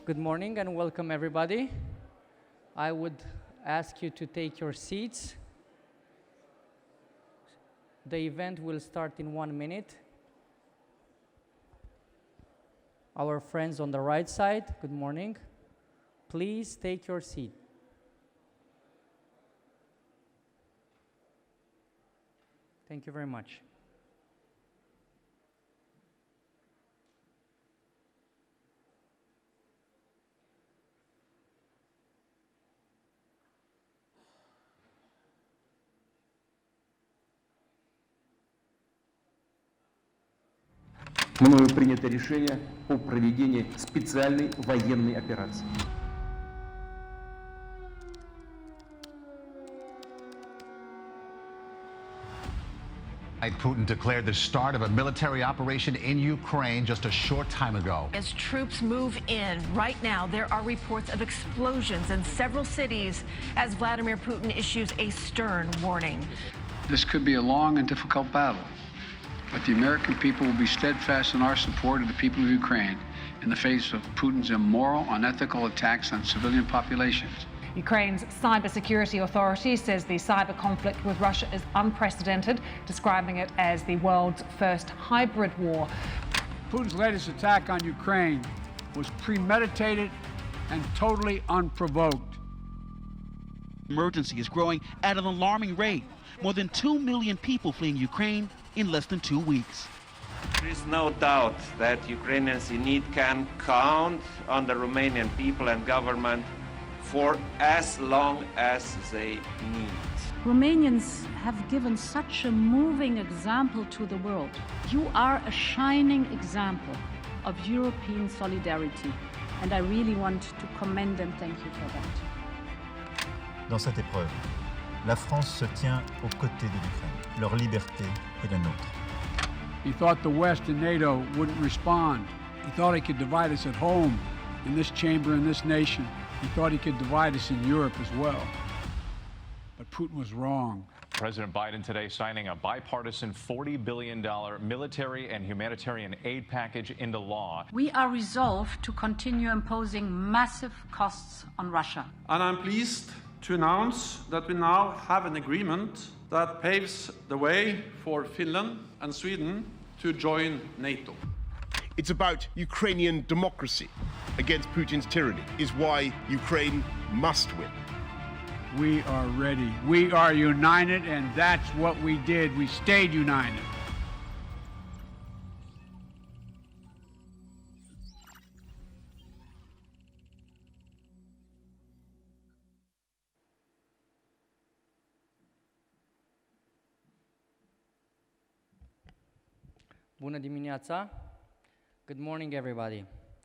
Good morning and welcome everybody. I would ask you to take your seats. The event will start in 1 minute. Our friends on the right side, good morning. Please take your seat. Thank you very much. Мною принято решение о проведении специальной военной операции. Putin declared the start of a military operation in Ukraine just a short time ago. As troops move in, right now there are reports of explosions in several cities as Vladimir Putin issues a stern warning. This could be a long and difficult battle, but the American people will be steadfast in our support of the people of Ukraine in the face of Putin's immoral, unethical attacks on civilian populations. Ukraine's cybersecurity authority says the cyber conflict with Russia is unprecedented, describing it as the world's first hybrid war. Putin's latest attack on Ukraine was premeditated and totally unprovoked. Emergency is growing at an alarming rate. More than 2 million people fleeing Ukraine in less than 2 weeks. There is no doubt that Ukrainians in need can count on the Romanian people and government for as long as they need. Romanians have given such a moving example to the world. You are a shining example of European solidarity, and I really want to commend and thank you for that. Dans cette épreuve, la France se tient aux côtés de l'Ukraine. Leur liberté est la nôtre. He thought the West and NATO wouldn't respond. He thought he could divide us at home, in this chamber, in this nation. He thought he could divide us in Europe as well. But Putin was wrong. President Biden today signing a bipartisan $40 billion military and humanitarian aid package into law. We are resolved to continue imposing massive costs on Russia. And I'm pleased to announce that we now have an agreement that paves the way for Finland and Sweden to join NATO. It's about Ukrainian democracy against Putin's tyranny, is why Ukraine must win. We are ready. We are united, and that's what we did. We stayed united. Bună dimineața. Good morning, everybody,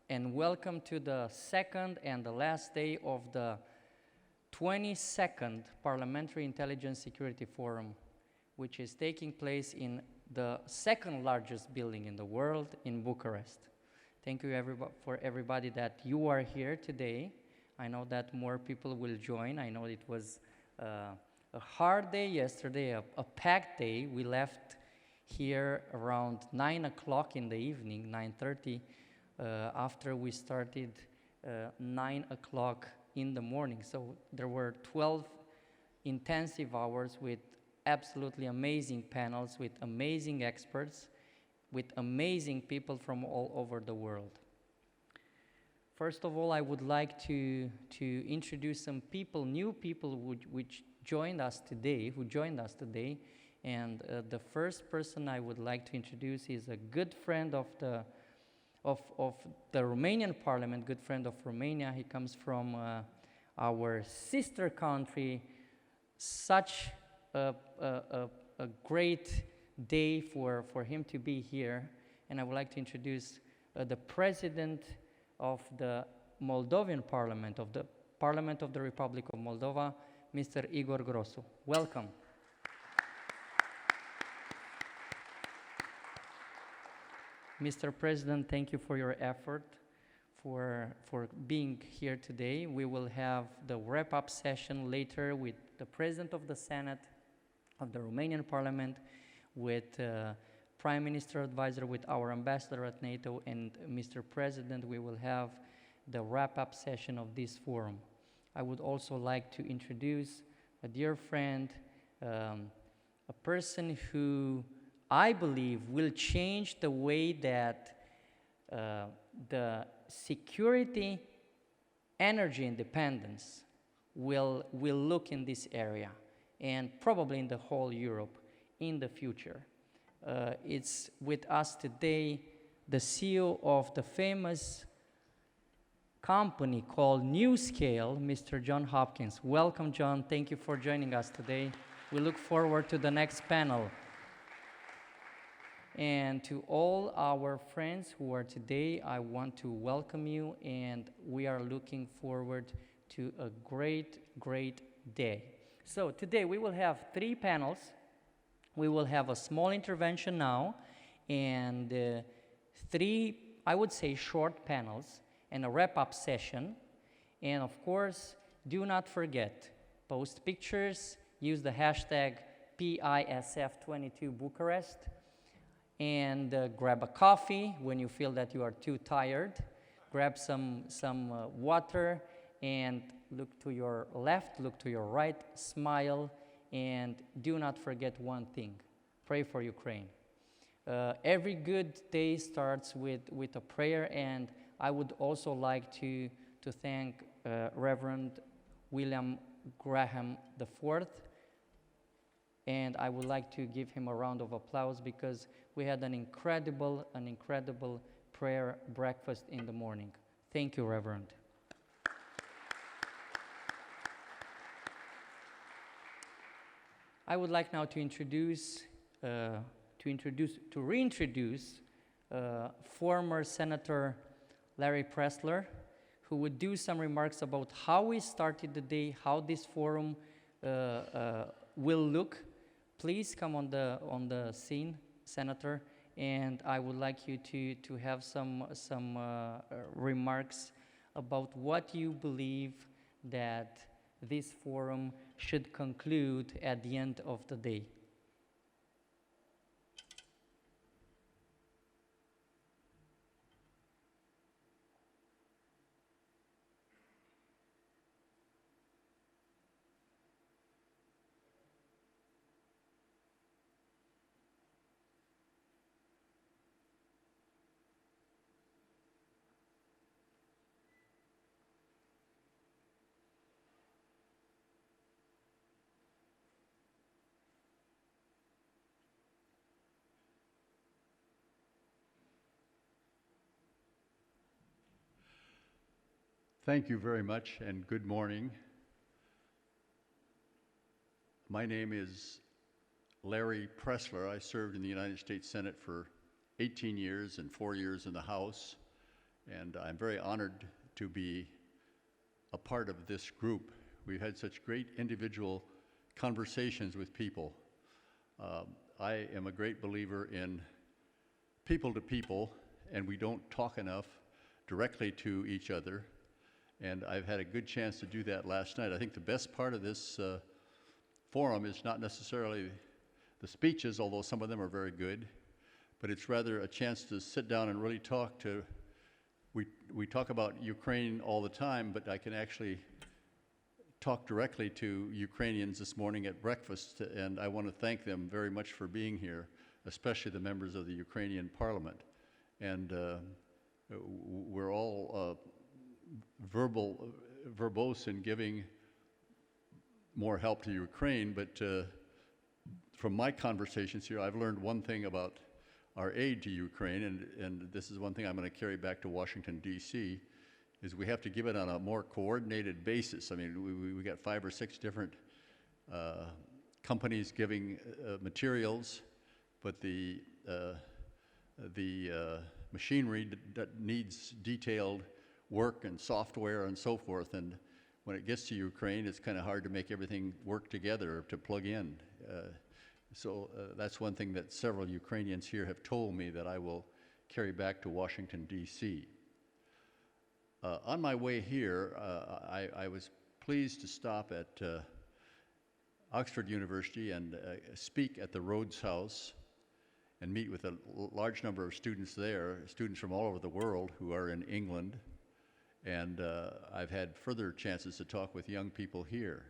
and welcome to the second and the last day of the 22nd Parliamentary Intelligence Security Forum, which is taking place in the second largest building in the world in Bucharest. Thank you for everybody that you are here today. I know that more people will join. I know it was a hard day yesterday, a packed day. We left here around 9 o'clock in the evening, 9:30, after we started 9 o'clock in the morning. So there were 12 intensive hours with absolutely amazing panels, with amazing experts, with amazing people from all over the world. First of all, I would like to introduce some people, new people which joined us today, and the first person I would like to introduce is a good friend of the Romanian Parliament, good friend of Romania. He comes from our sister country. Such a great day for him to be here. And I would like to introduce the President of the Moldovan Parliament, of the Parliament of the Republic of Moldova, Mr. Igor Grosu. Welcome. Mr. President, thank you for your effort, for being here today. We will have the wrap-up session later with the President of the Senate of the Romanian Parliament, with Prime Minister Advisor, with our Ambassador at NATO, and Mr. President, we will have the wrap-up session of this forum. I would also like to introduce a dear friend, a person who I believe will change the way that the security, energy independence will look in this area, and probably in the whole Europe in the future. It's with us today the CEO of the famous company called NewScale, Mr. John Hopkins. Welcome, John. Thank you for joining us today. We look forward to the next panel. And to all our friends who are today, I want to welcome you, and we are looking forward to a great, great day. So today we will have 3 panels. We will have a small intervention now, and 3, I would say, short panels, and a wrap-up session. And of course, do not forget, post pictures, use the hashtag PISF22 Bucharest, and grab a coffee when you feel that you are too tired. Grab some water, and look to your left, look to your right, smile, and do not forget one thing: pray for Ukraine. Every good day starts with a prayer, and I would also like to thank Reverend William Graham IV, and I would like to give him a round of applause because we had an incredible prayer breakfast in the morning. Thank you, Reverend. I would like now to reintroduce former Senator Larry Pressler, who would do some remarks about how we started the day, how this forum will look. Please come on the scene, Senator, and I would like you to have some remarks about what you believe that this forum should conclude at the end of the day. Thank you very much, and good morning. My name is Larry Pressler. I served in the United States Senate for 18 years and 4 years in the House, and I'm very honored to be a part of this group. We've had such great individual conversations with people. I am a great believer in people to people, and we don't talk enough directly to each other. And I've had a good chance to do that last night. I think the best part of this forum is not necessarily the speeches, although some of them are very good, but it's rather a chance to sit down and really talk to, we talk about Ukraine all the time, but I can actually talk directly to Ukrainians this morning at breakfast, and I want to thank them very much for being here, especially the members of the Ukrainian Parliament. And we're all verbose in giving more help to Ukraine, but from my conversations here, I've learned one thing about our aid to Ukraine, and this is one thing I'm going to carry back to Washington, D.C., is we have to give it on a more coordinated basis. I mean, we got 5 or 6 different companies giving materials, but the machinery that needs detailed work and software and so forth, and when it gets to Ukraine, it's kind of hard to make everything work together, to plug in. So that's one thing that several Ukrainians here have told me that I will carry back to Washington, D.C. On my way here, I was pleased to stop at Oxford University and speak at the Rhodes House and meet with a large number of students there, students from all over the world who are in England. And I've had further chances to talk with young people here.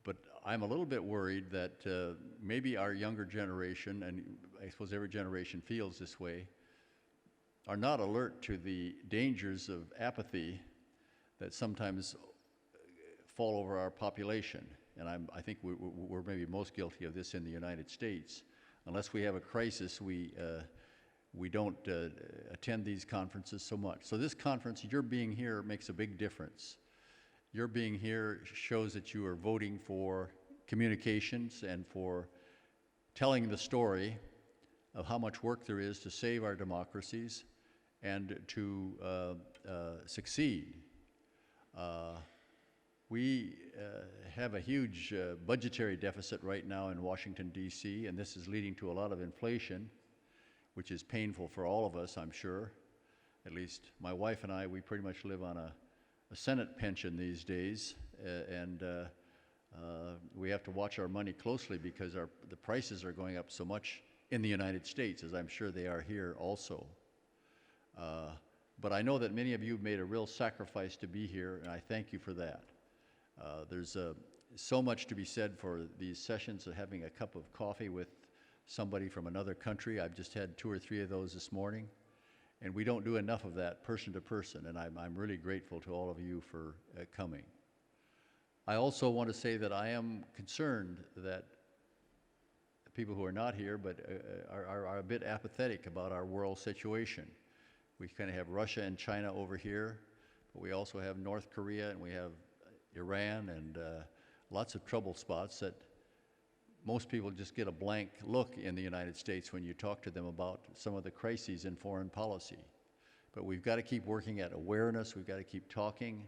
But I'm a little bit worried that maybe our younger generation, and I suppose every generation feels this way, are not alert to the dangers of apathy that sometimes fall over our population. And I think we're maybe most guilty of this in the United States. Unless we have a crisis, we don't attend these conferences so much. So this conference, your being here makes a big difference. Your being here shows that you are voting for communications and for telling the story of how much work there is to save our democracies and to succeed. We have a huge budgetary deficit right now in Washington, D.C., and this is leading to a lot of inflation, which is painful for all of us, I'm sure. At least my wife and I, we pretty much live on a Senate pension these days, and we have to watch our money closely because the prices are going up so much in the United States, as I'm sure they are here also. But I know that many of you have made a real sacrifice to be here, and I thank you for that. There's so much to be said for these sessions of having a cup of coffee with somebody from another country. I've just had 2 or 3 of those this morning, and we don't do enough of that person to person, and I'm really grateful to all of you for coming. I also want to say that I am concerned that people who are not here but are a bit apathetic about our world situation. We kind of have Russia and China over here, but we also have North Korea and we have Iran and lots of trouble spots that most people just get a blank look in the United States when you talk to them about some of the crises in foreign policy. But we've got to keep working at awareness, we've got to keep talking,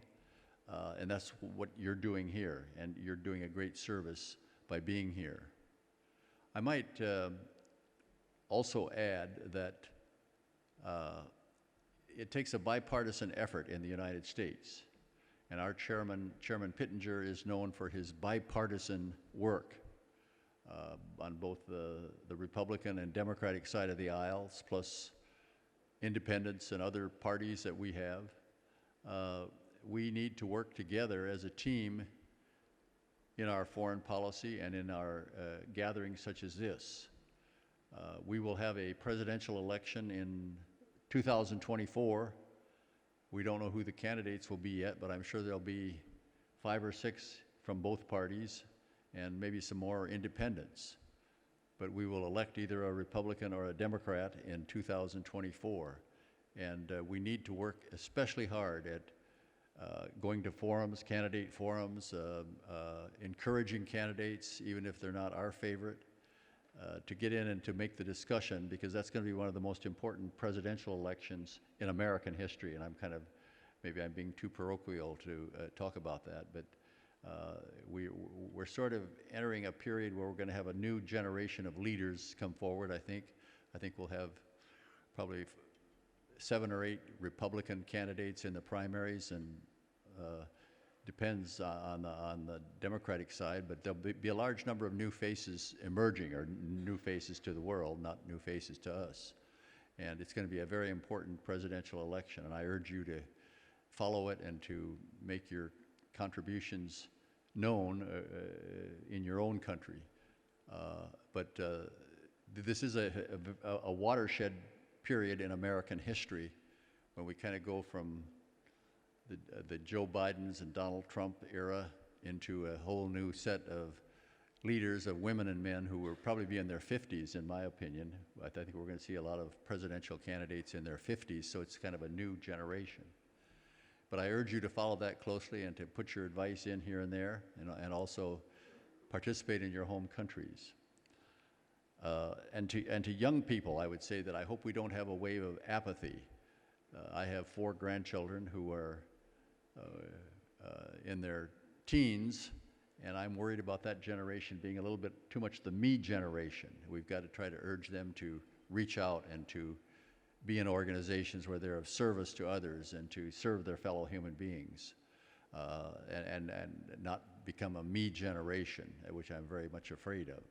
and that's what you're doing here, and you're doing a great service by being here. I might also add that it takes a bipartisan effort in the United States, and our Chairman Pittenger is known for his bipartisan work on both the Republican and Democratic side of the aisles, plus independents and other parties that we have. We need to work together as a team in our foreign policy and in our gatherings such as this. We will have a presidential election in 2024. We don't know who the candidates will be yet, but I'm sure there'll be 5 or 6 from both parties and maybe some more independents. But we will elect either a Republican or a Democrat in 2024. And we need to work especially hard at going to forums, candidate forums, encouraging candidates, even if they're not our favorite, to get in and to make the discussion, because that's going to be one of the most important presidential elections in American history. And maybe I'm being too parochial to talk about that, but we're sort of entering a period where we're going to have a new generation of leaders come forward, I think. I think we'll have probably 7 or 8 Republican candidates in the primaries, and depends on the Democratic side, but there'll be a large number of new faces emerging, or new faces to the world, not new faces to us. And it's going to be a very important presidential election, and I urge you to follow it and to make your contributions known in your own country. But this is a watershed period in American history when we kind of go from the Joe Bidens and Donald Trump era into a whole new set of leaders, of women and men who will probably be in their 50s, in my opinion. I think we're going to see a lot of presidential candidates in their 50s, so it's kind of a new generation. But I urge you to follow that closely and to put your advice in here and there, and also participate in your home countries. And to young people, I would say that I hope we don't have a wave of apathy. I have 4 grandchildren who are in their teens, and I'm worried about that generation being a little bit too much the me generation. We've got to try to urge them to reach out and to be in organizations where they're of service to others and to serve their fellow human beings, and not become a me generation, which I'm very much afraid of.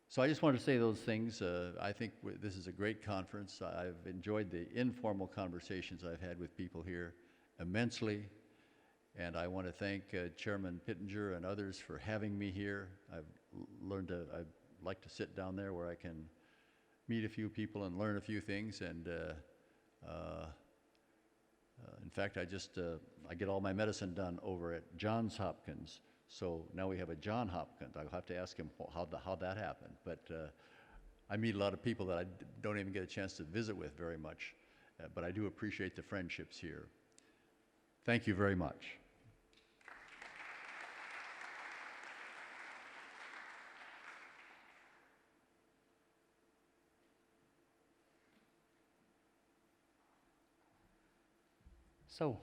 So I just wanted to say those things. I think this is a great conference. I've enjoyed the informal conversations I've had with people here immensely. And I want to thank Chairman Pittenger and others for having me here. I'd like to sit down there where I can meet a few people and learn a few things. And in fact, I get all my medicine done over at Johns Hopkins. So now we have a John Hopkins. I'll have to ask him how that happened. But I meet a lot of people that I don't even get a chance to visit with very much. But I do appreciate the friendships here. Thank you very much. So,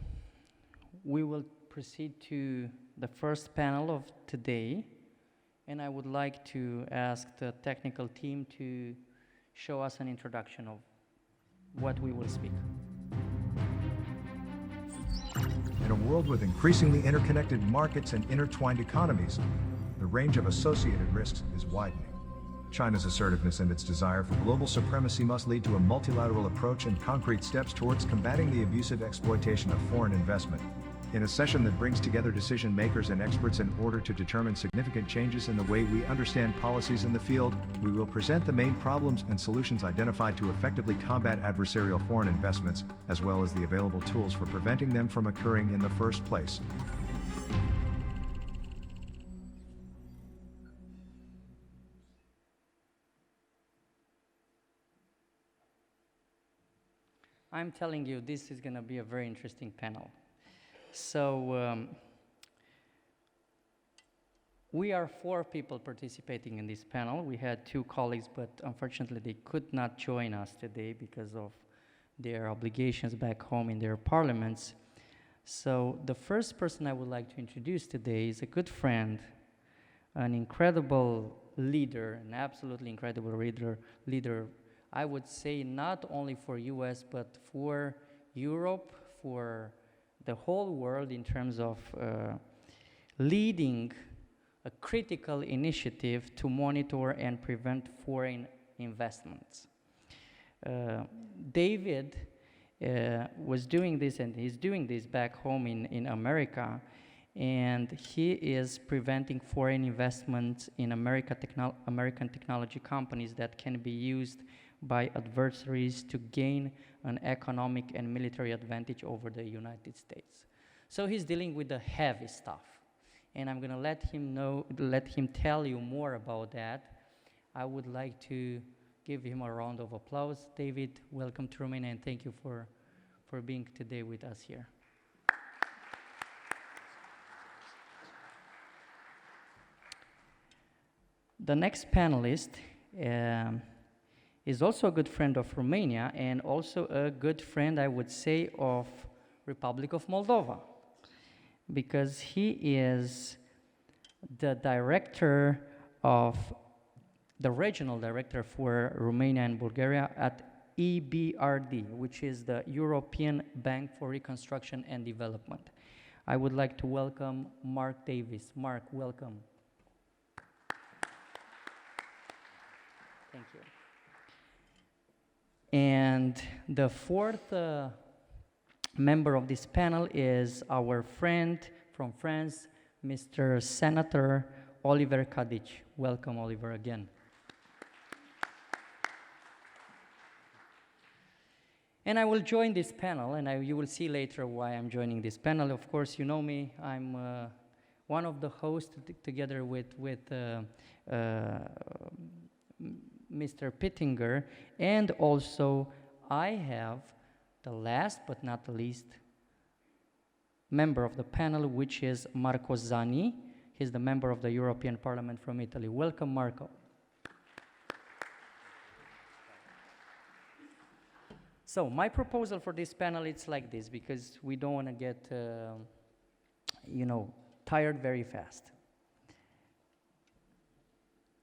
we will proceed to the first panel of today, and I would like to ask the technical team to show us an introduction of what we will speak. In a world with increasingly interconnected markets and intertwined economies, the range of associated risks is widening. China's assertiveness and its desire for global supremacy must lead to a multilateral approach and concrete steps towards combating the abusive exploitation of foreign investment. In a session that brings together decision makers and experts in order to determine significant changes in the way we understand policies in the field, we will present the main problems and solutions identified to effectively combat adversarial foreign investments, as well as the available tools for preventing them from occurring in the first place. I'm telling you, this is going to be a very interesting panel. So, we are 4 people participating in this panel. We had 2 colleagues, but unfortunately they could not join us today because of their obligations back home in their parliaments. So, the first person I would like to introduce today is a good friend, an incredible leader, an absolutely incredible leader, I would say not only for US, but for Europe, for the whole world in terms of leading a critical initiative to monitor and prevent foreign investments. David was doing this, and he's doing this back home in America, and he is preventing foreign investments in American technology companies that can be used by adversaries to gain an economic and military advantage over the United States. So he's dealing with the heavy stuff, and I'm gonna let him tell you more about that. I would like to give him a round of applause. David, welcome to Romania, and thank you for being today with us here. The next panelist is also a good friend of Romania and also a good friend, I would say, of Republic of Moldova, because he is the regional director for Romania and Bulgaria at EBRD, which is the European Bank for Reconstruction and Development. I would like to welcome Mark Davis. Mark, welcome. Thank you. And the 4th member of this panel is our friend from France, Mr. Senator Oliver Cadic. Welcome, Oliver, again. And I will join this panel, and you will see later why I'm joining this panel. Of course, you know me. I'm one of the hosts together with Mr. Pittenger, and also I have the last but not the least member of the panel, which is Marco Zanni. He's the member of the European Parliament from Italy. Welcome, Marco. So my proposal for this panel, it's like this, because we don't want to get, tired very fast.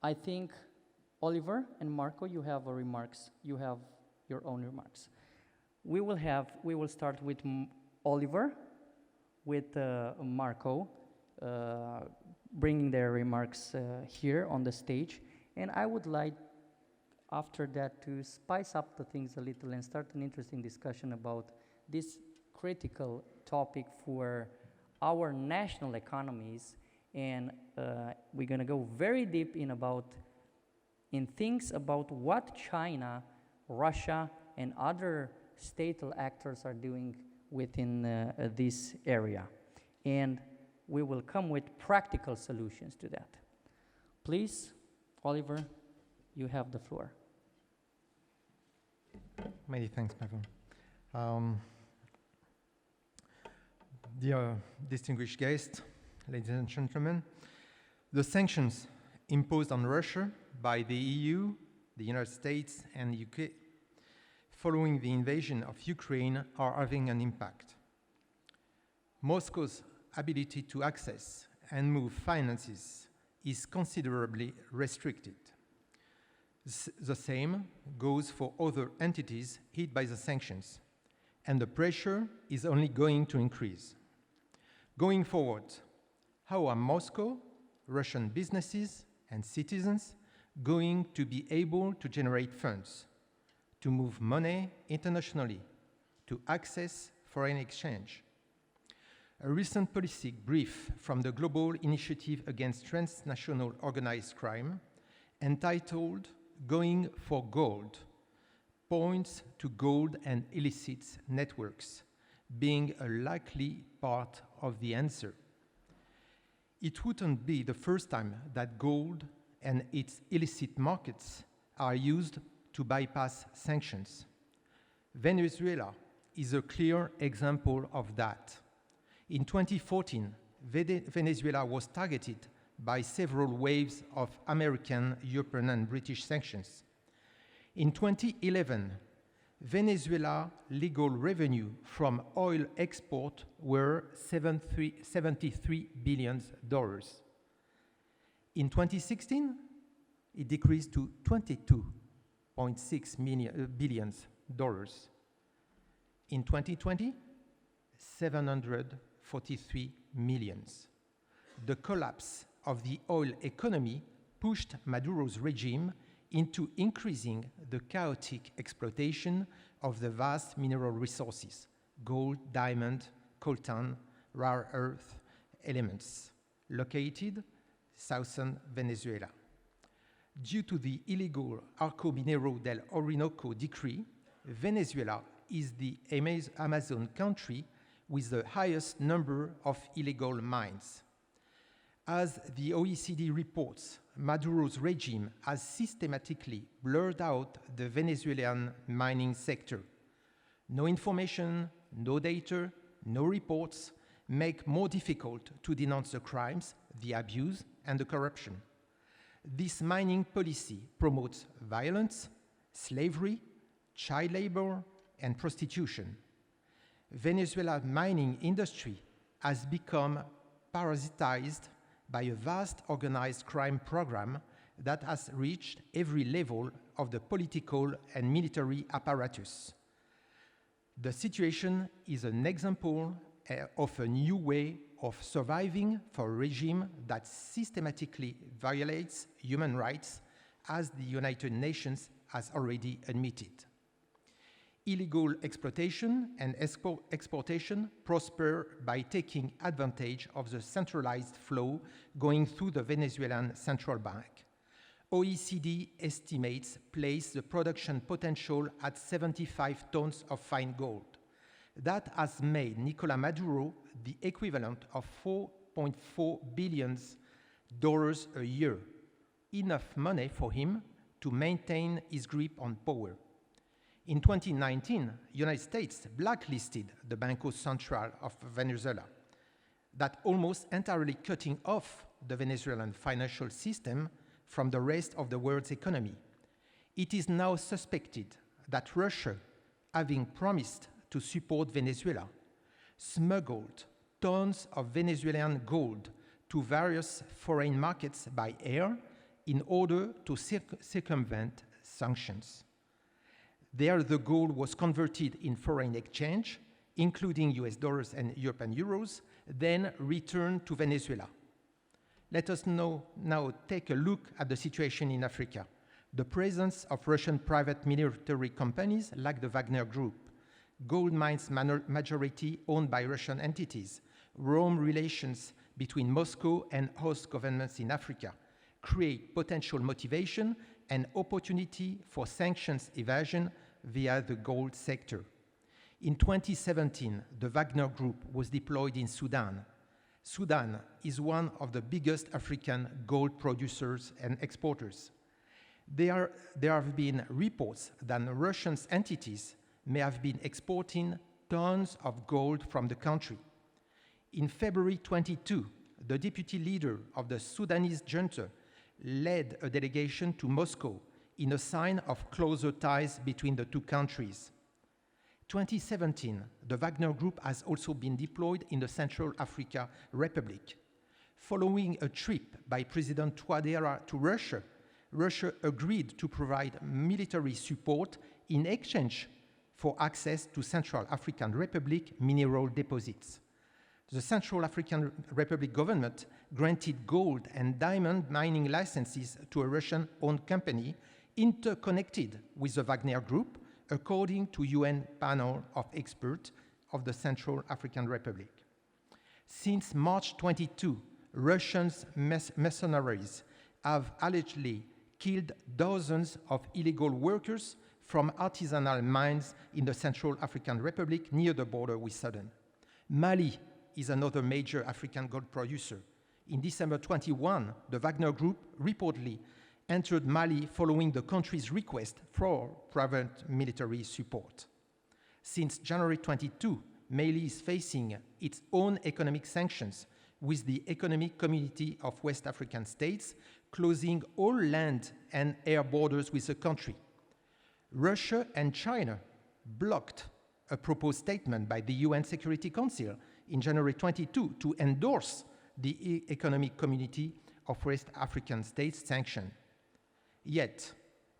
I think Oliver and Marco, you have remarks. You have your own remarks. We will start with Oliver, with Marco, bringing their remarks here on the stage, And I would like, after that, to spice up the things a little and start an interesting discussion about this critical topic for our national economies. And we're going to go very deep in things about what China, Russia, and other statal actors are doing within this area. And we will come with practical solutions to that. Please, Oliver, you have the floor. Many thanks, Michael. Dear distinguished guests, ladies and gentlemen, the sanctions imposed on Russia by the EU, the United States, and the UK following the invasion of Ukraine are having an impact. Moscow's ability to access and move finances is considerably restricted. The same goes for other entities hit by the sanctions, and the pressure is only going to increase. Going forward, how are Moscow, Russian businesses, and citizens going to be able to generate funds, to move money internationally, to access foreign exchange? A recent policy brief from the Global Initiative Against Transnational Organized Crime, entitled Going for Gold, points to gold and illicit networks being a likely part of the answer. It wouldn't be the first time that gold and its illicit markets are used to bypass sanctions. Venezuela is a clear example of that. In 2014, Venezuela was targeted by several waves of American, European, and British sanctions. In 2011, Venezuela legal revenue from oil export were $73 billion. In 2016, it decreased to $22.6 billion. In 2020, 743 million. The collapse of the oil economy pushed Maduro's regime into increasing the chaotic exploitation of the vast mineral resources, gold, diamond, coltan, rare earth elements, located southern Venezuela. Due to the illegal Arco Minero del Orinoco decree, Venezuela is the Amazon country with the highest number of illegal mines. As the OECD reports, Maduro's regime has systematically blurred out the Venezuelan mining sector. No information, no data, no reports make more difficult to denounce the crimes, the abuse, and the corruption. This mining policy promotes violence, slavery, child labor, and prostitution. Venezuela's mining industry has become parasitized by a vast organized crime program that has reached every level of the political and military apparatus. The situation is an example of a new way of surviving for a regime that systematically violates human rights, as the United Nations has already admitted. Illegal exploitation and exportation prosper by taking advantage of the centralized flow going through the Venezuelan central bank. OECD estimates place the production potential at 75 tons of fine gold. That has made Nicolás Maduro the equivalent of $4.4 billion a year, enough money for him to maintain his grip on power. In 2019, the United States blacklisted the Banco Central of Venezuela, that almost entirely cutting off the Venezuelan financial system from the rest of the world's economy. It is now suspected that Russia, having promised to support Venezuela, smuggled tons of Venezuelan gold to various foreign markets by air in order to circumvent sanctions. There, the gold was converted in foreign exchange, including US dollars and European euros, then returned to Venezuela. Let us now take a look at the situation in Africa. The presence of Russian private military companies like the Wagner Group, gold mines majority owned by Russian entities, warm relations between Moscow and host governments in Africa create potential motivation and opportunity for sanctions evasion via the gold sector. In 2017, the Wagner Group was deployed in Sudan. Sudan is one of the biggest African gold producers and exporters. There have been reports that Russian entities may have been exporting tons of gold from the country. In February 22, the deputy leader of the Sudanese junta led a delegation to Moscow in a sign of closer ties between the two countries. 2017, the Wagner Group has also been deployed in the Central African Republic. Following a trip by President Touadéra to Russia, Russia agreed to provide military support in exchange for access to Central African Republic mineral deposits. The Central African Republic government granted gold and diamond mining licenses to a Russian-owned company interconnected with the Wagner Group, according to UN panel of experts of the Central African Republic. Since March 22, Russian mercenaries have allegedly killed dozens of illegal workers from artisanal mines in the Central African Republic near the border with Sudan. Mali is another major African gold producer. In December 21, the Wagner Group reportedly entered Mali following the country's request for private military support. Since January 22, Mali is facing its own economic sanctions, with the Economic Community of West African States closing all land and air borders with the country. Russia and China blocked a proposed statement by the UN Security Council in January 22 to endorse the Economic Community of West African States sanction. Yet,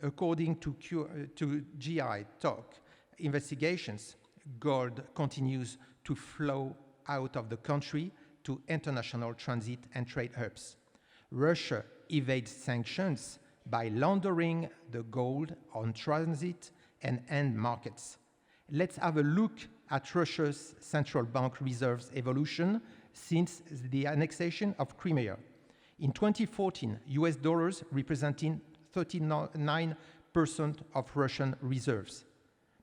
according to GI Talk investigations, gold continues to flow out of the country to international transit and trade hubs. Russia evades sanctions by laundering the gold on transit and end markets. Let's have a look at Russia's central bank reserves evolution since the annexation of Crimea. In 2014, US dollars representing 39% of Russian reserves.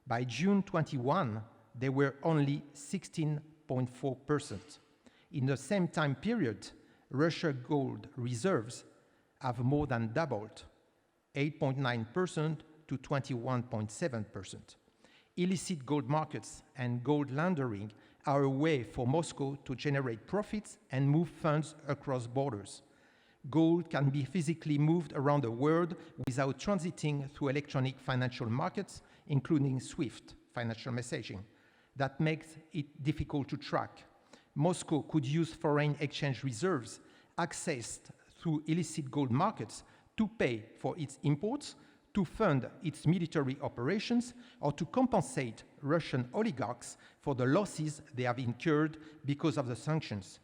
By June 21, they were only 16.4%. In the same time period, Russia gold reserves have more than doubled, 8.9% to 21.7%. Illicit gold markets and gold laundering are a way for Moscow to generate profits and move funds across borders. Gold can be physically moved around the world without transiting through electronic financial markets, including SWIFT, financial messaging. That makes it difficult to track. Moscow could use foreign exchange reserves accessed through illicit gold markets to pay for its imports, to fund its military operations, or to compensate Russian oligarchs for the losses they have incurred because of the sanctions.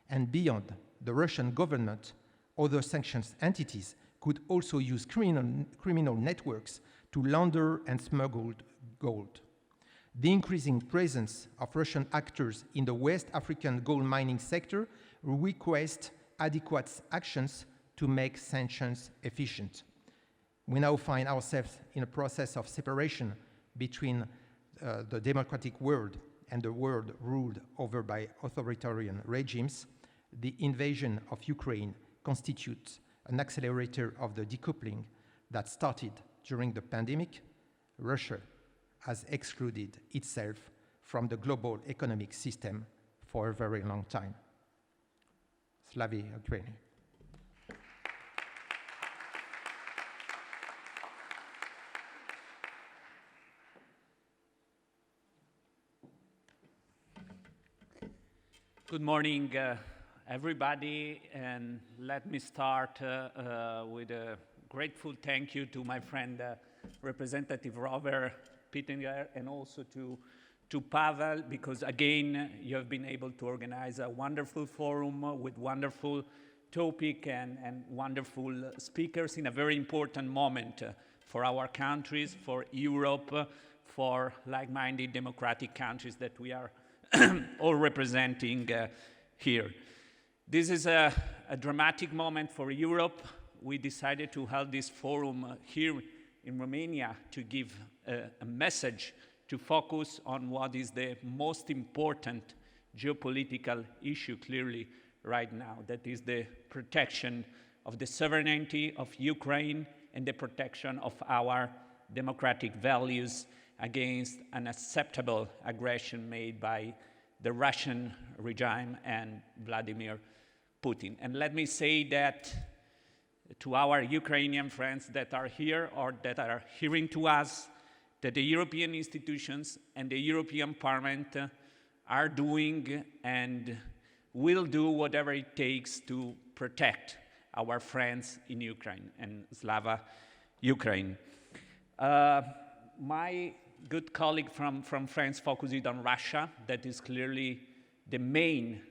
And beyond the Russian government, other sanctions entities could also use criminal networks to launder and smuggle gold. The increasing presence of Russian actors in the West African gold mining sector requires adequate actions to make sanctions efficient. We now find ourselves in a process of separation between the democratic world and the world ruled over by authoritarian regimes. The invasion of Ukraine constitutes an accelerator of the decoupling that started during the pandemic. Russia has excluded itself from the global economic system for a very long time. Slavy Ukraine. Good morning, everybody, and let me start with a grateful thank you to my friend, Representative Robert Pittenger, and also to Pavel, because again, you have been able to organize a wonderful forum with wonderful topic and wonderful speakers in a very important moment for our countries, for Europe, for like-minded democratic countries that we are all representing here. This is a dramatic moment for Europe. We decided to hold this forum here in Romania to give a message, to focus on what is the most important geopolitical issue clearly right now. That is the protection of the sovereignty of Ukraine and the protection of our democratic values against unacceptable aggression made by the Russian regime and Vladimir Putin. And let me say that to our Ukrainian friends that are here or that are hearing to us, that the European institutions and the European Parliament are doing and will do whatever it takes to protect our friends in Ukraine and Slava Ukraine. My good colleague from France focused on Russia. That is clearly the main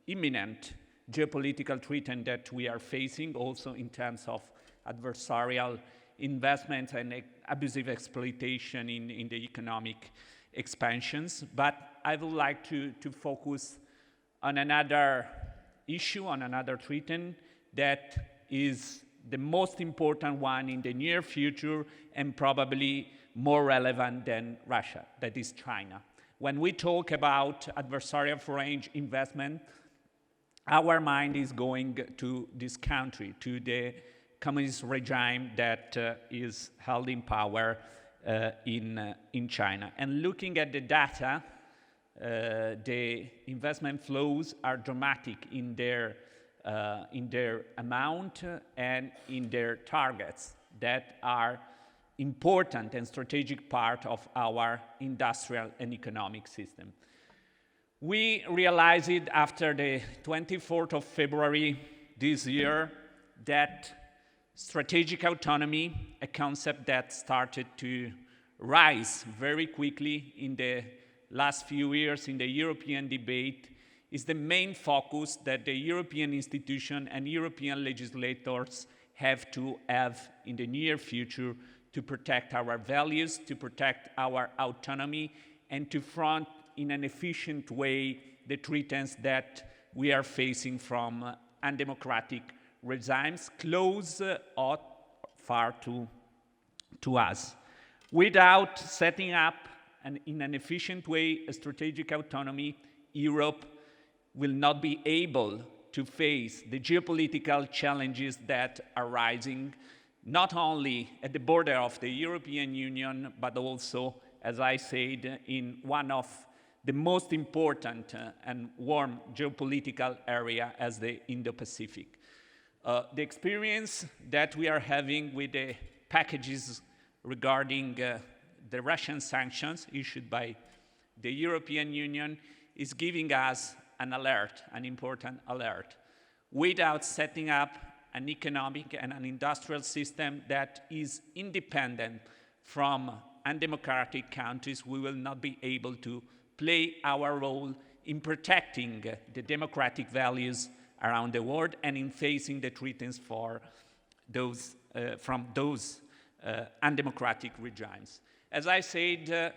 imminent geopolitical threat that we are facing, also in terms of adversarial investment and abusive exploitation in the economic expansions. But I would like to focus on another issue, on another threat that is the most important one in the near future and probably more relevant than Russia, that is China. When we talk about adversarial foreign investment, our mind is going to this country, to the communist regime that is held in power in China. And looking at the data, the investment flows are dramatic in their amount and in their targets that are important and strategic part of our industrial and economic system. We realized it after the 24th of February this year that strategic autonomy, a concept that started to rise very quickly in the last few years in the European debate, is the main focus that the European institution and European legislators have to have in the near future to protect our values, to protect our autonomy, and to front in an efficient way the threats that we are facing from undemocratic regimes close or far to us. Without setting up in an efficient way a strategic autonomy, Europe will not be able to face the geopolitical challenges that are rising, not only at the border of the European Union, but also, as I said, in one of the most important and warm geopolitical area as the Indo-Pacific. The experience that we are having with the packages regarding the Russian sanctions issued by the European Union is giving us an alert, an important alert. Without setting up an economic and an industrial system that is independent from undemocratic countries, we will not be able to play our role in protecting the democratic values around the world and in facing the threats for those, from those undemocratic regimes. As I said,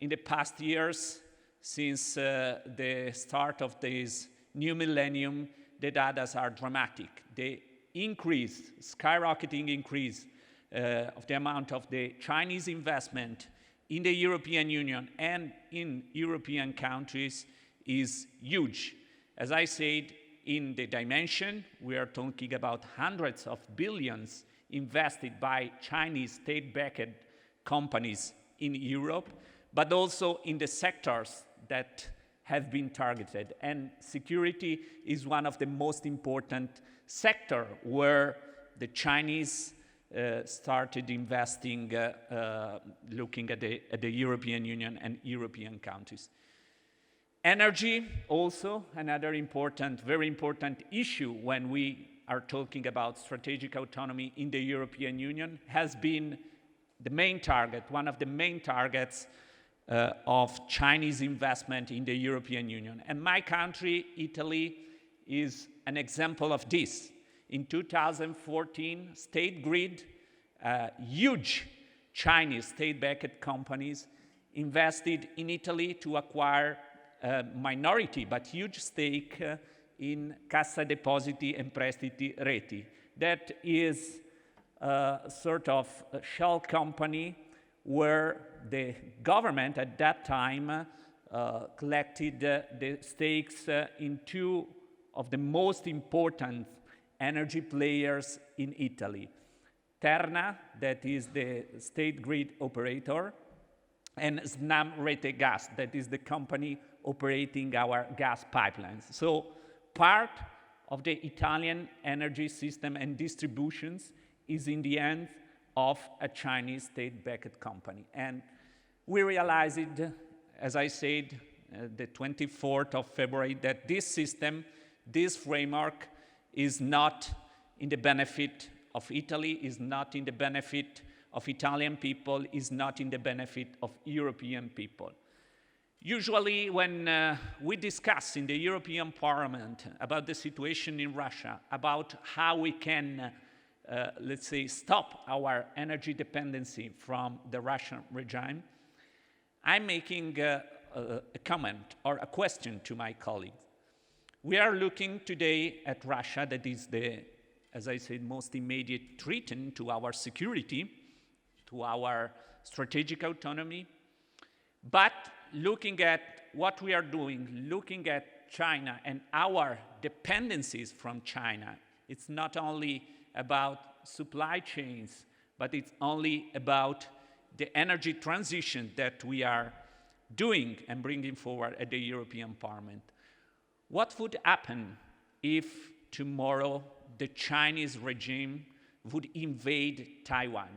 in the past years, since the start of this new millennium, the data are dramatic. The increase, skyrocketing increase of the amount of the Chinese investment in the European Union and in European countries is huge. As I said, in the dimension, we are talking about hundreds of billions invested by Chinese state-backed companies in Europe, but also in the sectors that have been targeted. And security is one of the most important sectors where the Chinese started investing, looking at the European Union and European countries. Energy, also another important, very important issue when we are talking about strategic autonomy in the European Union, has been the main target, one of the main targets of Chinese investment in the European Union. And my country, Italy, is an example of this. In 2014, State Grid, huge Chinese state-backed companies, invested in Italy to acquire a minority but huge stake in Cassa Depositi e Prestiti Reti. That is a sort of a shell company where the government at that time collected the stakes in two of the most important energy players in Italy. Terna, that is the state grid operator, and Snam Rete Gas, that is the company operating our gas pipelines. So part of the Italian energy system and distributions is in the hands of a Chinese state-backed company. And we realized, as I said, the 24th of February, that this system, this framework, is not in the benefit of Italy, is not in the benefit of Italian people, is not in the benefit of European people. Usually when we discuss in the European Parliament about the situation in Russia, about how we can, let's say, stop our energy dependency from the Russian regime, I'm making a comment or a question to my colleagues. We are looking today at Russia, that is the, as I said, most immediate threat to our security, to our strategic autonomy. But looking at what we are doing, looking at China and our dependencies from China, it's not only about supply chains, but it's only about the energy transition that we are doing and bringing forward at the European Parliament. What would happen if tomorrow the Chinese regime would invade Taiwan?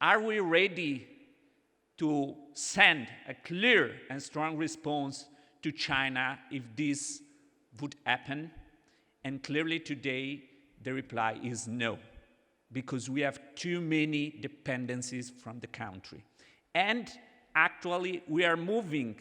Are we ready to send a clear and strong response to China if this would happen? And clearly today, the reply is no, because we have too many dependencies from the country. And actually, we are moving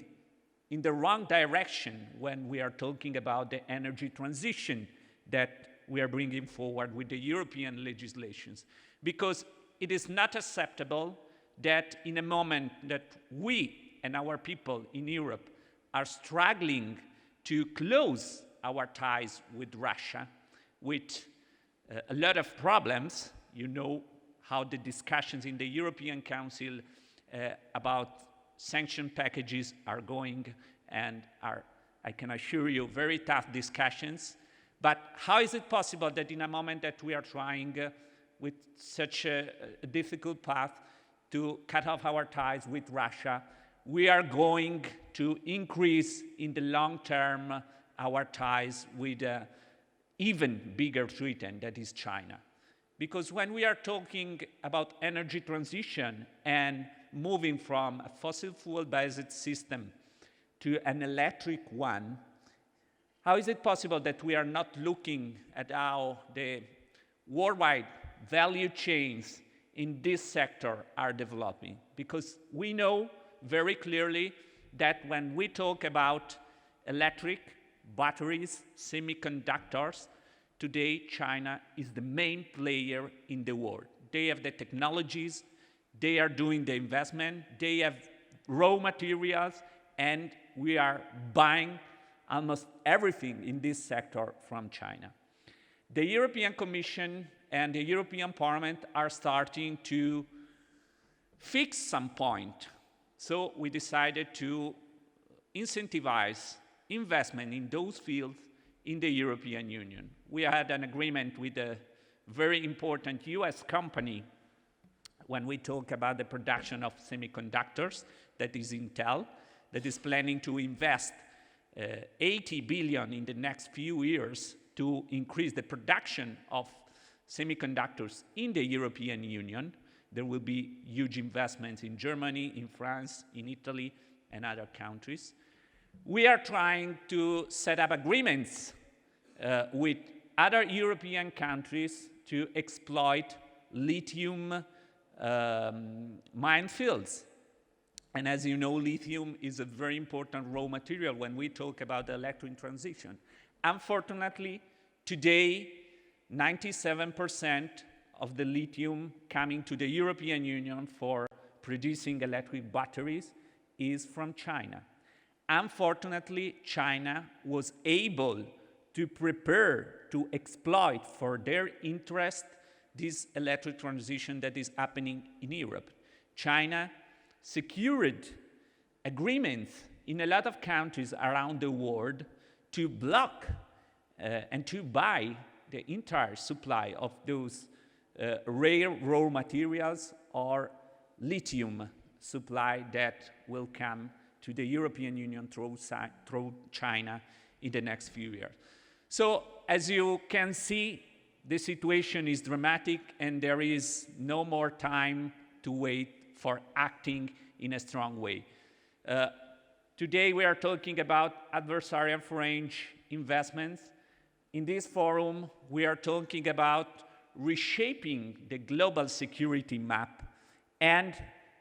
in the wrong direction when we are talking about the energy transition that we are bringing forward with the European legislations, because it is not acceptable that in a moment that we and our people in Europe are struggling to close our ties with Russia, with a lot of problems. You know how the discussions in the European Council about sanction packages are going, and are, I can assure you, very tough discussions. But how is it possible that in a moment that we are trying with such a difficult path to cut off our ties with Russia, we are going to increase in the long term our ties with an even bigger threat, and that is China? Because when we are talking about energy transition and moving from a fossil fuel-based system to an electric one, how is it possible that we are not looking at how the worldwide value chains in this sector are developing? Because we know very clearly that when we talk about electric, batteries, semiconductors, today China is the main player in the world. They have the technologies, they are doing the investment, they have raw materials, and we are buying almost everything in this sector from China. The European Commission and the European Parliament are starting to fix some point. So we decided to incentivize investment in those fields in the European Union. We had an agreement with a very important US company when we talk about the production of semiconductors, that is Intel, that is planning to invest 80 billion in the next few years to increase the production of semiconductors in the European Union. There will be huge investments in Germany, in France, in Italy, and other countries. We are trying to set up agreements with other European countries to exploit lithium mine fields. And as you know, lithium is a very important raw material when we talk about the electric transition. Unfortunately, today, 97% of the lithium coming to the European Union for producing electric batteries is from China. Unfortunately, China was able to prepare, to exploit for their interest this electric transition that is happening in Europe. China secured agreements in a lot of countries around the world to block and to buy the entire supply of those rare raw materials or lithium supply that will come to the European Union through China in the next few years. So as you can see, the situation is dramatic and there is no more time to wait for acting in a strong way. Today we are talking about adversarial foreign investments. In this forum, we are talking about reshaping the global security map, and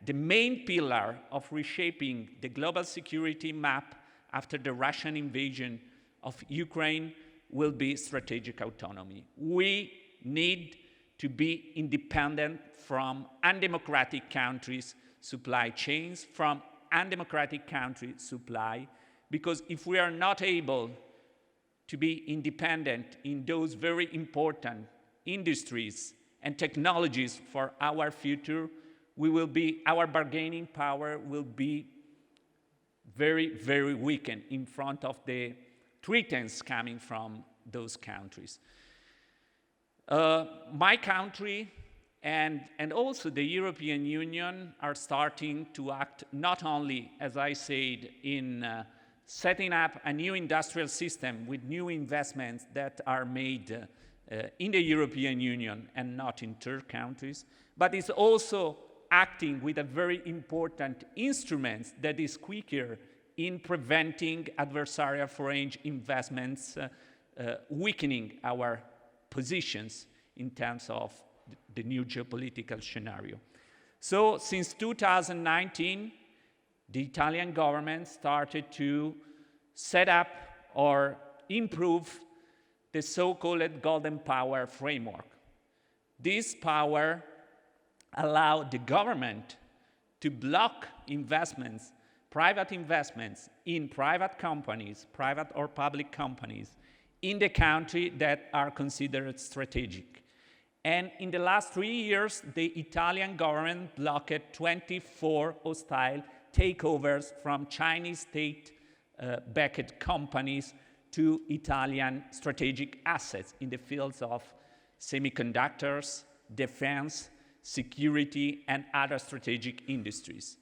the main pillar of reshaping the global security map after the Russian invasion of Ukraine will be strategic autonomy. We need to be independent from undemocratic countries' supply chains, from undemocratic country supply, because if we are not able to be independent in those very important industries and technologies for our future, our bargaining power will be very, very weakened in front of the threats coming from those countries. My country and also the European Union are starting to act not only, as I said, in setting up a new industrial system with new investments that are made in the European Union and not in third countries, but it's also acting with a very important instrument that is quicker in preventing adversarial foreign investments, weakening our positions in terms of the new geopolitical scenario. So since 2019, the Italian government started to set up or improve the so-called Golden Power framework. This power allowed the government to block investments, private investments in private companies, private or public companies, in the country that are considered strategic. And in the last 3 years, the Italian government blocked 24 hostile takeovers from Chinese state-backed companies to Italian strategic assets in the fields of semiconductors, defense, security, and other strategic industries.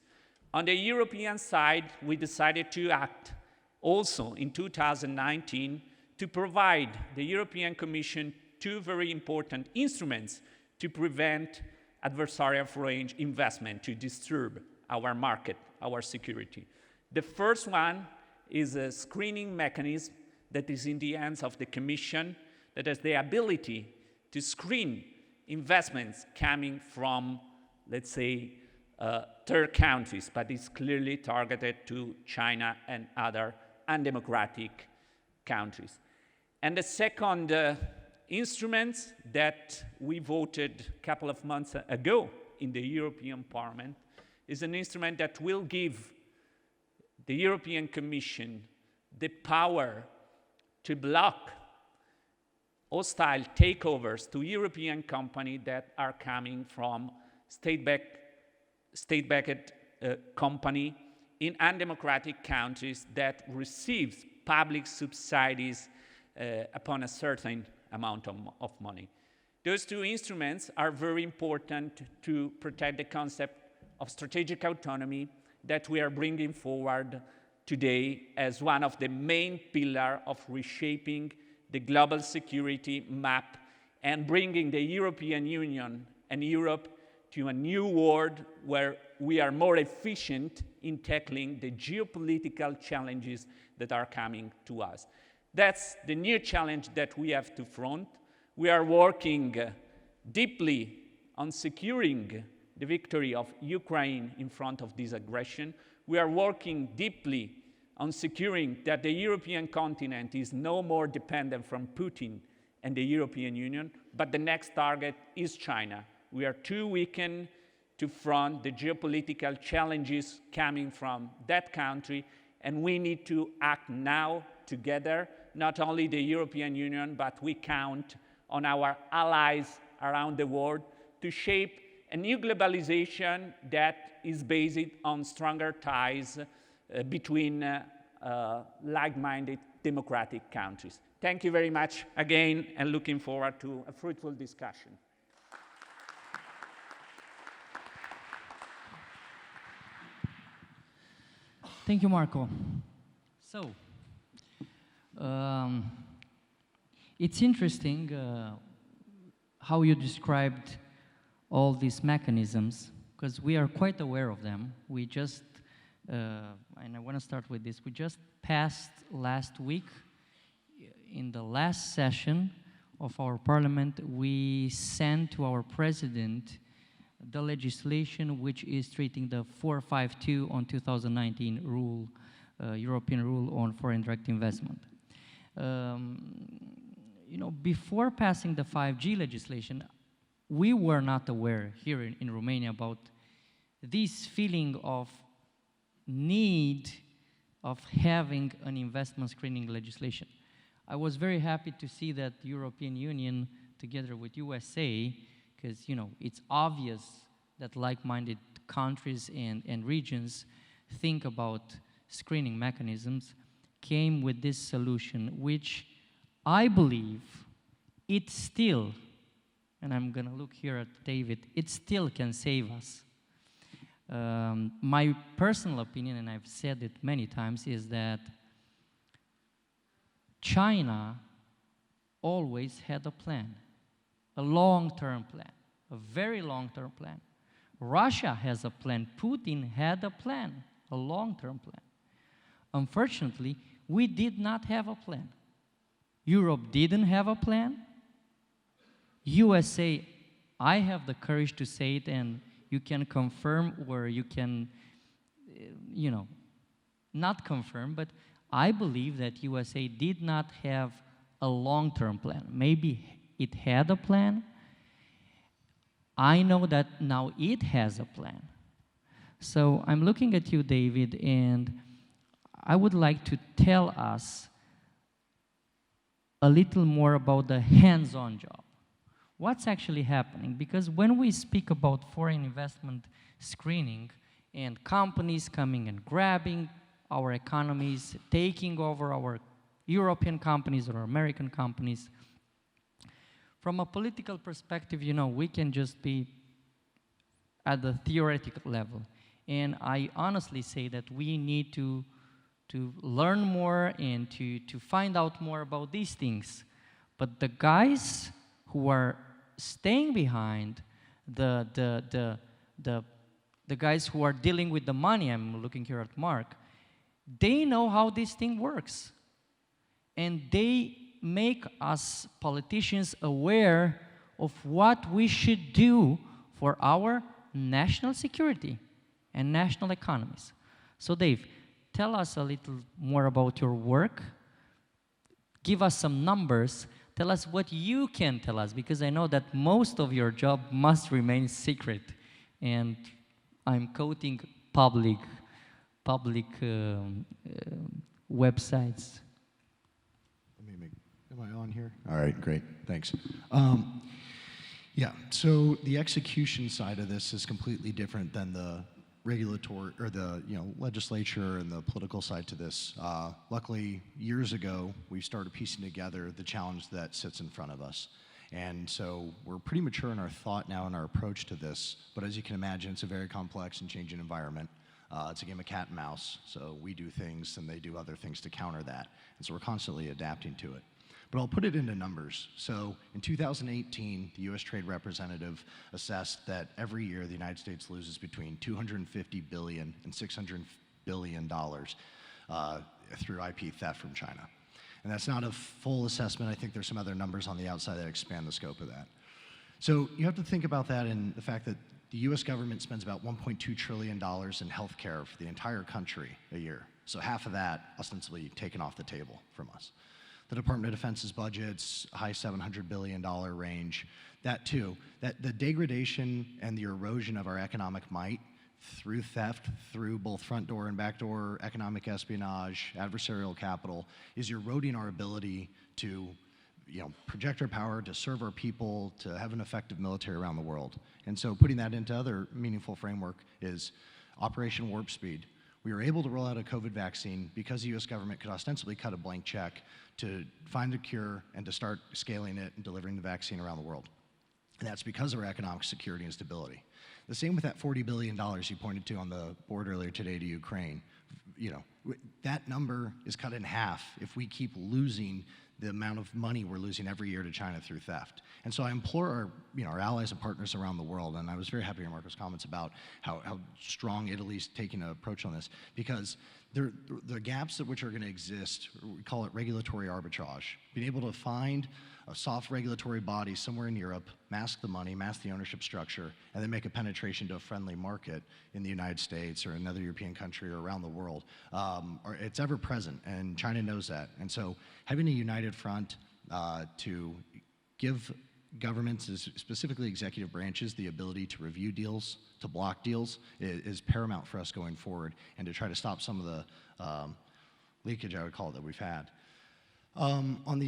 On the European side, we decided to act also in 2019 to provide the European Commission two very important instruments to prevent adversarial foreign investment to disturb our market, our security. The first one is a screening mechanism that is in the hands of the Commission that has the ability to screen investments coming from, let's say, third countries, but it's clearly targeted to China and other undemocratic countries. And the second instrument that we voted a couple of months ago in the European Parliament is an instrument that will give the European Commission the power to block hostile takeovers to European companies that are coming from state-backed company in undemocratic countries that receives public subsidies upon a certain amount of money. Those two instruments are very important to protect the concept of strategic autonomy that we are bringing forward today as one of the main pillars of reshaping the global security map and bringing the European Union and Europe to a new world where we are more efficient in tackling the geopolitical challenges that are coming to us. That's the new challenge that we have to front. We are working deeply on securing the victory of Ukraine in front of this aggression. We are working deeply on securing that the European continent is no more dependent from Putin and the European Union, but the next target is China. We are too weakened to front the geopolitical challenges coming from that country, and we need to act now together, not only the European Union, but we count on our allies around the world to shape a new globalization that is based on stronger ties between like-minded democratic countries. Thank you very much again, and looking forward to a fruitful discussion. Thank you, Marco. So, it's interesting how you described all these mechanisms, because we are quite aware of them. We just, and I want to start with this, we just passed last week, in the last session of our parliament, we sent to our president the legislation which is treating the 452 on 2019 rule, European rule on foreign direct investment. You know, before passing the 5G legislation, we were not aware here in Romania about this feeling of need of having an investment screening legislation. I was very happy to see that the European Union, together with USA, because you know it's obvious that like-minded countries and regions think about screening mechanisms, came with this solution, which I believe it still, and I'm gonna look here at David, it still can save us. My personal opinion, and I've said it many times, is that China always had a plan, a long-term plan, a very long-term plan. Russia has a plan. Putin had a plan, a long-term plan. Unfortunately, we did not have a plan. Europe didn't have a plan. USA, I have the courage to say it, and you can confirm or you can, you know, not confirm, but I believe that USA did not have a long-term plan. Maybe it had a plan. I know that now it has a plan. So I'm looking at you, David, and I would like to tell us a little more about the hands-on job. What's actually happening? Because when we speak about foreign investment screening and companies coming and grabbing our economies, taking over our European companies or American companies, from a political perspective, you know, we can just be at the theoretical level. And I honestly say that we need to learn more and to find out more about these things. But the guys who are staying behind, the guys who are dealing with the money, I'm looking here at Mark, they know how this thing works. And they make us politicians aware of what we should do for our national security and national economies. So Dave, tell us a little more about your work. Give us some numbers. Tell us what you can tell us, because I know that most of your job must remain secret. And I'm quoting public websites. Am I on here? All right, great, thanks. Yeah, so the execution side of this is completely different than the regulatory or the legislature and the political side to this. Luckily, years ago, we started piecing together the challenge that sits in front of us. And so we're pretty mature in our thought now and our approach to this, but as you can imagine, it's a very complex and changing environment. It's a game of cat and mouse, so we do things and they do other things to counter that. And so we're constantly adapting to it. But I'll put it into numbers. So in 2018, the U.S. Trade Representative assessed that every year the United States loses between $250 billion and $600 billion through IP theft from China. And that's not a full assessment. I think there's some other numbers on the outside that expand the scope of that. So you have to think about that in the fact that the U.S. government spends about $1.2 trillion in healthcare for the entire country a year. So half of that ostensibly taken off the table from us. The Department of Defense's budget's high $700 billion range, that too, that the degradation and the erosion of our economic might through theft, through both front door and back door economic espionage, adversarial capital, is eroding our ability to project our power, to serve our people, to have an effective military around the world. And so putting that into other meaningful framework is Operation Warp Speed. We were able to roll out a COVID vaccine because the US government could ostensibly cut a blank check to find a cure and to start scaling it and delivering the vaccine around the world. And that's because of our economic security and stability. The same with that $40 billion you pointed to on the board earlier today to Ukraine. That number is cut in half if we keep losing the amount of money we're losing every year to China through theft. And so I implore our allies and partners around the world, and I was very happy to hear Marco's comments about how strong Italy's taking an approach on this, because the gaps that which are going to exist, we call it regulatory arbitrage, being able to find a soft regulatory body somewhere in Europe, mask the money, mask the ownership structure, and then make a penetration to a friendly market in the United States or another European country or around the world. It's ever present, and China knows that. And so having a united front to give governments, specifically executive branches, the ability to review deals, to block deals, is paramount for us going forward, and to try to stop some of the leakage, I would call it, that we've had. On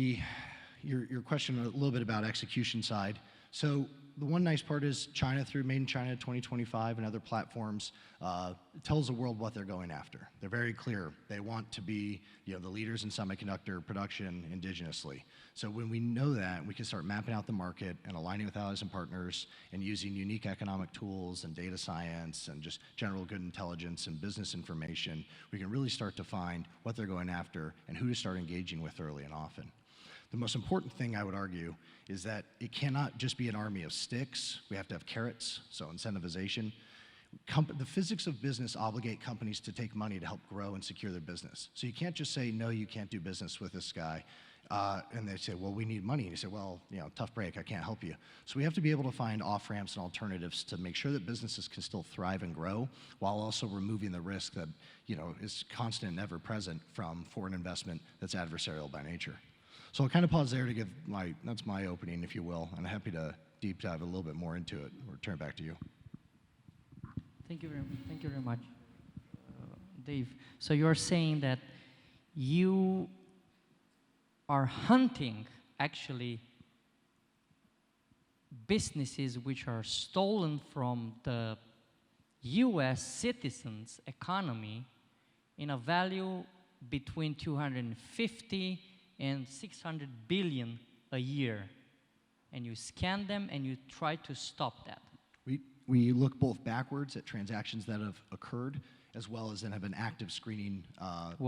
your question a little bit about execution side. So the one nice part is China, through Made in China 2025 and other platforms, tells the world what they're going after. They're very clear. They want to be the leaders in semiconductor production indigenously. So when we know that, we can start mapping out the market and aligning with allies and partners and using unique economic tools and data science and just general good intelligence and business information. We can really start to find what they're going after and who to start engaging with early and often. The most important thing, I would argue, is that it cannot just be an army of sticks. We have to have carrots, so incentivization. The physics of business obligate companies to take money to help grow and secure their business. So you can't just say, no, you can't do business with this guy. And they say, well, we need money. And you say, well, tough break, I can't help you. So we have to be able to find off-ramps and alternatives to make sure that businesses can still thrive and grow while also removing the risk that is constant and ever present from foreign investment that's adversarial by nature. So I'll kind of pause there to give that's my opening, if you will, and I'm happy to deep dive a little bit more into it or turn it back to you. Thank you very much, Dave. So you're saying that you are hunting, actually, businesses which are stolen from the US citizens' economy in a value between 250 and 600 billion a year, and you scan them and you try to stop that. We look both backwards at transactions that have occurred, as well as then have an active screening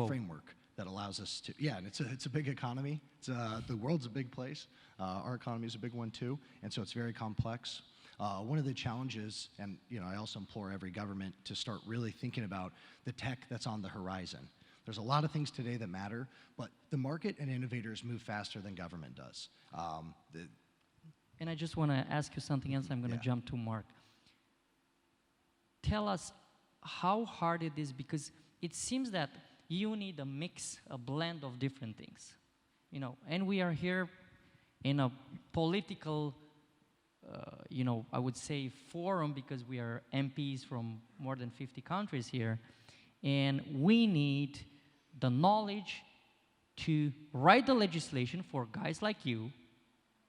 framework that allows us to, and it's a big economy. The world's a big place. Our economy is a big one too, and so it's very complex. One of the challenges, and I also implore every government to start really thinking about the tech that's on the horizon. There's a lot of things today that matter, but the market and innovators move faster than government does. And I just want to ask you something else. I'm going to jump to Mark. Tell us how hard it is, because it seems that you need a mix, a blend of different things. And we are here in a political, I would say forum, because we are MPs from more than 50 countries here. And we need the knowledge to write the legislation for guys like you,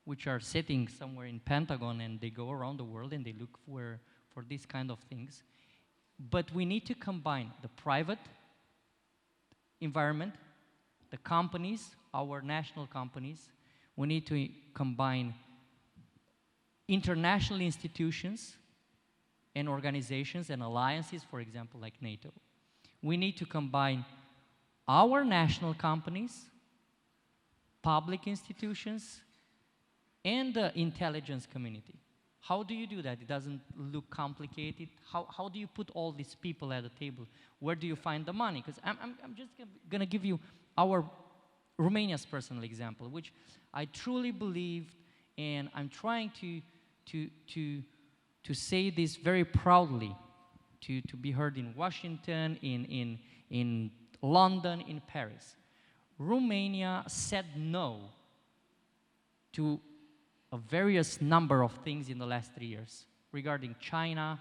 which are sitting somewhere in Pentagon, and they go around the world and they look for these kind of things. But we need to combine the private environment, the companies, our national companies. We need to combine international institutions and organizations and alliances, for example, like NATO. We need to combine our national companies, public institutions, and the intelligence community. How do you do that? It doesn't look complicated. How do you put all these people at the table? Where do you find the money? Because I'm just going to give you our Romania's personal example, which I truly believe, and I'm trying to say this very proudly, to be heard in Washington, in London, in Paris. Romania said no to a various number of things in the last 3 years regarding China,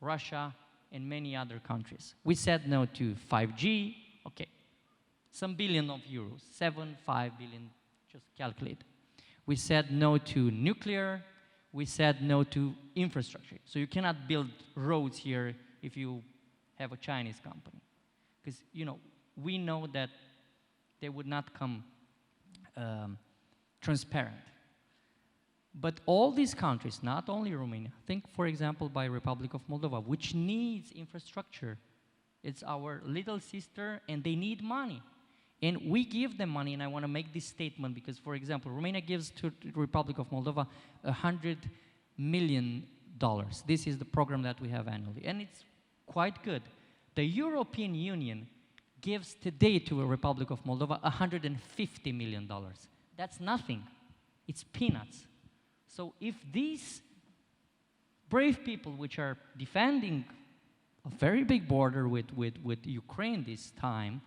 Russia, and many other countries. We said no to 5G, okay, some billion of euros, 5 billion, just calculate. We said no to nuclear, we said no to infrastructure. So you cannot build roads here if you have a Chinese company. Because, you know, we know that they would not come transparent. But all these countries, not only Romania, think, for example, by Republic of Moldova, which needs infrastructure. It's our little sister, and they need money. And we give them money, and I want to make this statement because, for example, Romania gives to the Republic of Moldova $100 million. This is the program that we have annually, and it's quite good. The European Union gives today to the Republic of Moldova $150 million. That's nothing. It's peanuts. So if these brave people, which are defending a very big border with Ukraine this time,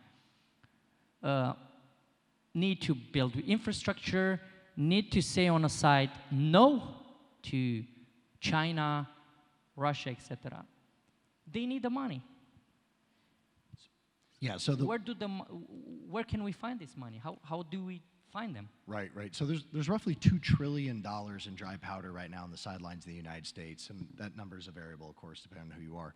need to build infrastructure, need to say on a side no to China, Russia, etc., they need the money. Yeah, so where can we find this money? How do we find them? Right. So there's roughly $2 trillion in dry powder right now on the sidelines of the United States, and that number is a variable, of course, depending on who you are.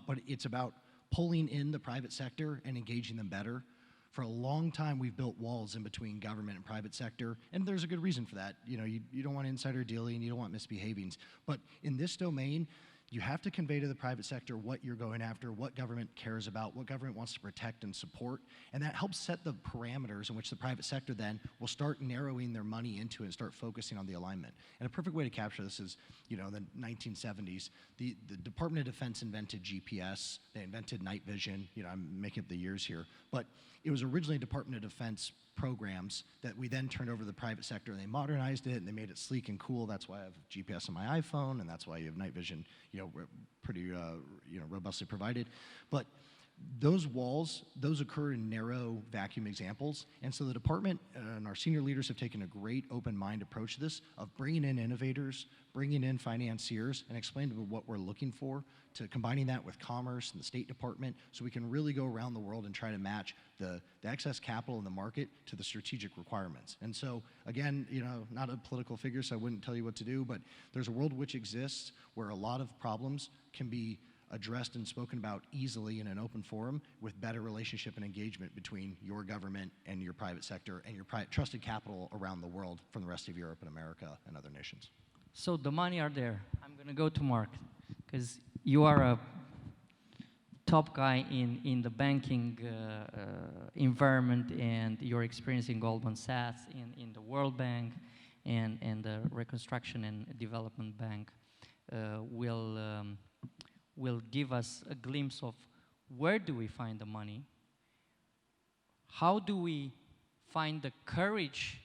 But it's about pulling in the private sector and engaging them better. For a long time, we've built walls in between government and private sector, and there's a good reason for that. You know, you don't want insider dealing, you don't want misbehavings. But in this domain, you have to convey to the private sector what you're going after, what government cares about, what government wants to protect and support, and that helps set the parameters in which the private sector then will start narrowing their money into it and start focusing on the alignment. And a perfect way to capture this is, you know, in the 1970s, the Department of Defense invented GPS, they invented night vision, you know, I'm making up the years here, but it was originally Department of Defense programs that we then turned over to the private sector, and they modernized it and they made it sleek and cool. That's why I have GPS on my iPhone, and that's why you have night vision, you know, pretty you know, robustly provided. But those walls, those occur in narrow vacuum examples, and so the department and our senior leaders have taken a great open mind approach to this, of bringing in innovators, bringing in financiers, and explaining what we're looking for, to combining that with commerce and the State Department, so we can really go around the world and try to match the excess capital in the market to the strategic requirements. And so, again, you know, not a political figure, so I wouldn't tell you what to do, but there's a world which exists where a lot of problems can be addressed and spoken about easily in an open forum with better relationship and engagement between your government and your private sector and your trusted capital around the world from the rest of Europe and America and other nations. So the money are there. I'm going to go to Mark, because you are a top guy in the banking environment, and your experience in Goldman Sachs, in the World Bank, and the Reconstruction and Development Bank will give us a glimpse of where do we find the money, how do we find the courage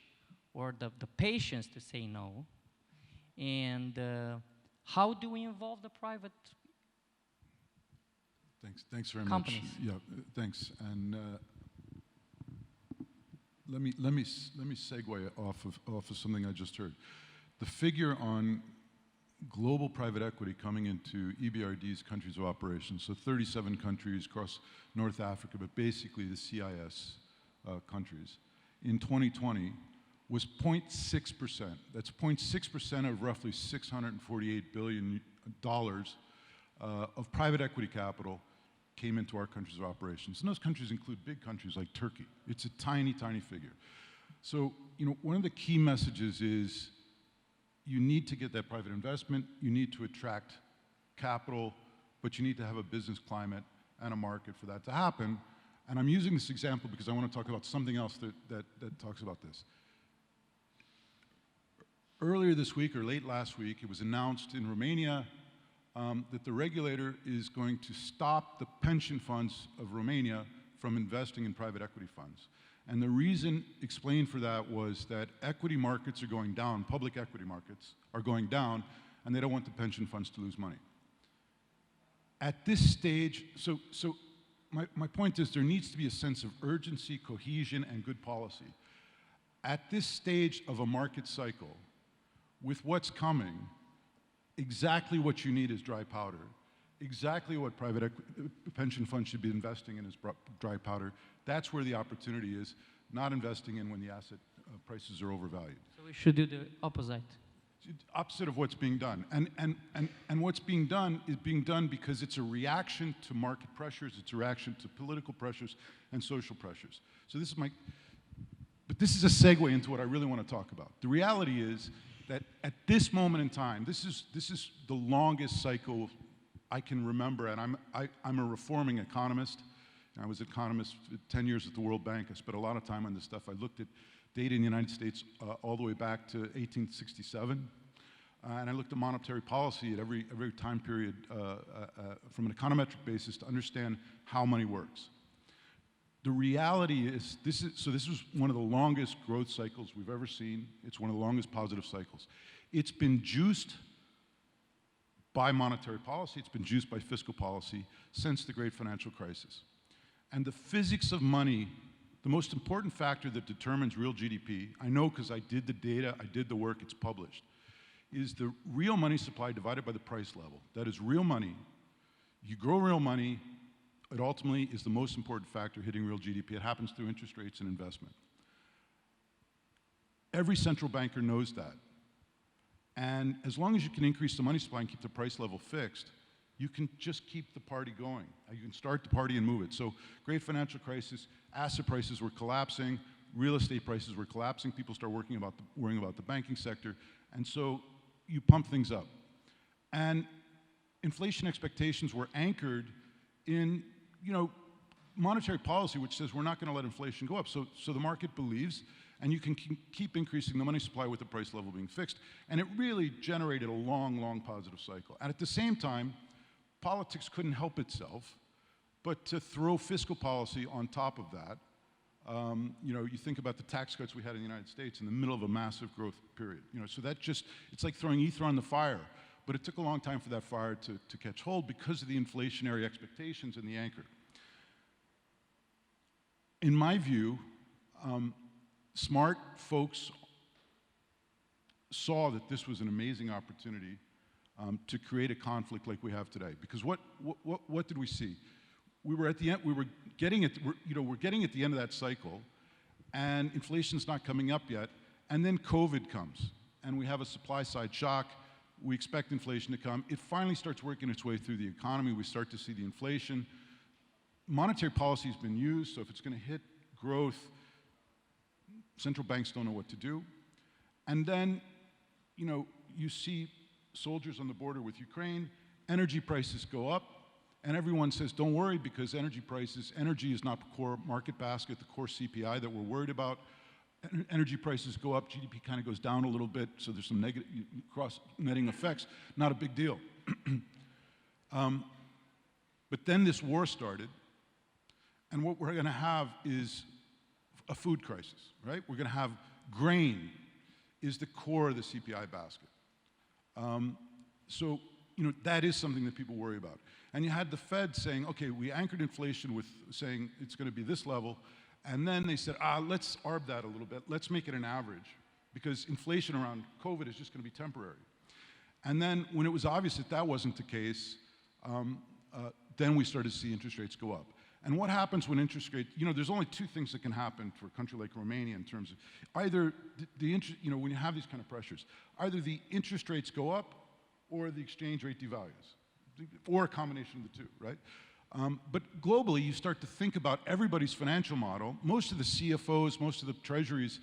or the patience to say no, and how do we involve the private Thanks very companies? much. Yeah, thanks. And let me segue off of something I just heard. The figure on global private equity coming into EBRD's countries of operations, so 37 countries across North Africa, but basically the CIS countries, in 2020 was 0.6%. That's 0.6% of roughly $648 billion of private equity capital came into our countries of operations. And those countries include big countries like Turkey. It's a tiny, tiny figure. So, you know, one of the key messages is you need to get that private investment, you need to attract capital, but you need to have a business climate and a market for that to happen. And I'm using this example because I want to talk about something else that talks about this. Earlier this week, or late last week, it was announced in Romania that the regulator is going to stop the pension funds of Romania from investing in private equity funds. And the reason explained for that was that equity markets are going down, public equity markets are going down, and they don't want the pension funds to lose money. At this stage, so my point is there needs to be a sense of urgency, cohesion, and good policy. At this stage of a market cycle, with what's coming, exactly what you need is dry powder. Exactly what private pension funds should be investing in is dry powder. That's where the opportunity is, not investing in when the asset prices are overvalued. So we should do the opposite. Opposite of what's being done. And what's being done is being done because it's a reaction to market pressures, it's a reaction to political pressures and social pressures. So this is but this is a segue into what I really want to talk about. The reality is that at this moment in time, this is the longest cycle I can remember, and I'm a reforming economist. I was an economist 10 years at the World Bank. I spent a lot of time on this stuff. I looked at data in the United States all the way back to 1867. And I looked at monetary policy at every time period from an econometric basis to understand how money works. The reality is, this was one of the longest growth cycles we've ever seen. It's one of the longest positive cycles. It's been juiced by monetary policy, it's been juiced by fiscal policy since the great financial crisis. And the physics of money, the most important factor that determines real GDP, I know because I did the data, I did the work, it's published, is the real money supply divided by the price level. That is real money. You grow real money, it ultimately is the most important factor hitting real GDP. It happens through interest rates and investment. Every central banker knows that. And as long as you can increase the money supply and keep the price level fixed, you can just keep the party going. You can start the party and move it. So, great financial crisis, asset prices were collapsing, real estate prices were collapsing, people start worrying about the banking sector, and so you pump things up. And inflation expectations were anchored in, monetary policy, which says we're not going to let inflation go up. So the market believes, and you can keep increasing the money supply with the price level being fixed. And it really generated a long, long positive cycle. And at the same time, politics couldn't help itself but to throw fiscal policy on top of that. You think about the tax cuts we had in the United States in the middle of a massive growth period. So that it's like throwing ether on the fire. But it took a long time for that fire to catch hold because of the inflationary expectations and the anchor. In my view, smart folks saw that this was an amazing opportunity to create a conflict like we have today. Because what did we see? We were at the end. We're getting at the end of that cycle, and inflation's not coming up yet. And then COVID comes, and we have a supply side shock. We expect inflation to come. It finally starts working its way through the economy. We start to see the inflation. Monetary policy has been used, so if it's going to hit growth, central banks don't know what to do. And then, you see soldiers on the border with Ukraine, energy prices go up, and everyone says, don't worry, because energy is not the core market basket, the core CPI that we're worried about. Energy prices go up, GDP kind of goes down a little bit, so there's some negative cross-netting effects. Not a big deal. But then this war started, and what we're going to have is a food crisis, right? We're going to have grain is the core of the CPI basket. So that is something that people worry about. And you had the Fed saying, okay, we anchored inflation with saying it's going to be this level, and then they said, let's arb that a little bit. Let's make it an average, because inflation around COVID is just going to be temporary. And then when it was obvious that that wasn't the case, then we started to see interest rates go up. And what happens when interest rates, there's only two things that can happen for a country like Romania in terms of either the interest, when you have these kind of pressures, either the interest rates go up or the exchange rate devalues, or a combination of the two, right? But globally, you start to think about everybody's financial model. Most of the CFOs, most of the treasuries,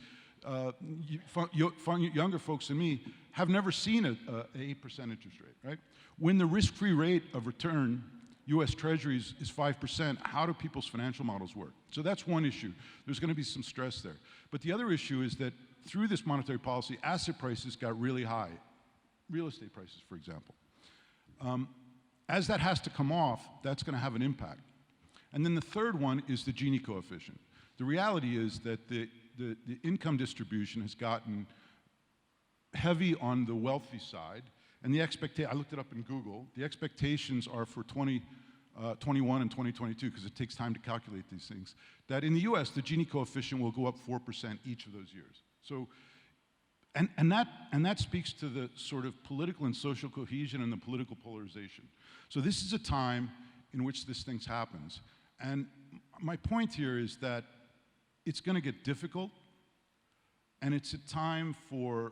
younger folks than me, have never seen an 8% interest rate, right? When the risk-free rate of return, U.S. Treasuries, is 5%, how do people's financial models work? So that's one issue. There's going to be some stress there. But the other issue is that through this monetary policy, asset prices got really high. Real estate prices, for example. As that has to come off, that's going to have an impact. And then the third one is the Gini coefficient. The reality is that the income distribution has gotten heavy on the wealthy side, and I looked it up in Google, the expectations are for 21 and 2022, because it takes time to calculate these things, that in the US, the Gini coefficient will go up 4% each of those years. So, and that speaks to the sort of political and social cohesion and the political polarization. So this is a time in which this thing happens. And my point here is that it's going to get difficult, and it's a time for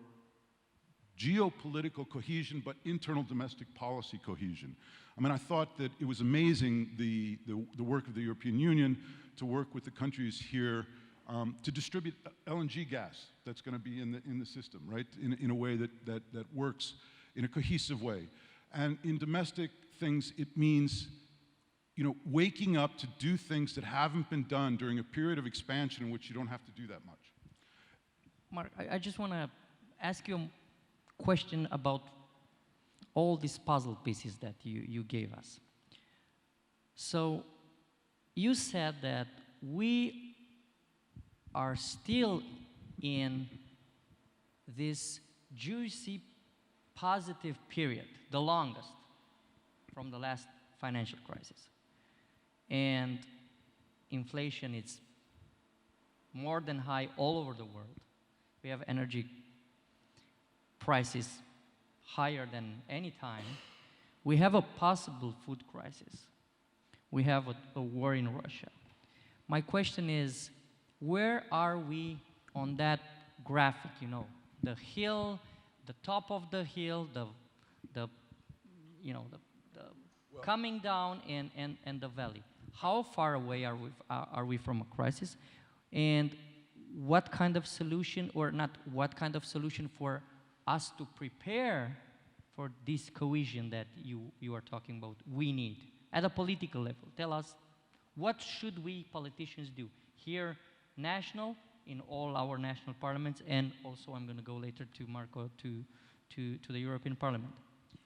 geopolitical cohesion, but internal domestic policy cohesion. I mean, I thought that it was amazing, the work of the European Union to work with the countries here to distribute LNG gas that's going to be in the system, right? In a way that works in a cohesive way. And in domestic things, it means, you know, waking up to do things that haven't been done during a period of expansion in which you don't have to do that much. Mark, I just want to ask you a question about all these puzzle pieces that you gave us. So you said that we are still in this juicy positive period, the longest from the last financial crisis. And inflation is more than high all over the world. We have energy prices higher than any time. We have a possible food crisis. We have a war in Russia. My question is, where are we on that graphic, you know? The hill, the top of the hill, the coming down and the valley. How far away are we from a crisis? And what kind of solution, or not what kind of solution for us to prepare for this cohesion that you are talking about, we need at a political level? Tell us, what should we politicians do here, national, in all our national parliaments, and also I'm going to go later to Marco to the European Parliament?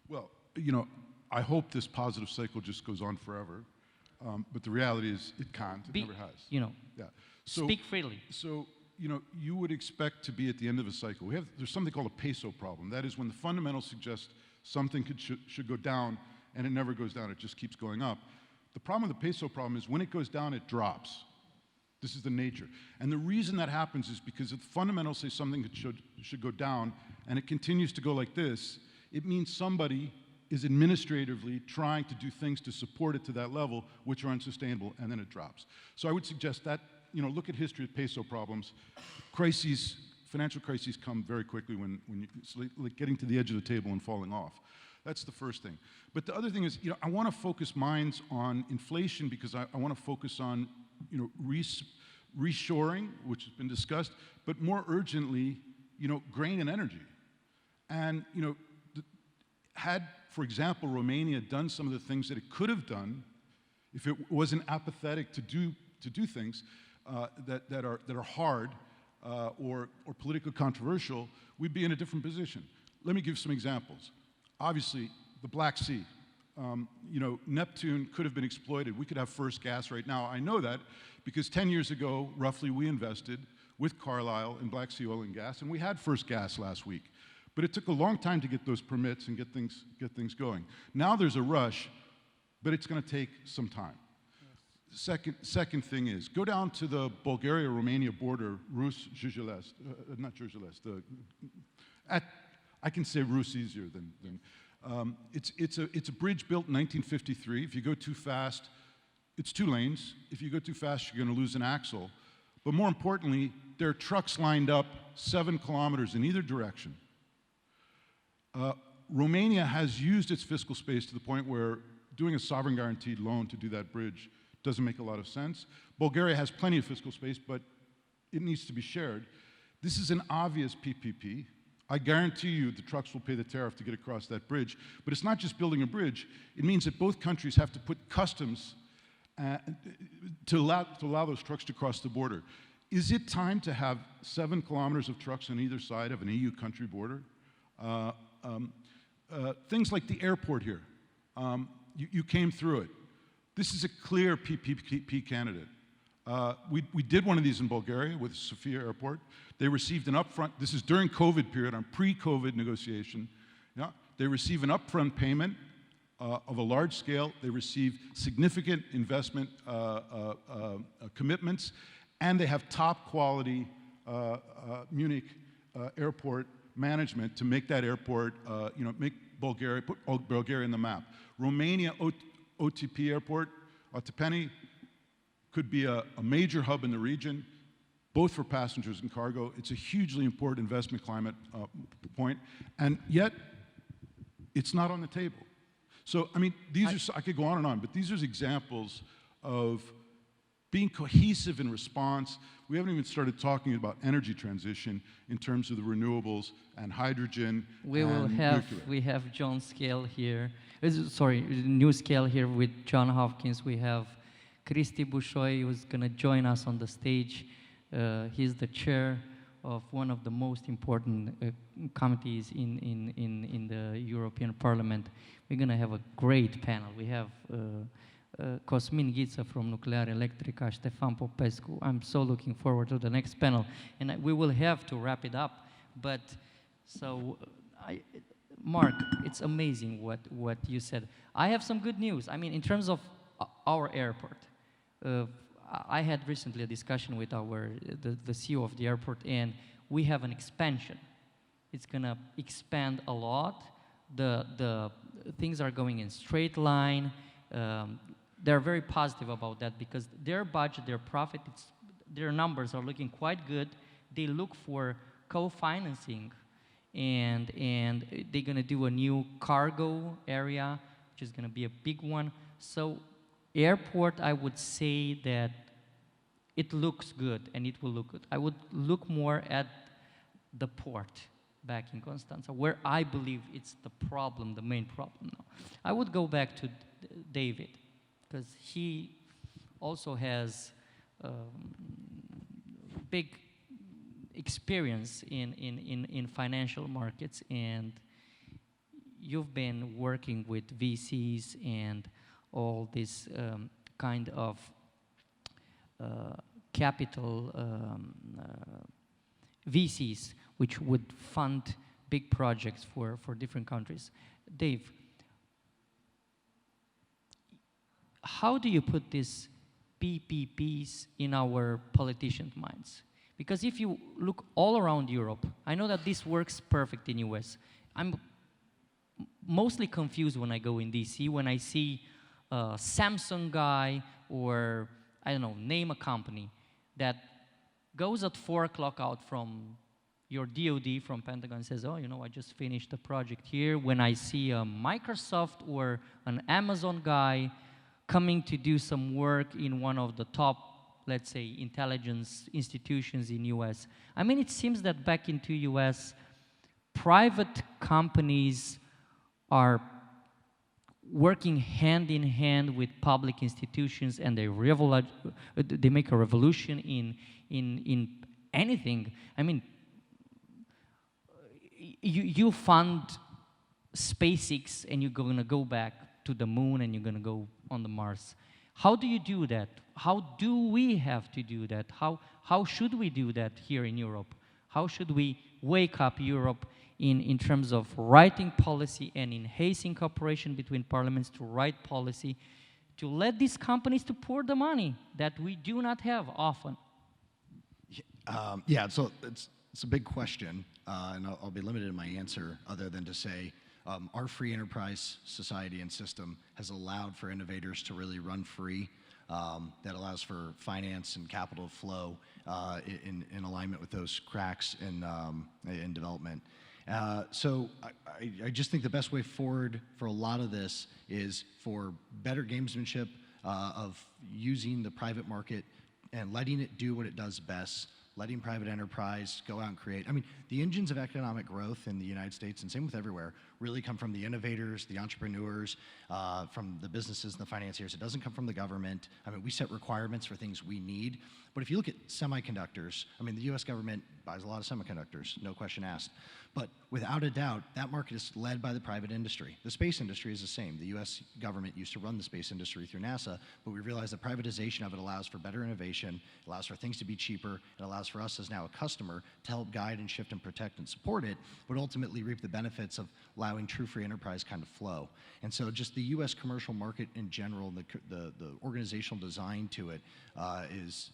Well, you know, I hope this positive cycle just goes on forever, but the reality is it can't. It never has. You know, yeah. So, speak freely. So, you know, you would expect to be at the end of a cycle. There's something called a peso problem. That is when the fundamentals suggest something should go down, and it never goes down. It just keeps going up. The problem with the peso problem is when it goes down, it drops. This is the nature. And the reason that happens is because if the fundamentals say something that should go down, and it continues to go like this, it means somebody is administratively trying to do things to support it to that level, which are unsustainable, and then it drops. So I would suggest that, you know, look at history of peso problems. Crises, financial crises come very quickly when it's like getting to the edge of the table and falling off. That's the first thing. But the other thing is, you know, I want to focus minds on inflation because I want to focus on, you know, reshoring, which has been discussed, but more urgently, you know, grain and energy. And, you know, had, for example, Romania done some of the things that it could have done if it wasn't apathetic to do things that are hard or politically controversial, we'd be in a different position. Let me give some examples. Obviously, the Black Sea. You know, Neptune could have been exploited. We could have first gas right now. I know that because 10 years ago, roughly, we invested with Carlyle in Black Sea oil and gas, and we had first gas last week. But it took a long time to get those permits and get things going. Now there's a rush, but it's going to take some time. Yes. Second thing is, go down to the Bulgaria-Romania border, Rus-Jizhelest, not Jizhelest, I can say Rus easier than it's a bridge built in 1953. If you go too fast, it's 2 lanes. If you go too fast, you're going to lose an axle. But more importantly, there are trucks lined up 7 kilometers in either direction. Romania has used its fiscal space to the point where doing a sovereign guaranteed loan to do that bridge doesn't make a lot of sense. Bulgaria has plenty of fiscal space, but it needs to be shared. This is an obvious PPP. I guarantee you the trucks will pay the tariff to get across that bridge. But it's not just building a bridge. It means that both countries have to put customs to allow those trucks to cross the border. Is it time to have 7 kilometers of trucks on either side of an EU country border? Things like the airport here. You came through it. This is a clear PPP candidate. We did one of these in Bulgaria with Sofia Airport. They received an upfront, this is during COVID period, on pre-COVID negotiation. Yeah, they receive an upfront payment, of a large scale. They receive significant investment commitments, and they have top quality Munich airport management to make that airport, make Bulgaria, put Bulgaria in the map. Romania OTP airport, Otepeni, could be a major hub in the region, both for passengers and cargo. It's a hugely important investment climate point, and yet it's not on the table. So, I mean, I could go on and on, but these are examples of being cohesive in response. We haven't even started talking about energy transition in terms of the renewables and hydrogen We have John Scale here. New Scale here with John Hopkins. We have Christy Bushoy, who's going to join us on the stage. He's the chair of one of the most important committees in the European Parliament. We're going to have a great panel. We have Cosmin Ghiță from Nuclear Electrica, Stefan Popescu. I'm so looking forward to the next panel. And we will have to wrap it up. But so, Mark, it's amazing what you said. I have some good news. I mean, in terms of our airport, I had recently a discussion with the CEO of the airport, and we have an expansion. It's gonna expand a lot. The things are going in straight line. They're very positive about that because their budget, their profit, their numbers are looking quite good. They look for co-financing, and they're gonna do a new cargo area, which is gonna be a big one. So airport, I would say that it looks good, and it will look good. I would look more at the port back in Constanța, where I believe it's the problem, the main problem now. I would go back to David, because he also has big experience in financial markets, and you've been working with VCs and all this kind of capital VCs, which would fund big projects for different countries. Dave, how do you put these PPPs in our politicians' minds? Because if you look all around Europe, I know that this works perfect in US. I'm mostly confused when I go in DC, when I see a Samsung guy, or I don't know, name a company that goes at 4 o'clock out from your DOD, from Pentagon, and says, oh, you know, I just finished a project here. When I see a Microsoft or an Amazon guy coming to do some work in one of the top, let's say, intelligence institutions in US. I mean, it seems that back into US, private companies are working hand in hand with public institutions, and they make a revolution in anything. I mean, you fund SpaceX, and you're going to go back to the moon, and you're going to go on the Mars. How do you do that? How do we have to do that? How should we do that here in Europe? How should we wake up Europe in terms of writing policy and enhancing cooperation between parliaments to write policy, to let these companies to pour the money that we do not have often? Yeah, so it's a big question, and I'll be limited in my answer other than to say our free enterprise society and system has allowed for innovators to really run free. That allows for finance and capital flow in alignment with those cracks in development. So I just think the best way forward for a lot of this is for better gamesmanship of using the private market and letting it do what it does best, letting private enterprise go out and create. I mean, the engines of economic growth in the United States, and same with everywhere, really come from the innovators, the entrepreneurs, from the businesses and the financiers. It doesn't come from the government. I mean, we set requirements for things we need. But if you look at semiconductors, I mean, the US government buys a lot of semiconductors, no question asked. But without a doubt, that market is led by the private industry. The space industry is the same. The US government used to run the space industry through NASA, but we realized that privatization of it allows for better innovation, allows for things to be cheaper, it allows allows for us as now a customer to help guide and shift and protect and support it, but ultimately reap the benefits of allowing true free enterprise kind of flow. And so just the US commercial market in general, the organizational design to it has,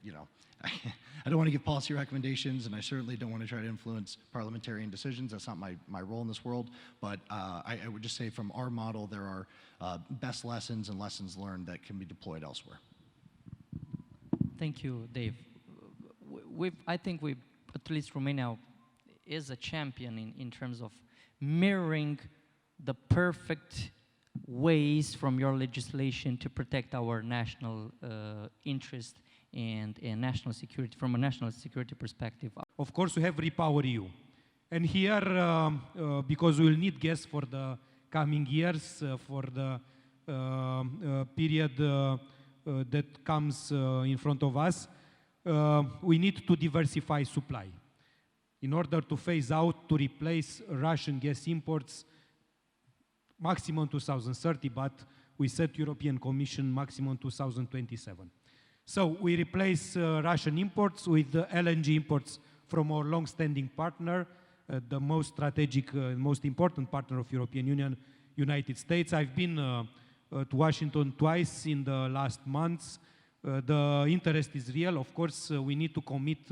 you know, I don't want to give policy recommendations, and I certainly don't want to try to influence parliamentarian decisions. That's not my role in this world. But I would just say from our model, there are best lessons and lessons learned that can be deployed elsewhere. Thank you, Dave. I think at least Romania is a champion in terms of mirroring the perfect ways from your legislation to protect our national interest and national security, from a national security perspective. Of course, we have Repower EU. And here, because we will need gas for the coming years, for the period that comes in front of us, we need to diversify supply. In order to phase out, to replace Russian gas imports, maximum 2030, but we set European Commission maximum 2027. So we replace Russian imports with LNG imports from our long-standing partner, the most strategic, most important partner of European Union, United States. I've been to Washington twice in the last months. The interest is real. Of course, we need to commit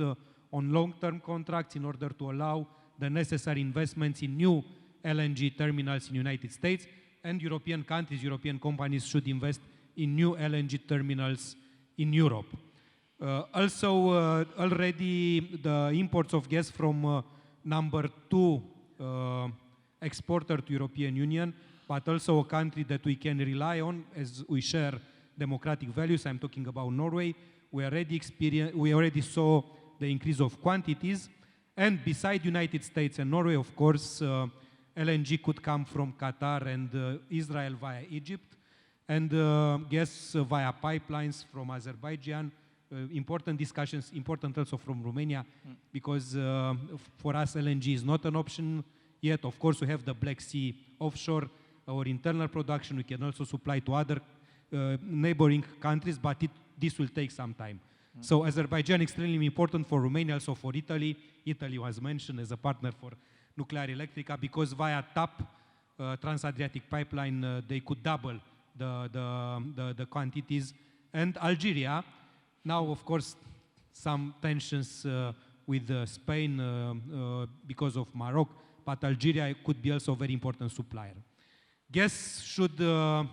on long-term contracts in order to allow the necessary investments in new LNG terminals in the United States, and European countries, European companies should invest in new LNG terminals in Europe. Also, already the imports of gas from number 2 exporter to European Union, but also a country that we can rely on as we share democratic values. I'm talking about Norway. We already saw the increase of quantities. And beside United States and Norway, of course, LNG could come from Qatar and Israel via Egypt, and gas via pipelines from Azerbaijan. Important discussions, important also from Romania, because for us LNG is not an option yet. Of course, we have the Black Sea offshore, our internal production. We can also supply to other neighboring countries, but this will take some time. So Azerbaijan extremely important for Romania, also for Italy. Italy was mentioned as a partner for Nuclear Electrica, because via TAP, Trans-Adriatic Pipeline, they could double the quantities. And Algeria, now of course some tensions with Spain because of Morocco, but Algeria could be also a very important supplier. Gas should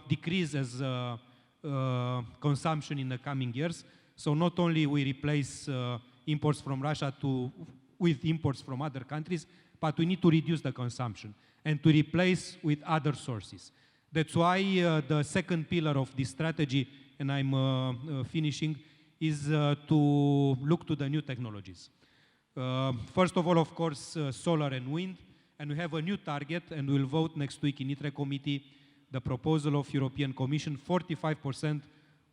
decrease as consumption in the coming years. So not only we replace imports from Russia with imports from other countries, but we need to reduce the consumption and to replace with other sources. That's why the second pillar of this strategy, and I'm finishing, is to look to the new technologies. First of all, of course, solar and wind, and we have a new target, and we'll vote next week in ITRE committee, the proposal of European Commission, 45%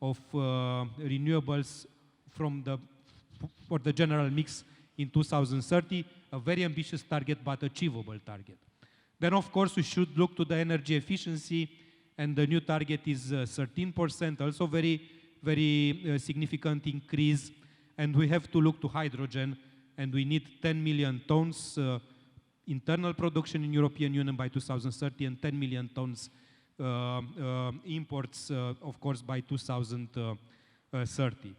of renewables for the general mix in 2030, a very ambitious target, but achievable target. Then, of course, we should look to the energy efficiency, and the new target is 13%, also very, very significant increase. And we have to look to hydrogen, and we need 10 million tons internal production in European Union by 2030, and 10 million tons imports, of course, by 2030.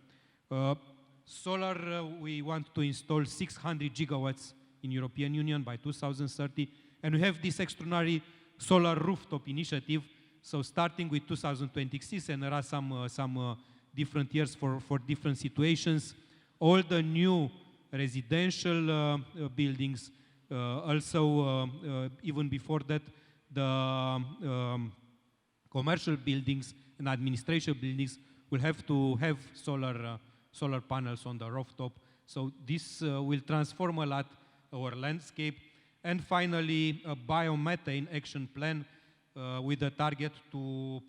Solar, we want to install 600 gigawatts in European Union by 2030, and we have this extraordinary solar rooftop initiative. So starting with 2026, and there are some different years for different situations. All the new residential buildings, also even before that, the commercial buildings and administration buildings will have to have solar panels on the rooftop. So this will transform a lot our landscape. And finally, a biomethane action plan with a target to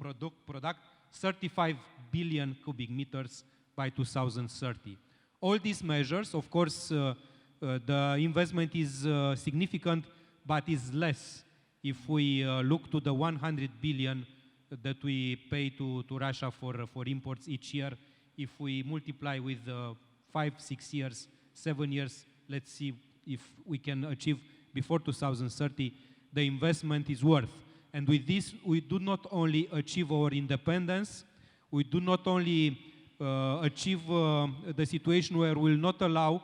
product 35 billion cubic meters by 2030. All these measures, of course, the investment is significant, but is less if we look to the 100 billion that we pay to Russia for imports each year. If we multiply with 5, 6 years, 7 years. Let's see if we can achieve before 2030, the investment is worth. And with this, we do not only achieve our independence, we do not only achieve the situation where we will not allow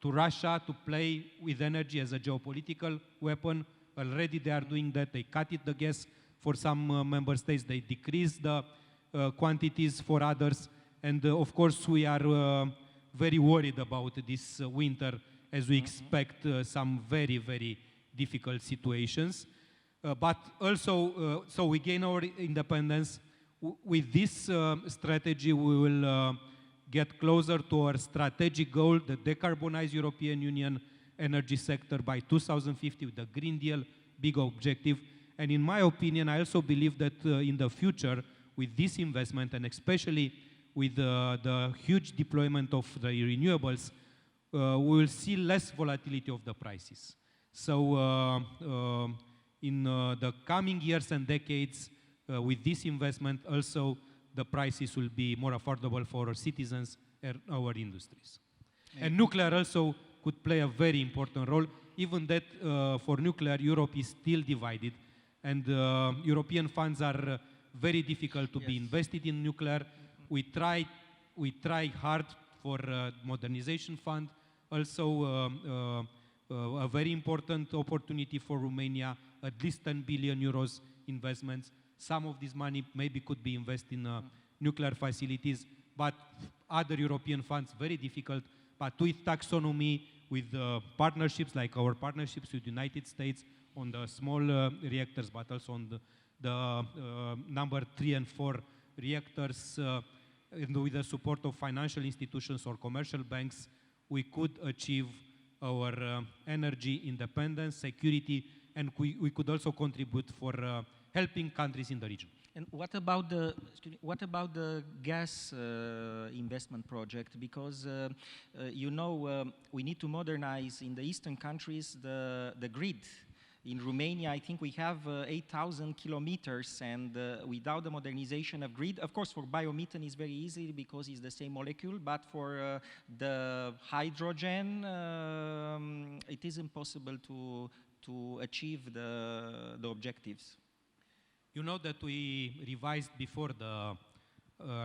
to Russia to play with energy as a geopolitical weapon. Already they are doing that. They cut the gas for some member states. They decrease the quantities for others. And of course, we are very worried about this winter as we expect some very, very difficult situations. But also, so we gain our independence. With this strategy, we will get closer to our strategic goal, the decarbonized European Union energy sector by 2050 with the Green Deal, big objective. And in my opinion, I also believe that in the future, with this investment, and especially with the huge deployment of the renewables, we will see less volatility of the prices. So in the coming years and decades, with this investment, also the prices will be more affordable for our citizens and our industries. And nuclear also could play a very important role, even that for nuclear, Europe is still divided, and European funds are very difficult to be invested in nuclear. We try hard for modernization fund, also a very important opportunity for Romania, at least 10 billion euros investments. Some of this money maybe could be invested in nuclear facilities, but other European funds, very difficult. But with taxonomy, with partnerships like our partnerships with the United States on the small reactors, but also on the number 3 and 4 reactors, and with the support of financial institutions or commercial banks, we could achieve our energy independence, security, and we could also contribute for helping countries in the region. And what about the gas investment project? Because you know we need to modernize in the eastern countries the grid. In Romania, I think we have 8,000 kilometers, and without the modernization of grid, of course, for biomethane is very easy because it's the same molecule, but for the hydrogen, it is impossible to achieve the objectives. You know that we revised before the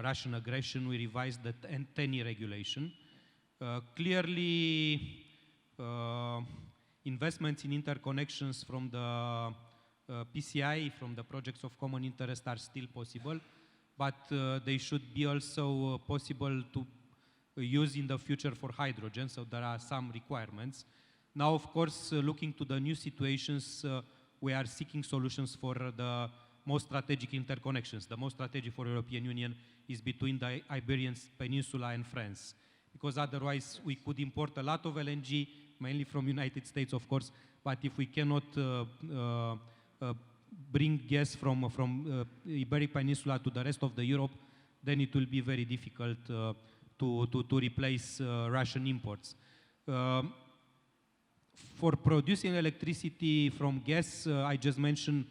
Russian aggression, we revised the TENI regulation. Clearly, investments in interconnections from the PCI, from the projects of common interest, are still possible, but they should be also possible to use in the future for hydrogen, so there are some requirements. Now, of course, looking to the new situations, we are seeking solutions for the most strategic interconnections. The most strategic for European Union is between the Iberian Peninsula and France, because otherwise we could import a lot of LNG, mainly from United States, of course, but if we cannot bring gas from Iberian Peninsula to the rest of the Europe, then it will be very difficult to replace Russian imports. For producing electricity from gas, I just mentioned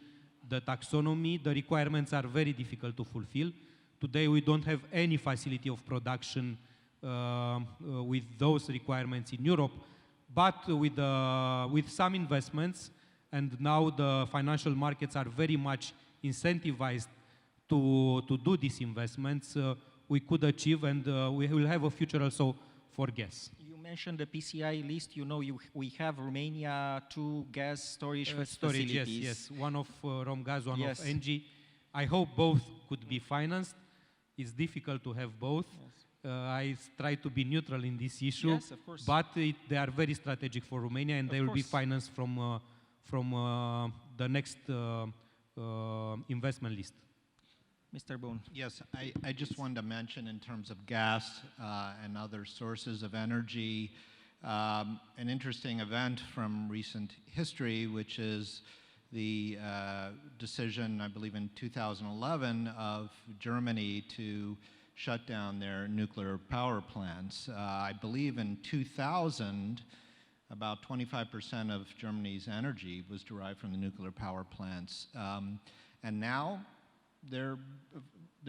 the taxonomy. The requirements are very difficult to fulfill. Today we don't have any facility of production with those requirements in Europe, but with some investments, and now the financial markets are very much incentivized to do these investments, we could achieve, and we will have a future also for gas. You mentioned the PCI list. You know, we have Romania 2 gas storage facilities. Yes. One of Romgaz, one of ENGIE. I hope both could be financed. It's difficult to have both. I try to be neutral in this issue, but they are very strategic for Romania, and they will be financed from the next investment list. Mr. Boone. Yes, I just wanted to mention in terms of gas and other sources of energy, an interesting event from recent history, which is the decision, I believe in 2011, of Germany to shut down their nuclear power plants. I believe in 2000, about 25% of Germany's energy was derived from the nuclear power plants. And now they're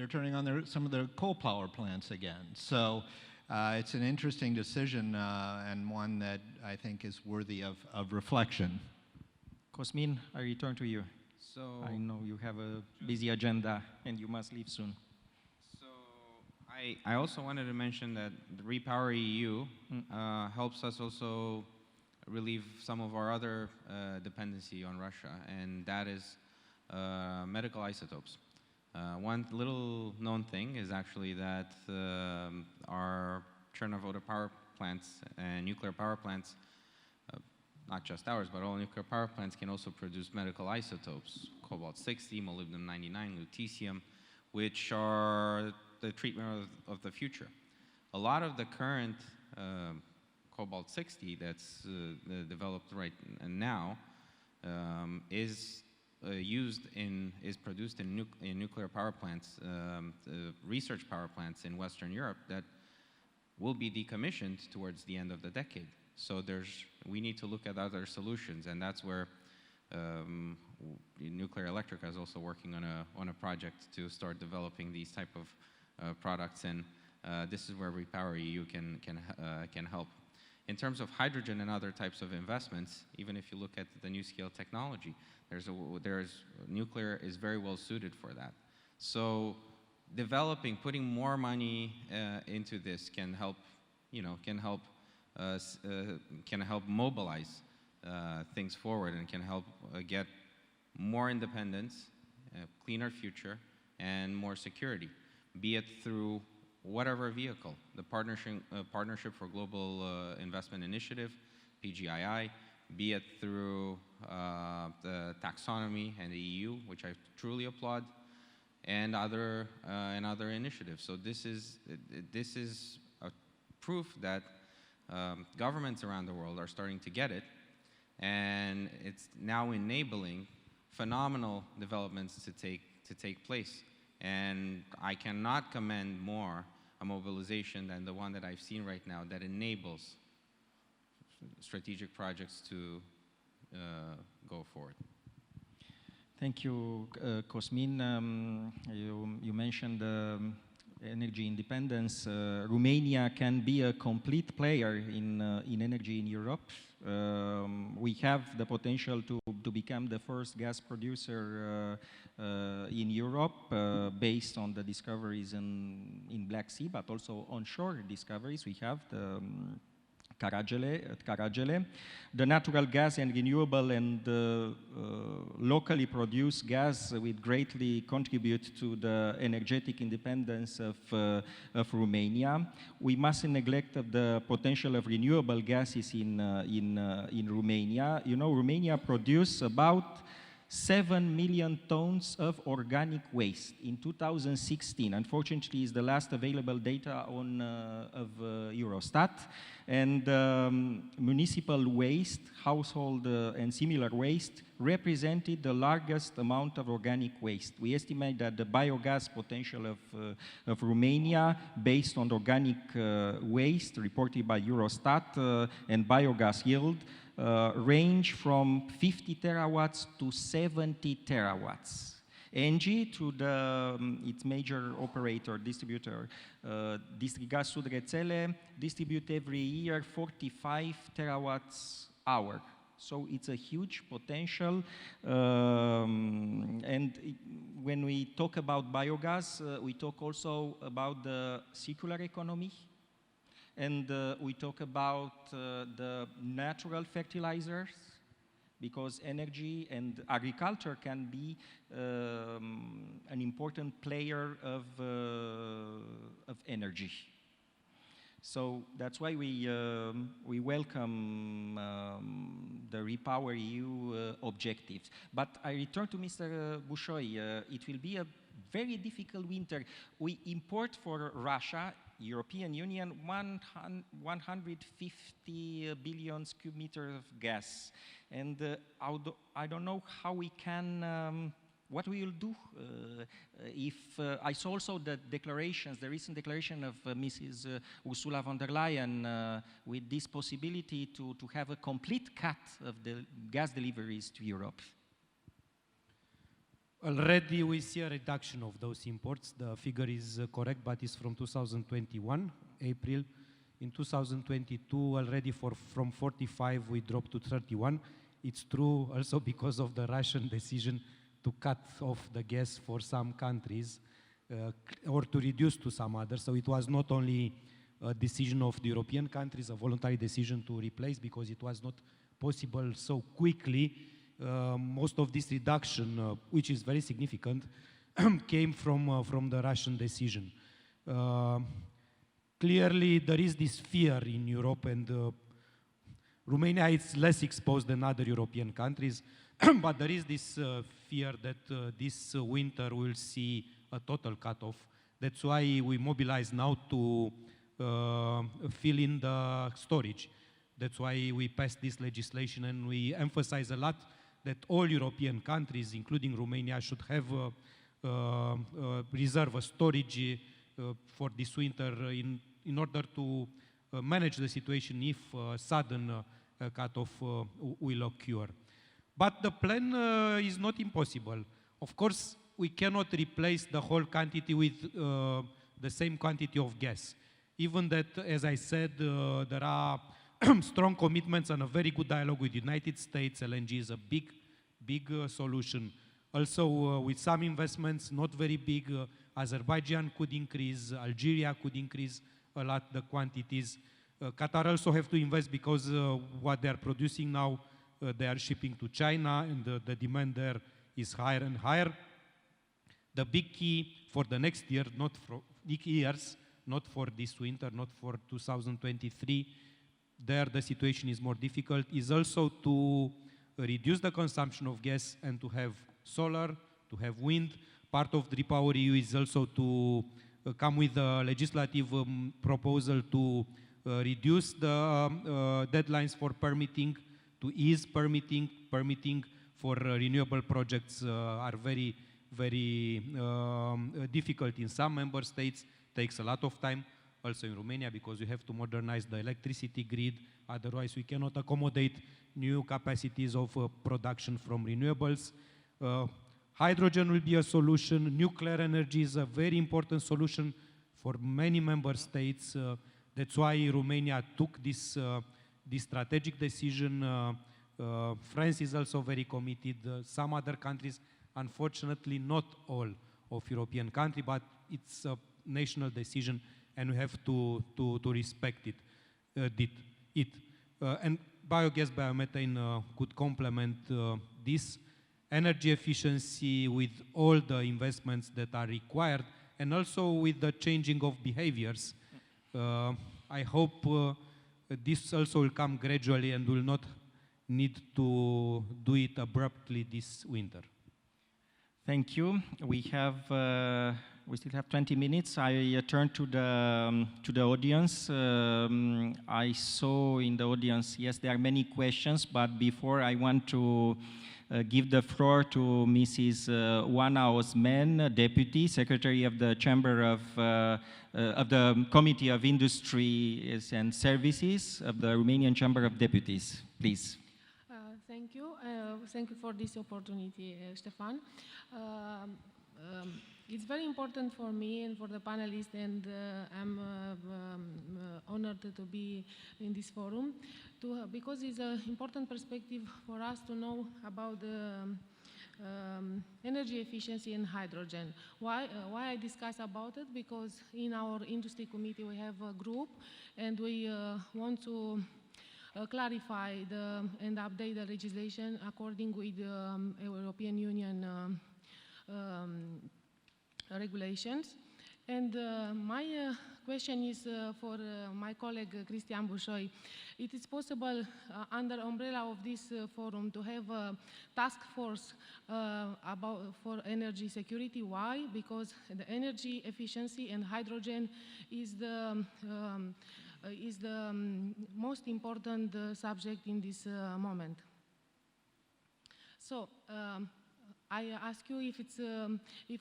turning on some of their coal power plants again. So It's an interesting decision and one that I think is worthy of reflection. Cosmin, I return to you. So I know you have a busy agenda and you must leave soon. So I also wanted to mention that the Repower EU helps us also relieve some of our other dependency on Russia, and that is medical isotopes. One little known thing is actually that our Chernobyl power plants and nuclear power plants, not just ours, but all nuclear power plants can also produce medical isotopes, cobalt-60, molybdenum-99, lutetium, which are the treatment of the future. A lot of the current cobalt-60 that's developed right now is produced in nuclear power plants, research power plants in Western Europe that will be decommissioned towards the end of the decade. So we need to look at other solutions, and that's where Nuclear Electrica is also working on a project to start developing these type of products, and this is where Repower EU can help. In terms of hydrogen and other types of investments, even if you look at the NuScale technology, nuclear is very well suited for that. So putting more money into this can help mobilize things forward and can help get more independence, cleaner future, and more security, be it through whatever vehicle, the Partnership for Global Investment Initiative, PGII, be it through the taxonomy and the EU, which I truly applaud, and other initiatives. So this is a proof that governments around the world are starting to get it, and it's now enabling phenomenal developments to take place. And I cannot commend more a mobilization than the one that I've seen right now that enables strategic projects to go forward. Thank you, Cosmin. You mentioned energy independence. Romania can be a complete player in energy in Europe. We have the potential to become the first gas producer in Europe based on the discoveries in Black Sea, but also onshore discoveries. We have the Caragele. The natural gas and renewable and locally produced gas will greatly contribute to the energetic independence of Romania. We mustn't neglect the potential of renewable gases in Romania. You know, Romania produces about 7 million tons of organic waste in 2016. Unfortunately, is the last available data of Eurostat. And municipal waste, household and similar waste represented the largest amount of organic waste. We estimate that the biogas potential of Romania, based on organic waste reported by Eurostat and biogas yield, range from 50 terawatts to 70 terawatts. ENGIE, through its major operator, distributor, Distrigas Sud Rețele, distribute every year 45 terawatts hour. So it's a huge potential. When we talk about biogas, we talk also about the circular economy. And we talk about the natural fertilizers, because energy and agriculture can be an important player of energy. So that's why we welcome the Repower EU objectives. But I return to Mr. Bușoi. It will be a very difficult winter. We import for Russia, European Union, 150 billion cubic meters of gas. And I don't know how we can, what we will do if, I saw also the declarations, the recent declaration of Mrs. Ursula von der Leyen with this possibility to have a complete cut of the gas deliveries to Europe. Already we see a reduction of those imports. The figure is correct, but it's from 2021, April In 2022, already from 45, we dropped to 31. It's true also because of the Russian decision to cut off the gas for some countries or to reduce to some others. So it was not only a decision of the European countries, a voluntary decision to replace, because it was not possible so quickly. Most of this reduction, which is very significant, came from the Russian decision. Clearly, there is this fear in Europe, and Romania is less exposed than other European countries, but there is this fear that this winter will see a total cut-off. That's why we mobilize now to fill in the storage. That's why we passed this legislation, and we emphasize a lot that all European countries, including Romania, should have reserve a storage for this winter in order to manage the situation if sudden cut-off will occur. But the plan is not impossible. Of course, we cannot replace the whole quantity with the same quantity of gas. Even that, as I said, there are strong commitments and a very good dialogue with the United States. LNG is a big solution. Also, with some investments, not very big, Azerbaijan could increase, Algeria could increase a lot the quantities. Qatar also have to invest because what they are producing now, they are shipping to China, and the demand there is higher and higher. The big key for the next year, not for big years, not for this winter, not for 2023, there the situation is more difficult, is also to reduce the consumption of gas and to have solar, to have wind. Part of the REPowerEU is also to come with a legislative proposal to reduce the deadlines for permitting, to ease permitting. Permitting for renewable projects are very difficult in some member states, takes a lot of time, also in Romania, because we have to modernize the electricity grid, otherwise we cannot accommodate new capacities of production from renewables. Hydrogen will be a solution. Nuclear energy is a very important solution for many member states. That's why Romania took this strategic decision. France is also very committed. Some other countries, unfortunately not all of European countries, but it's a national decision and we have to respect it. And biogas, biomethane could complement this. Energy efficiency with all the investments that are required, and also with the changing of behaviors. I hope this also will come gradually and will not need to do it abruptly this winter. Thank you. We still have 20 minutes. I turn to the audience. I saw in the audience, yes, there are many questions, but before I want to give the floor to Mrs. Oana Osman, Deputy Secretary of the Chamber of the Committee of Industries and Services of the Romanian Chamber of Deputies. Please. Thank you. Thank you for this opportunity, Stefan. It's very important for me and for the panelists, and I'm honored to be in this forum, because it's an important perspective for us to know about energy efficiency and hydrogen. Why I discuss about it? Because in our industry committee we have a group, and we want to clarify and update the legislation according with the European Union regulations. And my question is for my colleague Cristian Bușoi. It is possible under umbrella of this forum to have a task force for energy security. Why? Because the energy efficiency and hydrogen is the most important subject in this moment. So I ask you if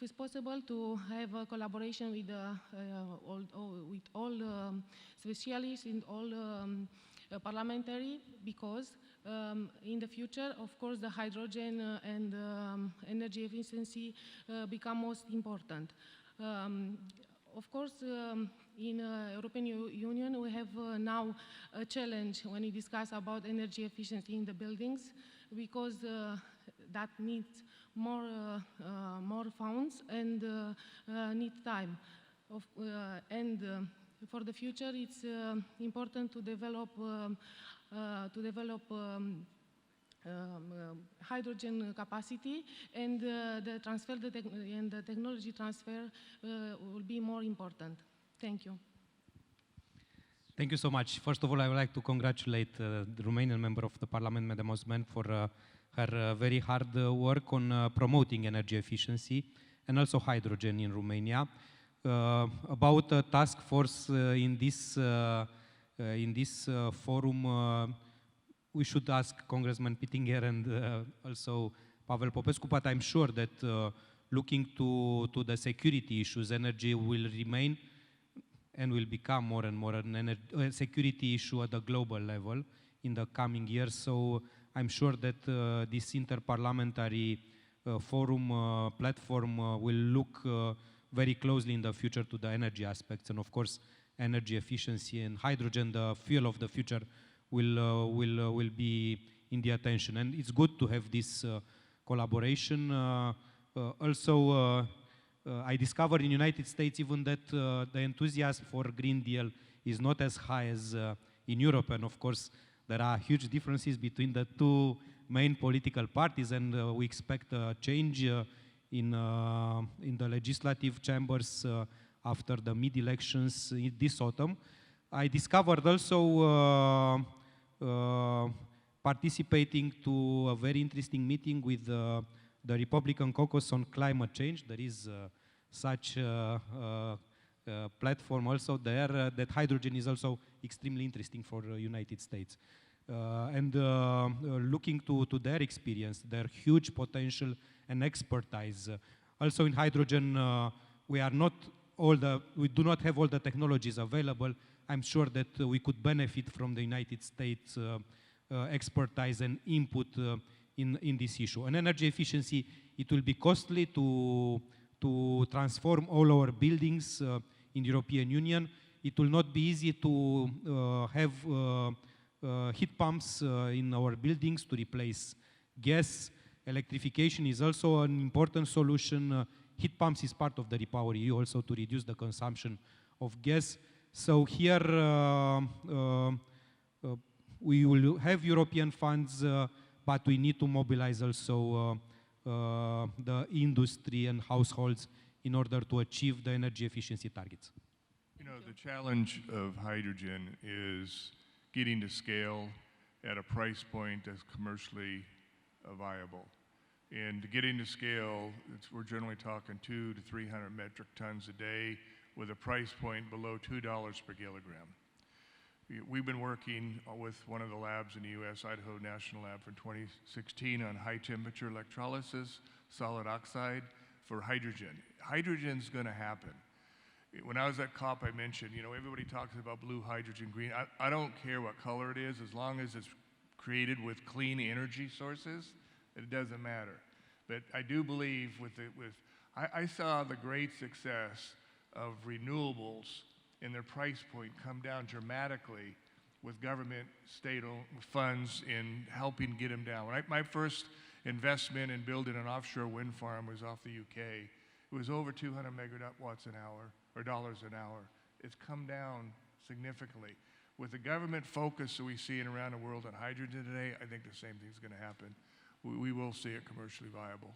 it's possible to have a collaboration with all specialists and all parliamentary, because in the future, of course, the hydrogen and energy efficiency become most important. Of course, in European Union, we have now a challenge when we discuss about energy efficiency in the buildings, because that needs more funds and need time. For the future, it's important to develop hydrogen capacity, and the technology transfer will be more important. Thank you. Thank you so much. First of all, I would like to congratulate the Romanian member of the Parliament, Madam Osman, for her very hard work on promoting energy efficiency and also hydrogen in Romania. About the task force in this forum, we should ask Congressman Pittinger and also Pavel Popescu, but I'm sure that looking to the security issues, energy will remain and will become more and more a security issue at the global level in the coming years. So I'm sure that this interparliamentary forum platform will look very closely in the future to the energy aspects, and of course energy efficiency and hydrogen, the fuel of the future, will be in the attention. And it's good to have this collaboration. Also, I discovered in the United States even that the enthusiasm for Green Deal is not as high as in Europe, and of course there are huge differences between the two main political parties, and we expect a change in the legislative chambers after the mid-elections this autumn. I discovered also participating to a very interesting meeting with the Republican caucus on climate change. There is such a platform also there, that hydrogen is also extremely interesting for the United States. And looking to their experience, their huge potential and expertise. Also in hydrogen, we do not have all the technologies available. I'm sure that we could benefit from the United States expertise and input in this issue. And energy efficiency, it will be costly to transform all our buildings in the European Union. It will not be easy to have heat pumps in our buildings to replace gas. Electrification is also an important solution. Heat pumps is part of the REPowerEU also to reduce the consumption of gas. So here we will have European funds, but we need to mobilize also the industry and households in order to achieve the energy efficiency targets. You know, the challenge of hydrogen is getting to scale at a price point that's commercially viable. And getting to scale, we're generally talking 200 to 300 metric tons a day with a price point below $2 per kilogram. We've been working with one of the labs in the US, Idaho National Lab, for 2016 on high temperature electrolysis, solid oxide for hydrogen. Hydrogen's going to happen. When I was at COP, I mentioned, you know, everybody talks about blue hydrogen, green. I don't care what color it is, as long as it's created with clean energy sources, it doesn't matter. But I do believe I saw the great success of renewables and their price point come down dramatically with government state funds in helping get them down. My first investment in building an offshore wind farm was off the UK. It was over 200 megawatts an hour, or dollars an hour. It's come down significantly. With the government focus that we see around the world on hydrogen today, I think the same thing's going to happen. We will see it commercially viable.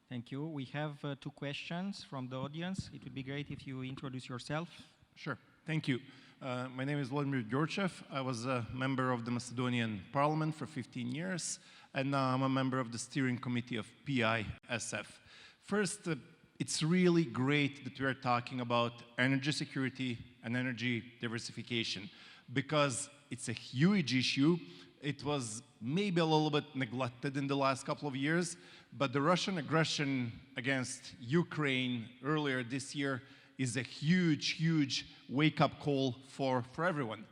Thank you. We have two questions from the audience. It would be great if you introduce yourself. Sure. Thank you. My name is Vladimir Georgiev. I was a member of the Macedonian Parliament for 15 years, and now I'm a member of the steering committee of PISF. First, it's really great that we are talking about energy security and energy diversification, because it's a huge issue. It was maybe a little bit neglected in the last couple of years, but the Russian aggression against Ukraine earlier this year is a huge, huge wake-up call for everyone.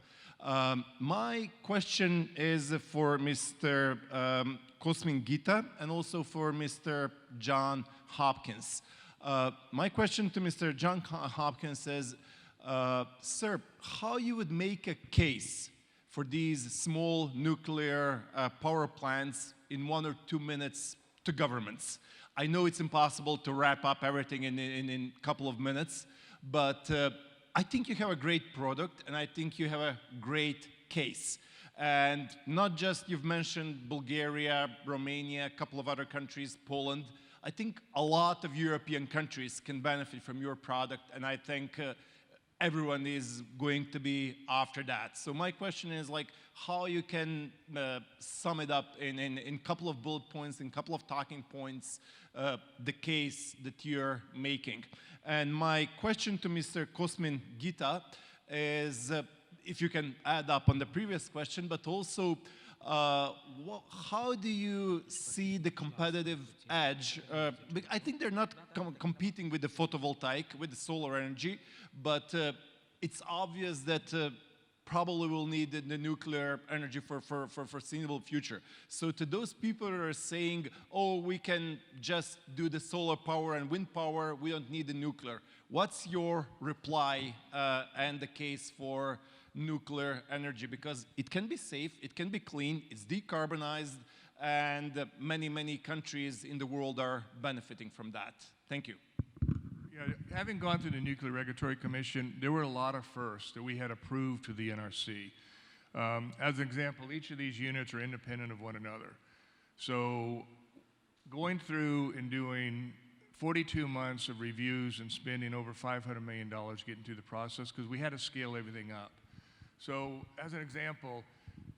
My question is for Mr. Cosmin Gita and also for Mr. John Hopkins. My question to Mr. John Hopkins is, sir, how you would make a case for these small nuclear power plants in 1 or 2 minutes to governments? I know it's impossible to wrap up everything in a couple of minutes, but I think you have a great product, and I think you have a great case. And not just, you've mentioned Bulgaria, Romania, a couple of other countries, Poland. I think a lot of European countries can benefit from your product, and I think everyone is going to be after that. So my question is, like, how you can sum it up in a couple of bullet points, in a couple of talking points, the case that you're making. And my question to Mr. Kosmin Gita is, if you can add up on the previous question, but also how do you see the competitive edge? I think they're not competing with the photovoltaic, with the solar energy, but it's obvious that probably we'll need the nuclear energy for foreseeable future. So to those people who are saying, oh, we can just do the solar power and wind power, we don't need the nuclear. What's your reply and the case for nuclear energy? Because it can be safe, it can be clean, it's decarbonized, and many countries in the world are benefiting from that. Thank you. Yeah, having gone through the Nuclear Regulatory Commission, there were a lot of firsts that we had approved to the NRC. As an example, each of these units are independent of one another. So going through and doing 42 months of reviews and spending over $500 million getting through the process, because we had to scale everything up. So as an example,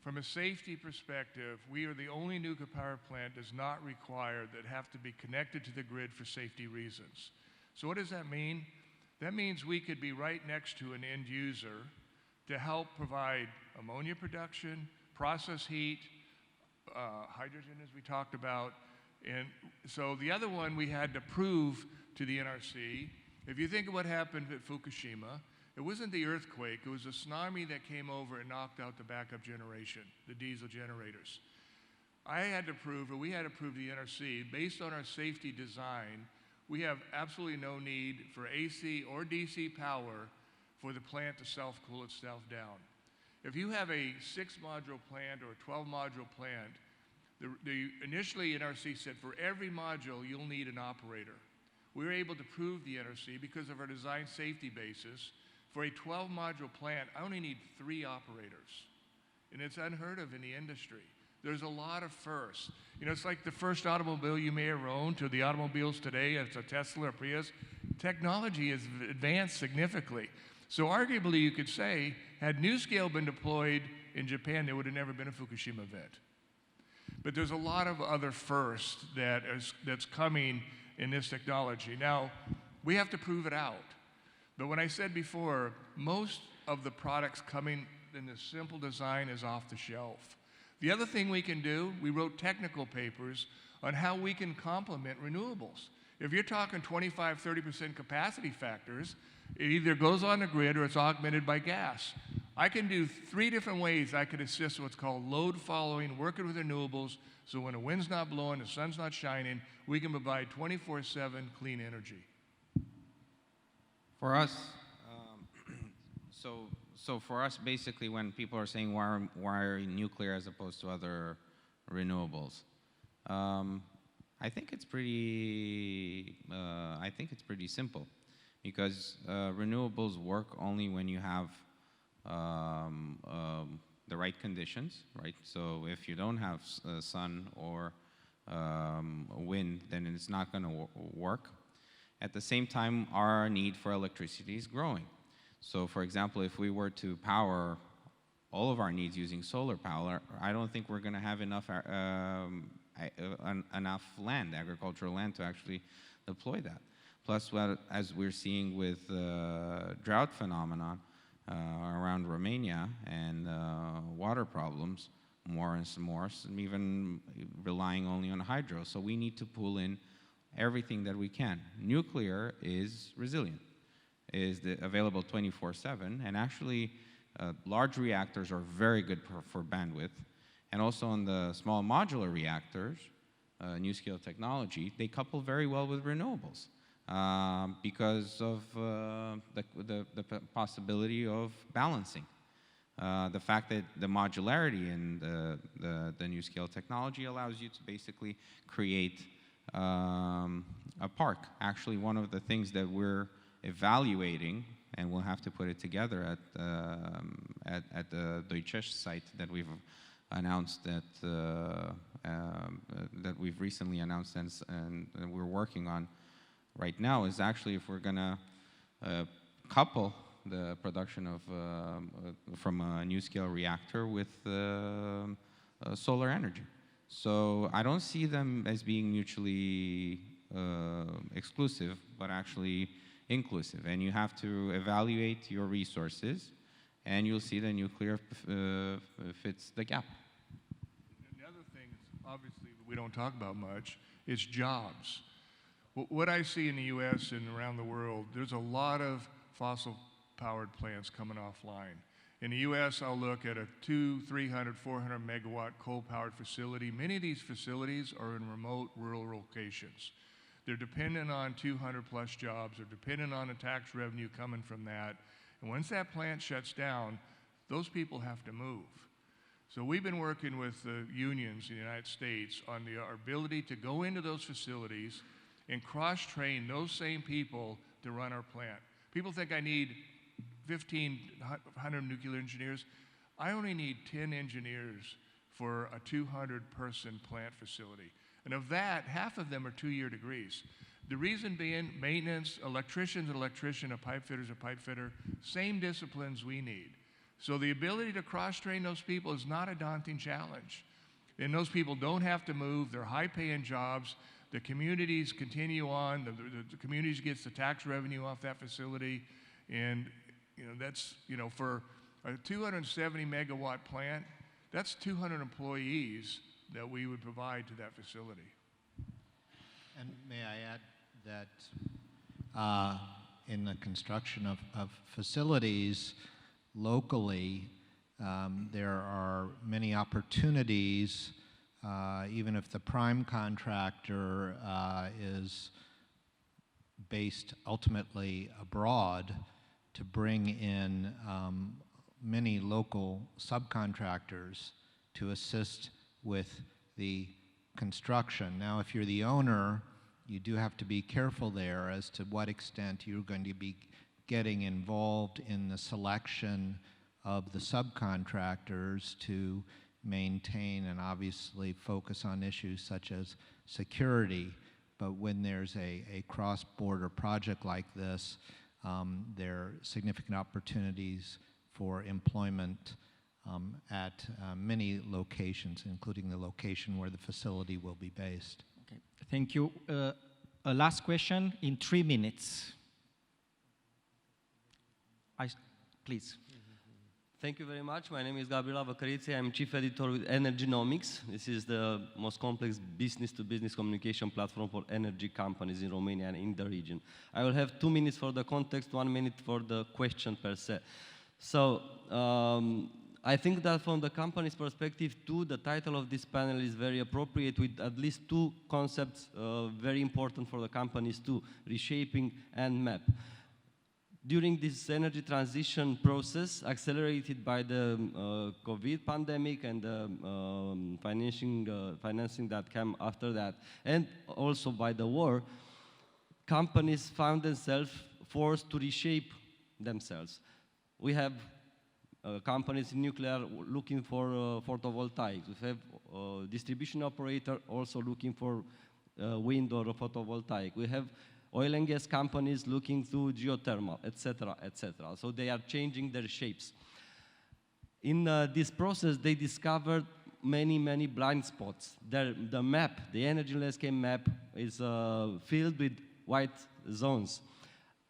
from a safety perspective, we are the only nuclear power plant that does not require that have to be connected to the grid for safety reasons. So what does that mean? That means we could be right next to an end user to help provide ammonia production, process heat, hydrogen as we talked about. And so the other one we had to prove to the NRC, if you think of what happened at Fukushima, it wasn't the earthquake, it was a tsunami that came over and knocked out the backup generation, the diesel generators. I had to prove, or we had to prove to the NRC, based on our safety design, we have absolutely no need for AC or DC power for the plant to self-cool itself down. If you have a 6-module plant or a 12-module plant, initially NRC said for every module you'll need an operator. We were able to prove the NRC, because of our design safety basis, for a 12-module plant, I only need 3 operators. And it's unheard of in the industry. There's a lot of firsts. You know, it's like the first automobile you may have owned to the automobiles today, it's a Tesla or Prius. Technology has advanced significantly. So arguably you could say, had NuScale been deployed in Japan, there would have never been a Fukushima event. But there's a lot of other firsts that's coming in this technology. Now, we have to prove it out. But when I said before, most of the products coming in this simple design is off the shelf. The other thing we can do, we wrote technical papers on how we can complement renewables. If you're talking 25, 30% capacity factors, it either goes on the grid or it's augmented by gas. I can do 3 different ways I could assist what's called load following, working with renewables, so when the wind's not blowing, the sun's not shining, we can provide 24/7 clean energy. For us, so for us, basically, when people are saying why nuclear as opposed to other renewables, I think it's pretty simple, because renewables work only when you have the right conditions, right? So if you don't have sun or wind, then it's not going to work. At the same time, our need for electricity is growing. So for example, if we were to power all of our needs using solar power, I don't think we're going to have enough land, agricultural land, to actually deploy that. Plus, as we're seeing with drought phenomenon around Romania and water problems, more and more, even relying only on hydro. So we need to pull in everything that we can. Nuclear is resilient, is available 24/7, and actually large reactors are very good for bandwidth. And also on the small modular reactors, NuScale technology, they couple very well with renewables. because of the possibility of balancing. The fact that the modularity in the new scale technology allows you to basically create a park. Actually, one of the things that we're evaluating, and we'll have to put it together at the Deutsche site that we've announced that we've recently announced and we're working on right now, is actually if we're gonna couple the production of from a new scale reactor with solar energy. So I don't see them as being mutually exclusive, but actually inclusive. And you have to evaluate your resources, and you'll see the nuclear fits the gap. And the other thing, obviously, that we don't talk about much, is jobs. What I see in the U.S. and around the world, there's a lot of fossil-powered plants coming offline. In the U.S., I'll look at a 200, 300, 400 megawatt coal-powered facility. Many of these facilities are in remote rural locations. They're dependent on 200 plus jobs. They're dependent on the tax revenue coming from that. And once that plant shuts down, those people have to move. So we've been working with the unions in the United States on our ability to go into those facilities and cross-train those same people to run our plant. People think I need 1,500 nuclear engineers. I only need 10 engineers for a 200-person plant facility. And of that, half of them are 2-year degrees. The reason being, maintenance, electrician's an electrician, a pipe fitter's a pipe fitter, same disciplines we need. So the ability to cross-train those people is not a daunting challenge. And those people don't have to move, they're high-paying jobs, the communities continue on, the communities gets the tax revenue off that facility, and that's, for a 270 megawatt plant, that's 200 employees that we would provide to that facility. And may I add that in the construction of facilities locally, there are many opportunities, even if the prime contractor is based ultimately abroad, to bring in many local subcontractors to assist with the construction. Now, if you're the owner, you do have to be careful there as to what extent you're going to be getting involved in the selection of the subcontractors to maintain and obviously focus on issues such as security. But when there's a cross-border project like this, there are significant opportunities for employment at many locations, including the location where the facility will be based. Okay. Thank you. A last question in 3 minutes. Please. Thank you very much. My name is Gabriela Văcărițe. I'm chief editor with Energynomics. This is the most complex business-to-business communication platform for energy companies in Romania and in the region. I will have 2 minutes for the context, 1 minute for the question per se. So I think that from the company's perspective too, the title of this panel is very appropriate, with at least 2 concepts very important for the companies too: reshaping and map. During this energy transition process, accelerated by the COVID pandemic and the financing that came after that, and also by the war, companies found themselves forced to reshape themselves. We have companies in nuclear looking for photovoltaics. We have distribution operator also looking for wind or photovoltaic. We have oil and gas companies looking through geothermal, etc., etc. So they are changing their shapes. In this process, they discovered many blind spots. The map, the energy landscape map, is filled with white zones.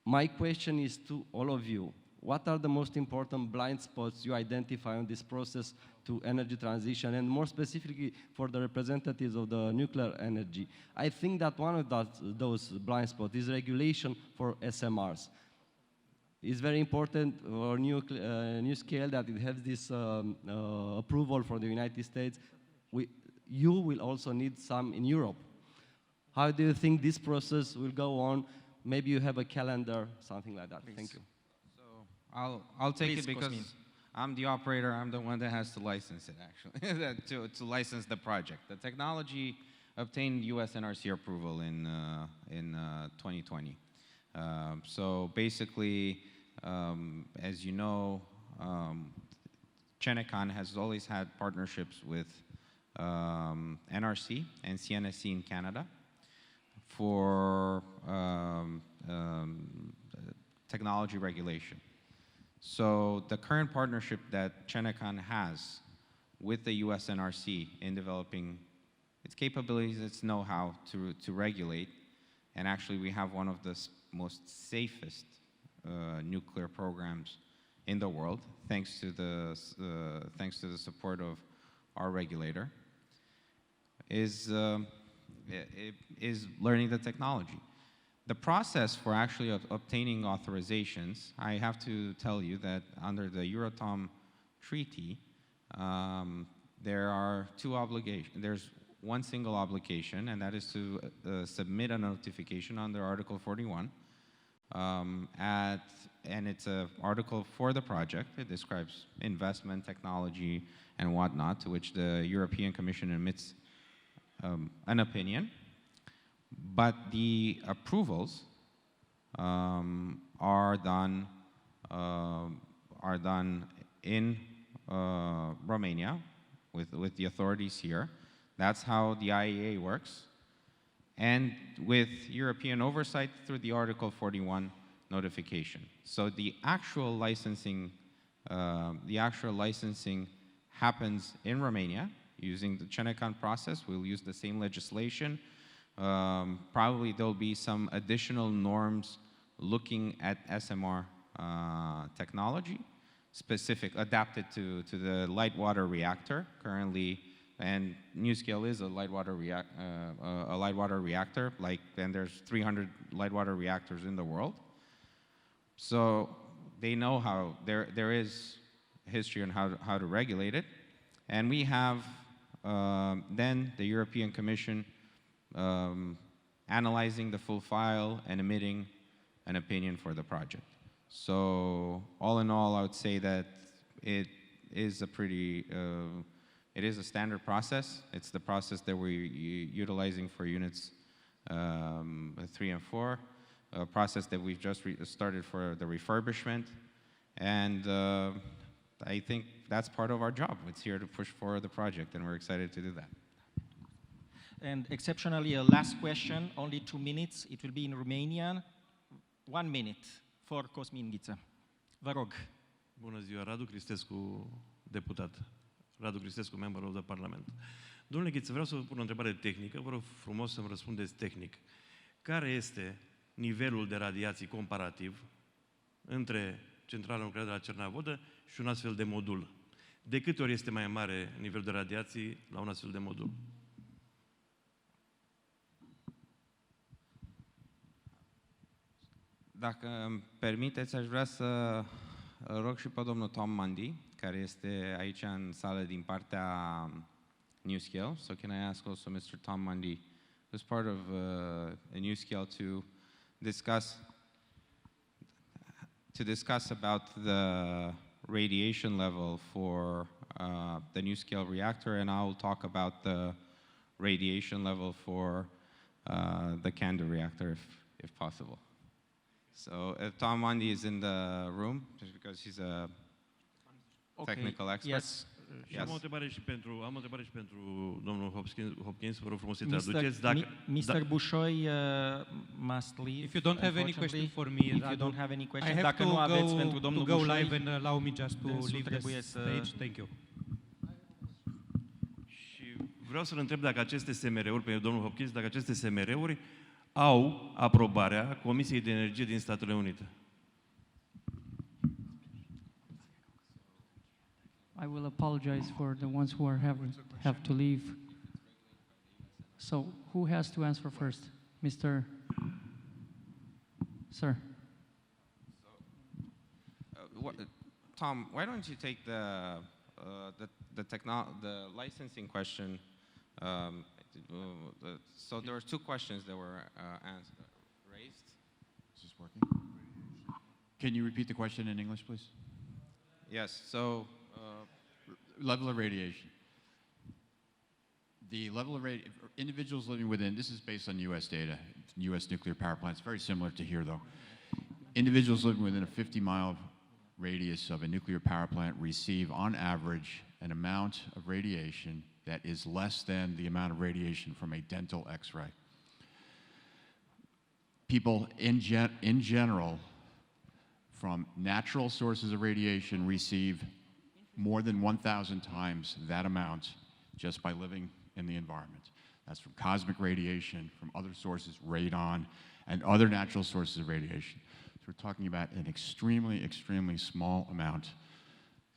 My question is to all of you: what are the most important blind spots you identify on this process to energy transition, and more specifically for the representatives of the nuclear energy? I think that one of those blind spots is regulation for SMRs. It's very important for new scale that it has this approval from the United States. You will also need some in Europe. How do you think this process will go on maybe you have a calendar, something like that. Please. Thank you. So I'll take Please, it because Cosmin. I'm the operator. I'm the one that has to license it, actually, to license the project. The technology obtained U.S. NRC approval in 2020. So basically, as you know, Chenecon has always had partnerships with NRC and CNSC in Canada for technology regulation. So the current partnership that Chenecon has with the US NRC in developing its capabilities, its know-how to regulate, and actually we have one of the most safest nuclear programs in the world, thanks to the support of our regulator, is learning the technology. The process for actually obtaining authorizations, I have to tell you that under the Euratom Treaty, there are two obligations. There's one single obligation, and that is to submit a notification under Article 41. And it's an article for the project. It describes investment, technology, and whatnot, to which the European Commission admits an opinion. But the approvals are done in Romania with the authorities here. That's how the IAA works, and with European oversight through the Article 41 notification. So the actual licensing happens in Romania using the Chenecon process. We'll use the same legislation. Probably there'll be some additional norms looking at SMR technology, adapted to the light water reactor currently, and NuScale is a light water reactor. And there's 300 light water reactors in the world. So they know how there is history on how to regulate it, and we have then the European Commission analyzing the full file and emitting an opinion for the project. So all in all, I would say that it is a standard process. It's the process that we're utilizing for units 3 and 4, a process that we've just started for the refurbishment. And I think that's part of our job. It's here to push forward the project, and we're excited to do that. And exceptionally, a last question, only 2 minutes. It will be in Romanian. 1 minute for Cosmin Ghiță. Vă rog. Bună ziua, Radu Cristescu, deputat. Radu Cristescu, member of the Parliament. Domnule Ghiță, vreau să vă pun o întrebare tehnică. Vă rog frumos să-mi răspundeți tehnic. Care este nivelul de radiații comparativ între centrala nucleară de la Cernavodă și un astfel de modul? De câte ori este mai mare nivelul de radiații la un astfel de modul? Dacă îmi permiteți, aș vrea să rog și pe domnul Tom Mundy, care este aici în sală din partea NuScale. So can I ask also Mr. Tom Mundy, who's part of NuScale, to discuss about the radiation level for the NuScale reactor, and I'll talk about the radiation level for the CANDU reactor, if possible. So if Tom Mundy is in the room, just because he's a technical expert. Yes. Și am o întrebare și pentru domnul Hopkins, vă rog frumos să traduceți. Mr. Bușoi must leave. If you don't have any question for me, if you don't have any questions, I have dacă nu aveți pentru domnul to go Bușoi, live and allow me just to leave the trebuie stage. Thank you. Și vreau să-l întreb dacă aceste SMR-uri, pentru domnul Hopkins, dacă aceste SMR-uri au aprobarea Comisiei de Energie din Statele Unite. I will apologize for the ones who have to leave. So who has to answer first? Mr. Sir. Tom, why don't you take the licensing question? So there were 2 questions that were raised. Can you repeat the question in English, please? Yes, so Level of radiation. The level of individuals living within, this is based on U.S. data, U.S. nuclear power plants, very similar to here though. Individuals living within a 50-mile radius of a nuclear power plant receive, on average, an amount of radiation that is less than the amount of radiation from a dental X-ray. People in general, from natural sources of radiation, receive more than 1,000 times that amount just by living in the environment. That's from cosmic radiation, from other sources, radon, and other natural sources of radiation. So we're talking about an extremely, extremely small amount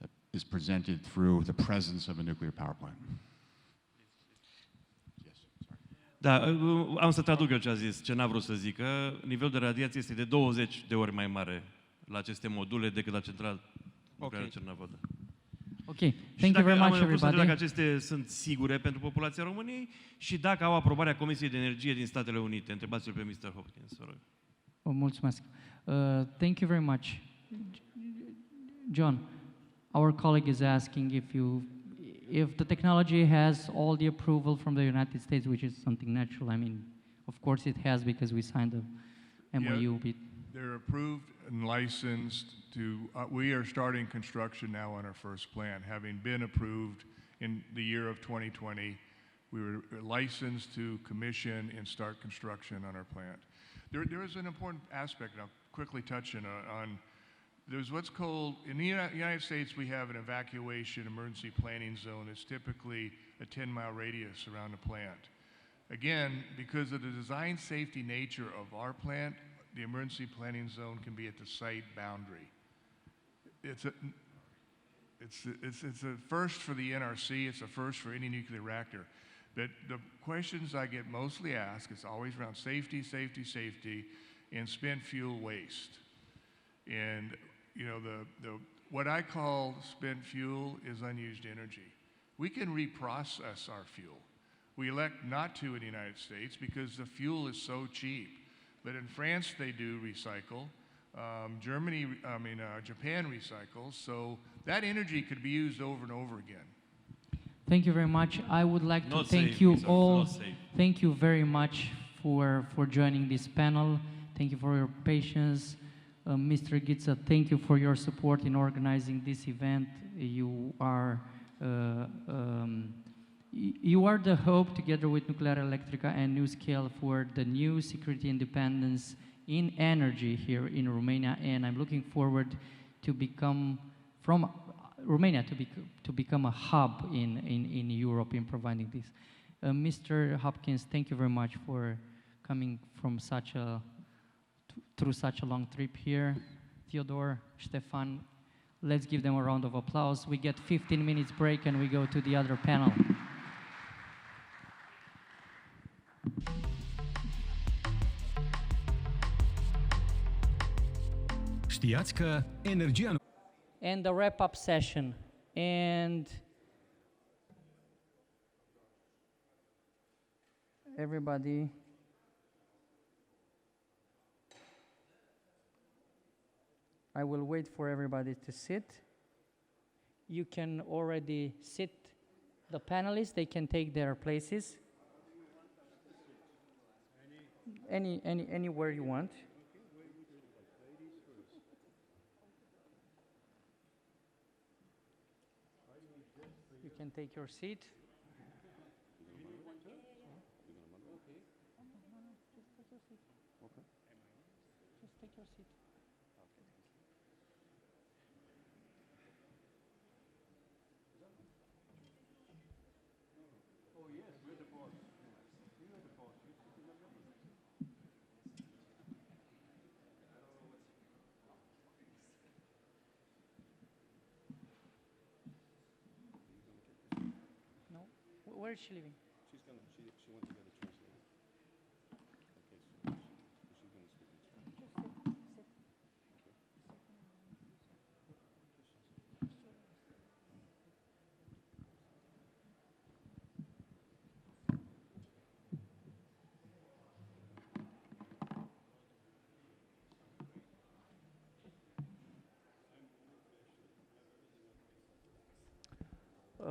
that is presented through the presence of a nuclear power plant. Da, am să traduc eu ce a zis, ce n-a vrut să zică. Nivelul de radiație este de 20 de ori mai mare la aceste module decât la centrala nucleară Cernavodă. Okay, thank you very much, everybody. Dacă aceste sunt sigure pentru populația României și dacă au aprobarea Comisiei de Energie din Statele Unite. Întrebați-l pe Mr. Hopkins, vă rog. Mulțumesc. Thank you very much. John, our colleague is asking if the technology has all the approval from the United States, which is something natural. I mean, of course it has because we signed the MOU. Yeah, they're approved and licensed to, we are starting construction now on our first plant. Having been approved in the year of 2020, we were licensed to commission and start construction on our plant. There is an important aspect, and I'll quickly touch on there's what's called, in the United States, we have an evacuation emergency planning zone. It's typically a 10-mile radius around the plant. Again, because of the design safety nature of our plant, the emergency planning zone can be at the site boundary. It's a first for the NRC, it's a first for any nuclear reactor. But the questions I get mostly asked, it's always around safety, safety, safety, and spent fuel waste. And you know, what I call spent fuel is unused energy. We can reprocess our fuel. We elect not to in the United States because the fuel is so cheap. But in France, they do recycle. Japan recycles. So that energy could be used over and over again. Thank you very much. I would like to thank you all. Thank you very much for joining this panel. Thank you for your patience. Mr. Gitza, thank you for your support in organizing this event. You are the hope, together with Nuclear Electrica and NuScale, for the new security independence in energy here in Romania, and I'm looking forward to become from Romania to become a hub in Europe in providing this. Mr. Hopkins, thank you very much for coming from through such a long trip here. Theodore, Stefan, let's give them a round of applause. We get 15 minutes break and we go to the other panel. Știați că energia... And the wrap-up session. And everybody... I will wait for everybody to sit. You can already sit. The panelists, they can take their places. Anywhere you want. You can take your seat. Just take your seat. Where is she living? She went to get a translator. Okay, so she's going to speak in Spanish.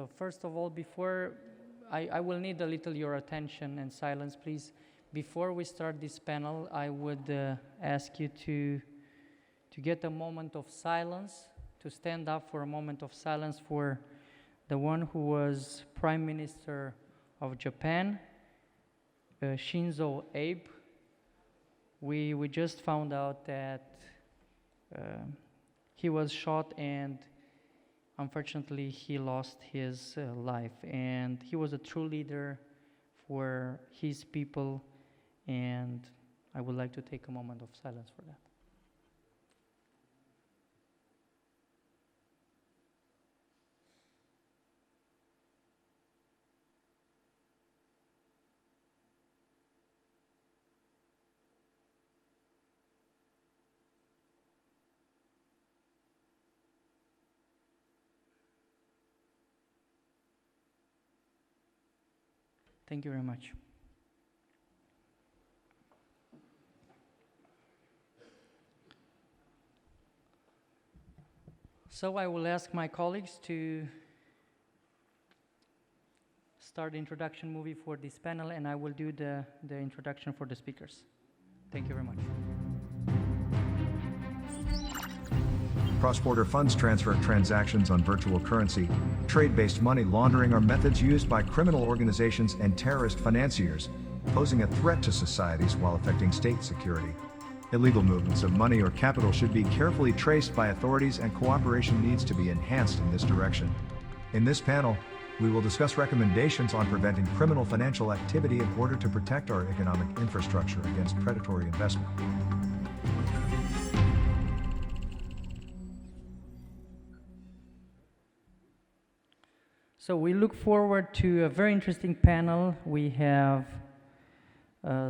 First of all, before I will need a little your attention and silence, please. Before we start this panel, I would ask you to get a moment of silence, to stand up for a moment of silence for the one who was Prime Minister of Japan, Shinzo Abe. We just found out that he was shot and unfortunately he lost his life. And he was a true leader for his people, and I would like to take a moment of silence for that. Thank you very much. So I will ask my colleagues to start the introduction movie for this panel, and I will do the introduction for the speakers. Thank you very much. Cross-border funds transfer transactions on virtual currency, trade-based money laundering are methods used by criminal organizations and terrorist financiers, posing a threat to societies while affecting state security. Illegal movements of money or capital should be carefully traced by authorities, and cooperation needs to be enhanced in this direction. In this panel, we will discuss recommendations on preventing criminal financial activity in order to protect our economic infrastructure against predatory investment. So we look forward to a very interesting panel. We have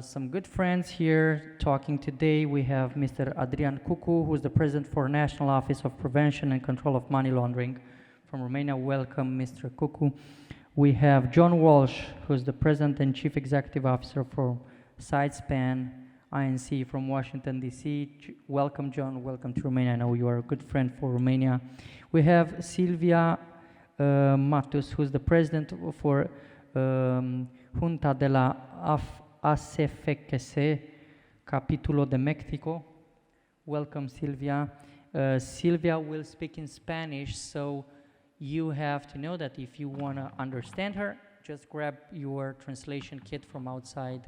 some good friends here talking today. We have Mr. Adrian Cucu, who is the President for National Office of Prevention and Control of Money Laundering from Romania. Welcome, Mr. Cucu. We have John Walsh, who is the President and Chief Executive Officer for Sidespan INC from Washington, D.C. Welcome, John. Welcome to Romania. I know you are a good friend for Romania. We have Silvia Matus, who's the president for Junta de la ACFKC, Capítulo de México. Welcome, Silvia. Silvia will speak in Spanish, so you have to know that if you want to understand her, just grab your translation kit from outside.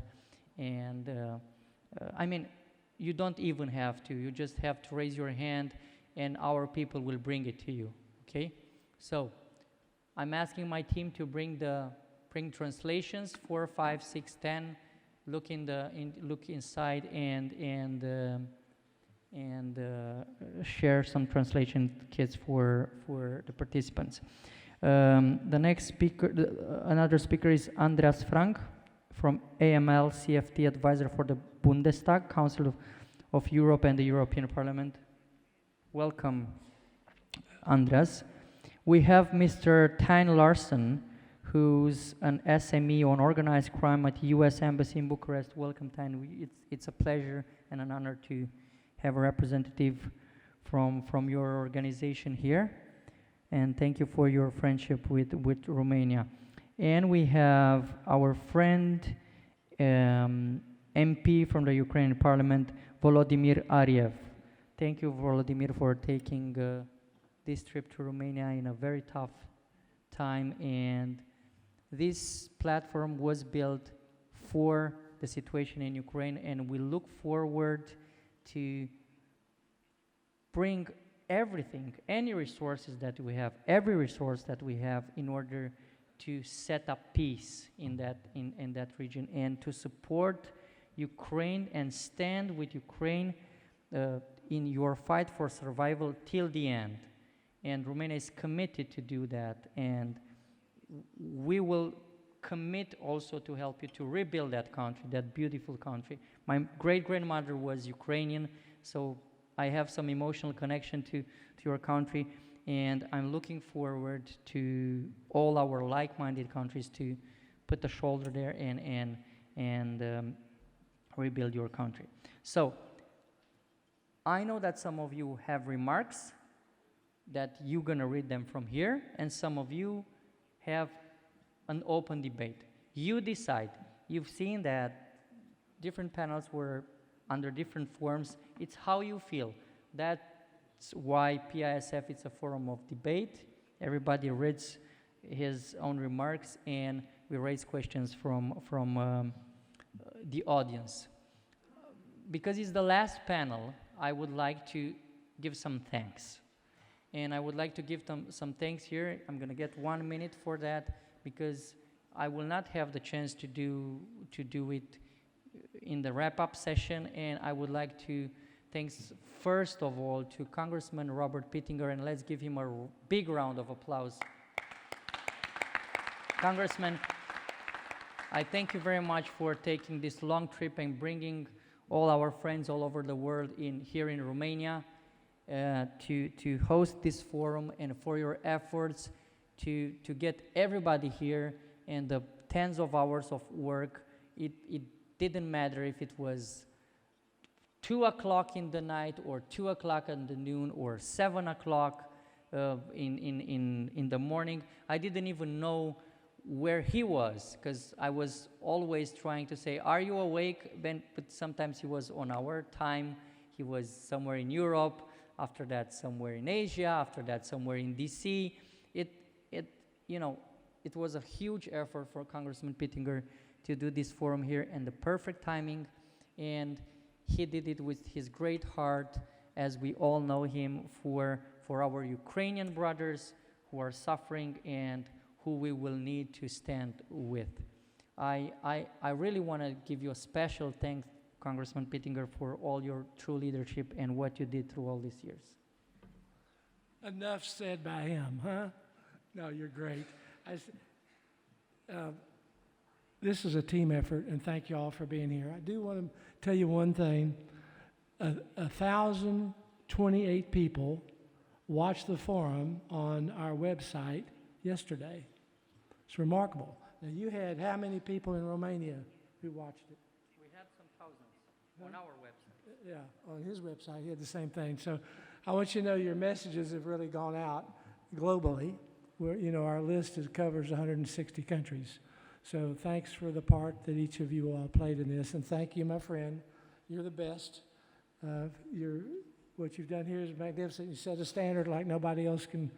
And I mean, you don't even have to. You just have to raise your hand, and our people will bring it to you, okay? So I'm asking my team to bring translations 4, 5, 6, 10. Look inside and share some translation kits for the participants. The next speaker, another speaker is Andreas Frank from AML CFT advisor for the Bundestag, Council of Europe and the European Parliament. Welcome, Andreas. We have Mr. Tyne Larson, who's an SME on organized crime at U.S. Embassy in Bucharest. Welcome, Tyne. It's a pleasure and an honor to have a representative from your organization here. And thank you for your friendship with Romania. And we have our friend, MP from the Ukrainian Parliament, Volodymyr Ariev. Thank you, Volodymyr, for taking this trip to Romania in a very tough time, and this platform was built for the situation in Ukraine, and we look forward to bring everything, any resources that we have, every resource that we have in order to set up peace in that region and to support Ukraine and stand with Ukraine in your fight for survival till the end. And Romania is committed to do that, and we will commit also to help you to rebuild that country, that beautiful country. My great-grandmother was Ukrainian, so I have some emotional connection to your country, and I'm looking forward to all our like-minded countries to put a shoulder there and rebuild your country. So I know that some of you have remarks that you're going to read them from here, and some of you have an open debate. You decide. You've seen that different panels were under different forms. It's how you feel. That's why PISF is a forum of debate. Everybody reads his own remarks, and we raise questions from the audience. Because it's the last panel, I would like to give some thanks. And I would like to give them some thanks here. I'm going to get 1 minute for that, because I will not have the chance to do it in the wrap-up session. And I would like to thanks first of all to Congressman Robert Pittenger, and let's give him a big round of applause. Congressman, I thank you very much for taking this long trip and bringing all our friends all over the world here in Romania to host this forum, and for your efforts to get everybody here, and the tens of hours of work. It didn't matter if it was 2 o'clock in the night or 2 o'clock in the noon or 7 o'clock in the morning. I didn't even know where he was, because I was always trying to say, are you awake? But sometimes he was on our time. He was somewhere in Europe, after that somewhere in Asia, after that somewhere in DC. It was a huge effort for Congressman Pittenger to do this forum here, and the perfect timing, and he did it with his great heart, as we all know him, for our Ukrainian brothers who are suffering and who we will need to stand with. I really want to give you a special thanks, Congressman Pittenger, for all your true leadership and what you did through all these years. Enough said by him, huh? No, you're great. This is a team effort, and thank you all for being here. I do want to tell you one thing. 1,028 people watched the forum on our website yesterday. It's remarkable. Now, you had how many people in Romania who watched it? We had some thousands on our website. Yeah, on his website, he had the same thing. So I want you to know your messages have really gone out globally. Our list covers 160 countries. So thanks for the part that each of you all played in this. And thank you, my friend. You're the best. What you've done here is magnificent. You set a standard like nobody else can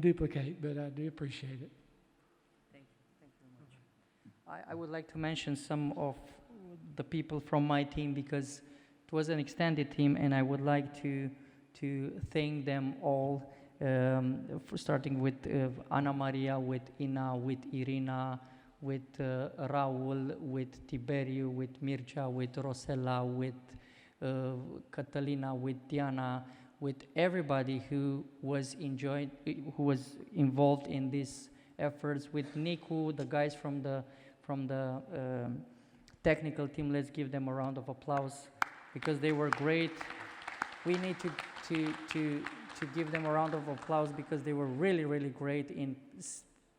duplicate, but I do appreciate it. Thank you very much. I would like to mention some of the people from my team, because it was an extended team, and I would like to thank them all, starting with Ana Maria, with Ina, with Irina, with Raul, with Tiberiu, with Mircea, with Rosella, with Catalina, with Diana, with everybody who was involved in these efforts, with Niku, the guys from the technical team. Let's give them a round of applause, because they were great. We need to give them a round of applause, because they were really, really great in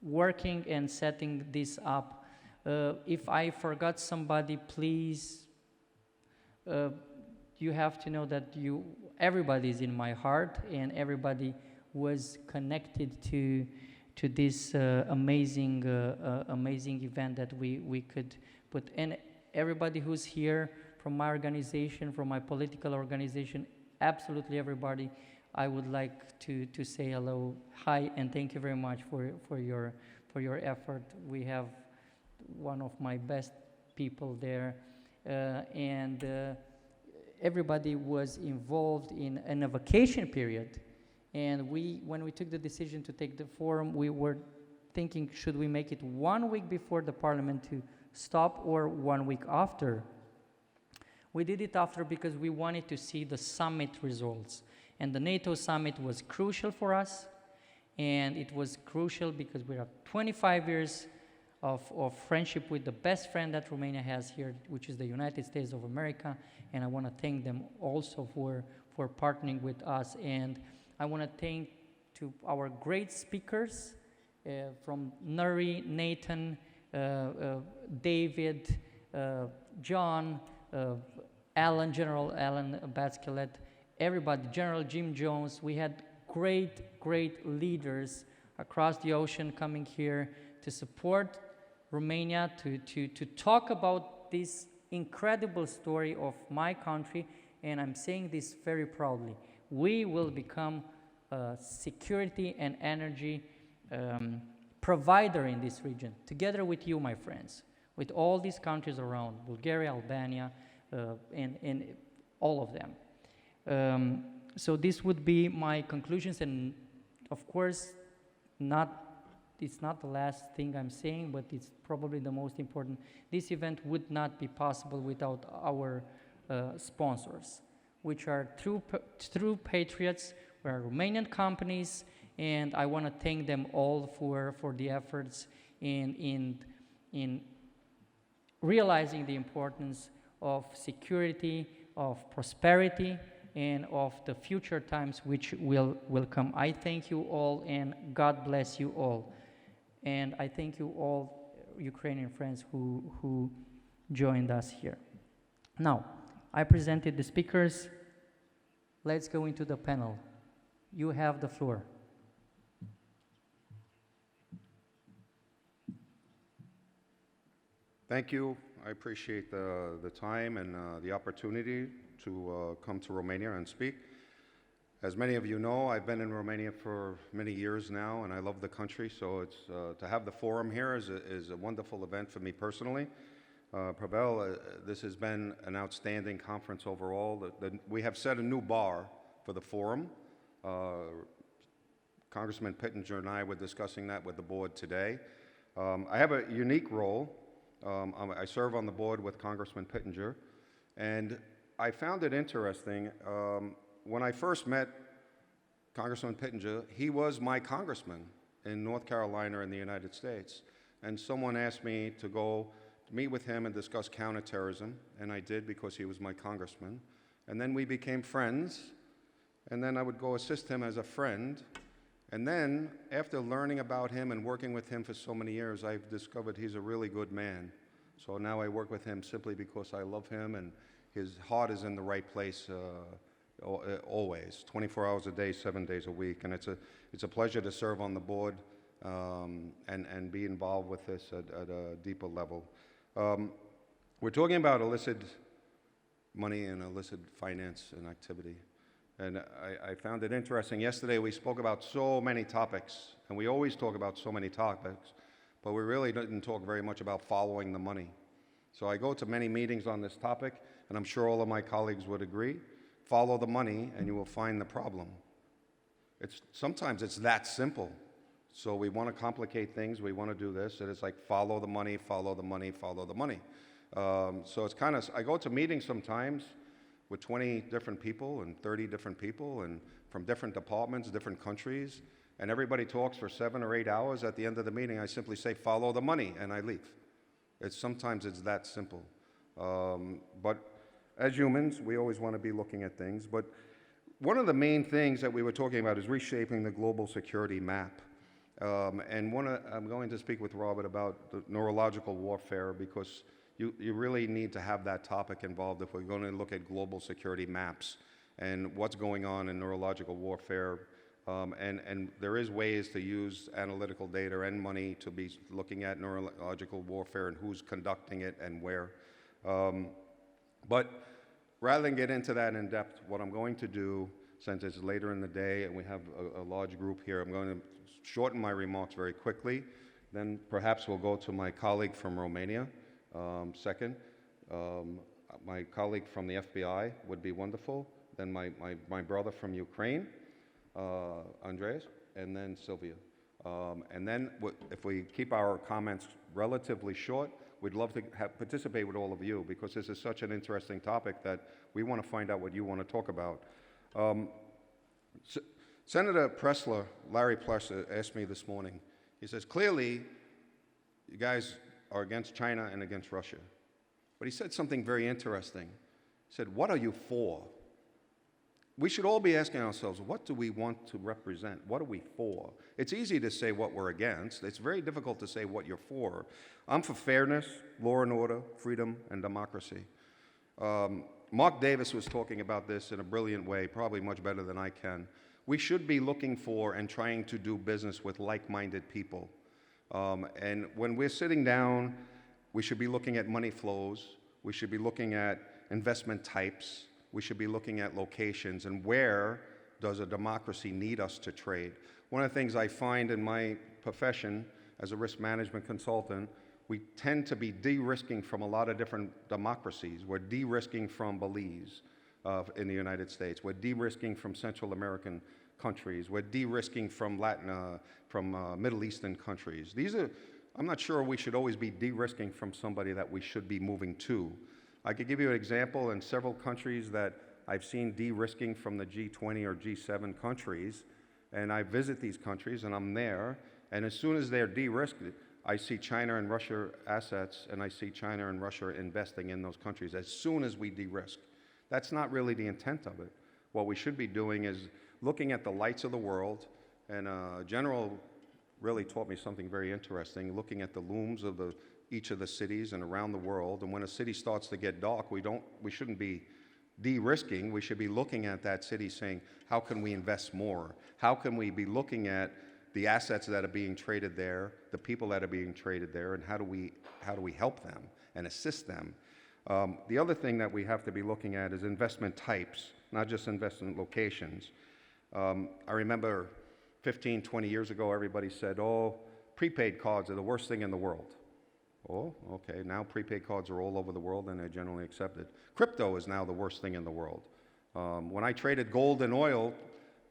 working and setting this up. If I forgot somebody, please, you have to know that everybody is in my heart, and everybody was connected to this amazing event that we could put. And everybody who's here from my organization, from my political organization, absolutely everybody, I would like to say hello, hi, and thank you very much for your effort. We have one of my best people there, and everybody was involved in a vacation period. And when we took the decision to take the forum, we were thinking, should we make it 1 week before the parliament to stop, or 1 week after? We did it after, because we wanted to see the summit results. And the NATO summit was crucial for us, and it was crucial because we have 25 years of friendship with the best friend that Romania has here, which is the United States of America, and I want to thank them also for partnering with us. And I want to thank to our great speakers from Nuri, Nathan, David, John, Alan, General Alan Batskelet, everybody, General Jim Jones. We had great leaders across the ocean coming here to support Romania, to talk about this incredible story of my country, and I'm saying this very proudly. We will become a security and energy provider in this region, together with you, my friends, with all these countries around, Bulgaria, Albania, and all of them. So this would be my conclusions, and of course, it's not the last thing I'm saying, but it's probably the most important. This event would not be possible without our sponsors, which are true patriots, we are Romanian companies, and I want to thank them all for the efforts in realizing the importance of security, of prosperity, and of the future times which will come. I thank you all, and God bless you all. And I thank you all, Ukrainian friends who joined us here. Now, I presented the speakers. Let's go into the panel. You have the floor. Thank you. I appreciate the time and the opportunity to come to Romania and speak. As many of you know, I've been in Romania for many years now, and I love the country, so it's, to have the forum here is a wonderful event for me personally. Pavel, this has been an outstanding conference overall. We have set a new bar for the forum. Congressman Pittenger and I were discussing that with the board today. I have a unique role. I serve on the board with Congressman Pittenger, and I found it interesting. When I first met Congressman Pittenger, he was my congressman in North Carolina in the United States. And someone asked me to go meet with him and discuss counterterrorism, and I did because he was my congressman. And then we became friends, and then I would go assist him as a friend. And then, after learning about him and working with him for so many years, I've discovered he's a really good man. So now I work with him simply because I love him, and his heart is in the right place always, 24 hours a day, 7 days a week. And it's a pleasure to serve on the board and be involved with this at a deeper level. We're talking about illicit money and illicit finance and activity. And I found it interesting. Yesterday we spoke about so many topics, and we always talk about so many topics, but we really didn't talk very much about following the money. So I go to many meetings on this topic, and I'm sure all of my colleagues would agree. Follow the money, and you will find the problem. Sometimes it's that simple. So we want to complicate things. We want to do this, and it's like follow the money, follow the money, follow the money. So it's kind of, I go to meetings sometimes with 20 different people and 30 different people and from different departments, different countries, and everybody talks for 7 or 8 hours. At the end of the meeting, I simply say, follow the money, and I leave. Sometimes it's that simple. But as humans, we always want to be looking at things. But one of the main things that we were talking about is reshaping the global security map. And I'm going to speak with Robert about the neurological warfare, because you really need to have that topic involved if we're going to look at global security maps and what's going on in neurological warfare. And there is ways to use analytical data and money to be looking at neurological warfare and who's conducting it and where. But rather than get into that in depth, what I'm going to do, since it's later in the day and we have a large group here, I'm going to shorten my remarks very quickly. Then perhaps we'll go to my colleague from Romania second. My colleague from the FBI would be wonderful. Then my brother from Ukraine, Andreas, and then Sylvia. And then if we keep our comments relatively short, we'd love to participate with all of you, because this is such an interesting topic that we want to find out what you want to talk about. Senator Pressler, Larry Pressler, asked me this morning, he says, clearly, you guys are against China and against Russia. But he said something very interesting. He said, what are you for? We should all be asking ourselves, what do we want to represent? What are we for? It's easy to say what we're against. It's very difficult to say what you're for. I'm for fairness, law and order, freedom, and democracy. Mark Davis was talking about this in a brilliant way, probably much better than I can. We should be looking for and trying to do business with like-minded people. And when we're sitting down, we should be looking at money flows, we should be looking at investment types, we should be looking at locations, and where does a democracy need us to trade. One of the things I find in my profession as a risk management consultant, we tend to be de-risking from a lot of different democracies. We're de-risking from Belize in the United States. We're de-risking from Central American countries. We're de-risking from Middle Eastern countries. I'm not sure we should always be de-risking from somebody that we should be moving to. I could give you an example in several countries that I've seen de-risking from the G20 or G7 countries, and I visit these countries and I'm there, and as soon as they're de-risked, I see China and Russia assets, and I see China and Russia investing in those countries as soon as we de-risk. That's not really the intent of it. What we should be doing is looking at the lights of the world, and General really taught me something very interesting, looking at the looms of each of the cities and around the world, and when a city starts to get dark, we shouldn't be de-risking, we should be looking at that city saying, how can we invest more? How can we be looking at the assets that are being traded there, the people that are being traded there, and how do we help them and assist them? The other thing that we have to be looking at is investment types, not just investment locations. I remember 15, 20 years ago, everybody said, oh, prepaid cards are the worst thing in the world. Oh, okay, now prepaid cards are all over the world and they're generally accepted. Crypto is now the worst thing in the world. When I traded gold and oil,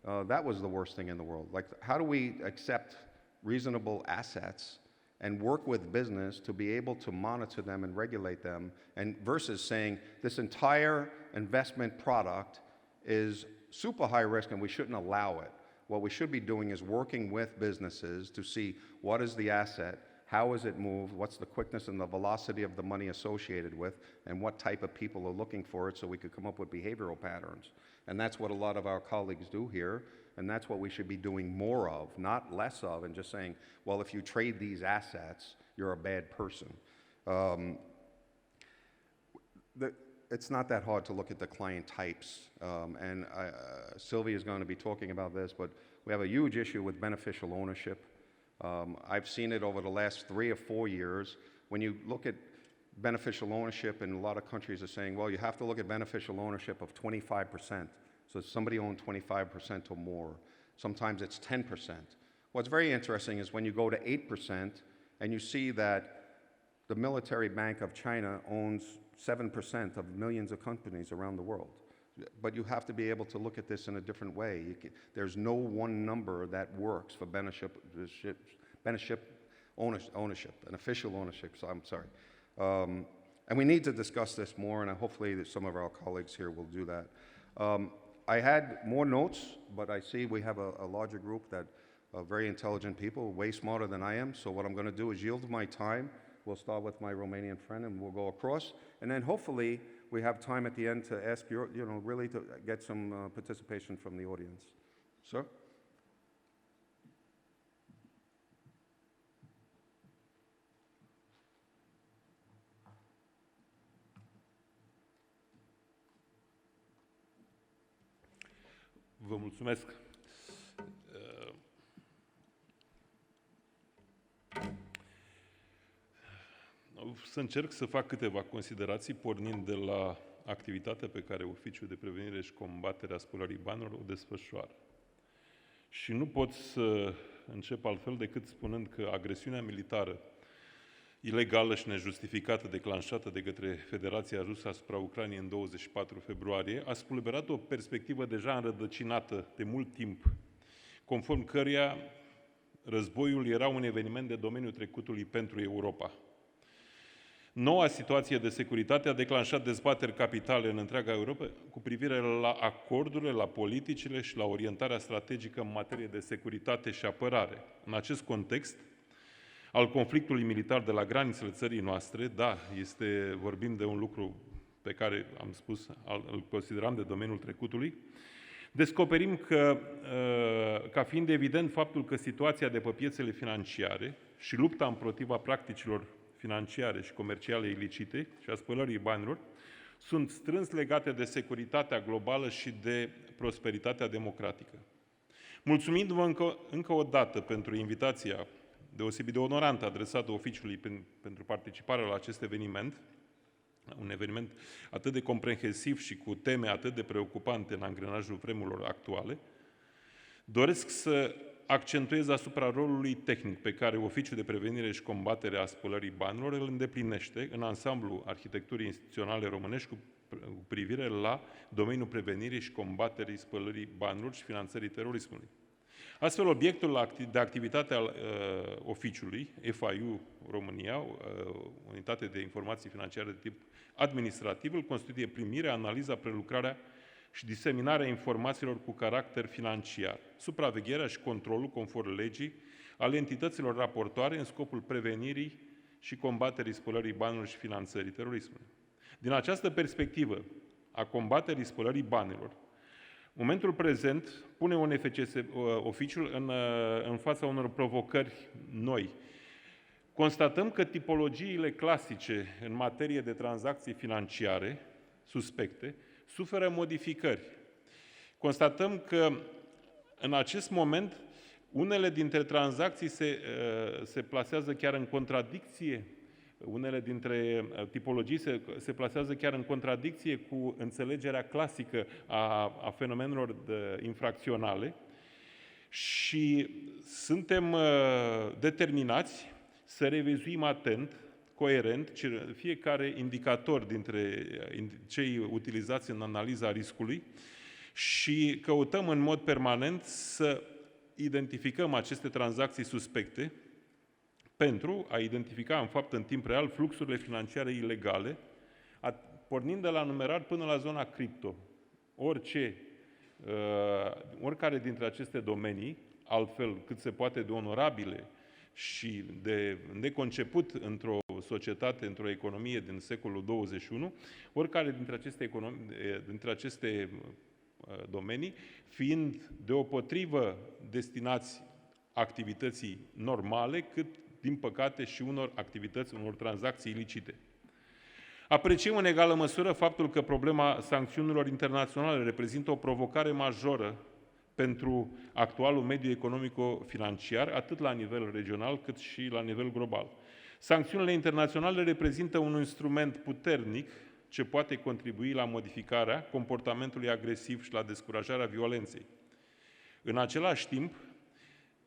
that was the worst thing in the world. Like, how do we accept reasonable assets and work with business to be able to monitor them and regulate them, and versus saying this entire investment product is super high risk and we shouldn't allow it. What we should be doing is working with businesses to see what is the asset, how is it moved, what's the quickness and the velocity of the money associated with, and what type of people are looking for it so we could come up with behavioral patterns. And that's what a lot of our colleagues do here, and that's what we should be doing more of, not less of, and just saying, well, if you trade these assets, you're a bad person. It's not that hard to look at the client types, and Sylvia is going to be talking about this, but we have a huge issue with beneficial ownership. I've seen it over the last 3 or 4 years. When you look at beneficial ownership, and a lot of countries are saying, well, you have to look at beneficial ownership of 25%. So somebody owned 25% or more. Sometimes it's 10%. What's very interesting is when you go to 8% and you see that the Military Bank of China owns 7% of millions of companies around the world. But you have to be able to look at this in a different way. There's no one number that works for ownership, and official ownership, so I'm sorry. And we need to discuss this more, and hopefully that some of our colleagues here will do that. I had more notes, but I see we have a larger group that are very intelligent people, way smarter than I am, so what I'm going to do is yield my time. We'll start with my Romanian friend, and we'll go across, and then hopefully we have time at the end to ask really to get some participation from the audience. Sir? Vă mulțumesc. Să încerc să fac câteva considerații pornind de la activitatea pe care Oficiul de Prevenire și Combatere a Spălării Banilor o desfășoară. Și nu pot să încep altfel decât spunând că agresiunea militară ilegală și nejustificată declanșată de către Federația Rusă asupra Ucrainei în 24 februarie a spulberat o perspectivă deja înrădăcinată de mult timp, conform căreia războiul era un eveniment de domeniul trecutului pentru Europa. Noua situație de securitate a declanșat dezbateri capitale în întreaga Europa cu privire la acordurile, la politicile și la orientarea strategică în materie de securitate și apărare. În acest context, al conflictului militar de la granițele țării noastre, da, vorbim de un lucru pe care am spus, îl consideram de domeniul trecutului, descoperim că, ca fiind evident faptul că situația de pe piețele financiare și lupta împotriva practicilor financiare și comerciale ilicite și a spălării banilor sunt strâns legate de securitatea globală și de prosperitatea democratică. Mulțumindu-vă încă o dată pentru invitația deosebit de onorantă adresată oficiului pentru participarea la acest eveniment, un eveniment atât de comprehensiv și cu teme atât de preocupante în angrenajul vremurilor actuale, doresc să accentuez asupra rolului tehnic pe care Oficiul de Prevenire și Combatere a Spălării Banilor îl îndeplinește în ansamblu arhitecturii instituționale românești cu privire la domeniul prevenirii și combaterii spălării banilor și finanțării terorismului. Astfel, obiectul de activitate al oficiului, FIU România, Unitate de Informații Financiare de tip administrativ, îl constituie primirea, analiza, prelucrarea și diseminarea informațiilor cu caracter financiar, supravegherea și controlul, conform legii, ale entităților raportoare în scopul prevenirii și combaterii spălării banilor și finanțării terorismului. Din această perspectivă a combaterii spălării banilor, momentul prezent pune oficiul în fața unor provocări noi. Constatăm că tipologiile clasice în materie de tranzacții financiare suspecte suferă modificări. Constatăm că în acest moment unele dintre tranzacții se plasează chiar în contradicție, unele dintre tipologii se plasează chiar în contradicție cu înțelegerea clasică a fenomenelor infracționale și suntem determinați să revizuim atent, coerent, fiecare indicator dintre cei utilizați în analiza riscului și căutăm în mod permanent să identificăm aceste tranzacții suspecte pentru a identifica în fapt în timp real fluxurile financiare ilegale, pornind de la numerar până la zona cripto. Oricare dintre aceste domenii, altfel cât se poate de onorabile și de neconceput într-o societate, într-o economie din secolul 21, oricare dintre aceste domenii, fiind deopotrivă destinați activității normale, cât, din păcate, și unor activități, unor tranzacții ilicite. Apreciem în egală măsură faptul că problema sancțiunilor internaționale reprezintă o provocare majoră pentru actualul mediu economico-financiar, atât la nivel regional cât și la nivel global. Sancțiunile internaționale reprezintă un instrument puternic ce poate contribui la modificarea comportamentului agresiv și la descurajarea violenței. În același timp,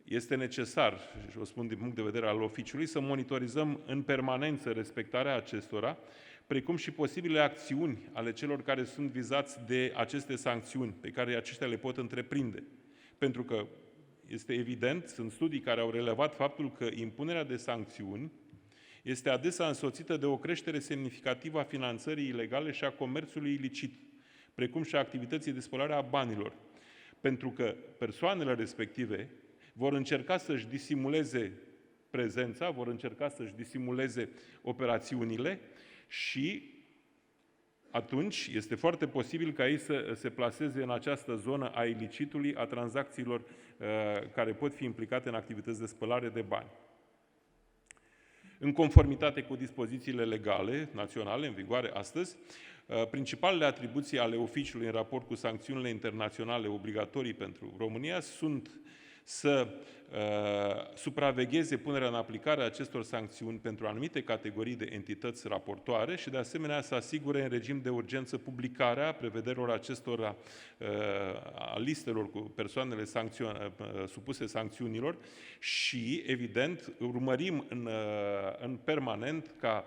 este necesar, și o spun din punct de vedere al oficiului, să monitorizăm în permanență respectarea acestora, precum și posibile acțiuni ale celor care sunt vizați de aceste sancțiuni, pe care aceștia le pot întreprinde. Pentru că este evident, sunt studii care au relevat faptul că impunerea de sancțiuni este adesea însoțită de o creștere semnificativă a finanțării ilegale și a comerțului ilicit, precum și a activității de spălare a banilor. Pentru că persoanele respective vor încerca să-și disimuleze prezența, vor încerca să-și disimuleze operațiunile și atunci este foarte posibil ca ei să se plaseze în această zonă a ilicitului, a tranzacțiilor care pot fi implicate în activități de spălare de bani. În conformitate cu dispozițiile legale naționale în vigoare astăzi, principalele atribuții ale oficiului în raport cu sancțiunile internaționale obligatorii pentru România sunt să supravegheze punerea în aplicare a acestor sancțiuni pentru anumite categorii de entități raportoare și, de asemenea, să asigure în regim de urgență publicarea prevederilor acestora, a listelor cu persoanele supuse sancțiunilor și, evident, urmărim în permanent ca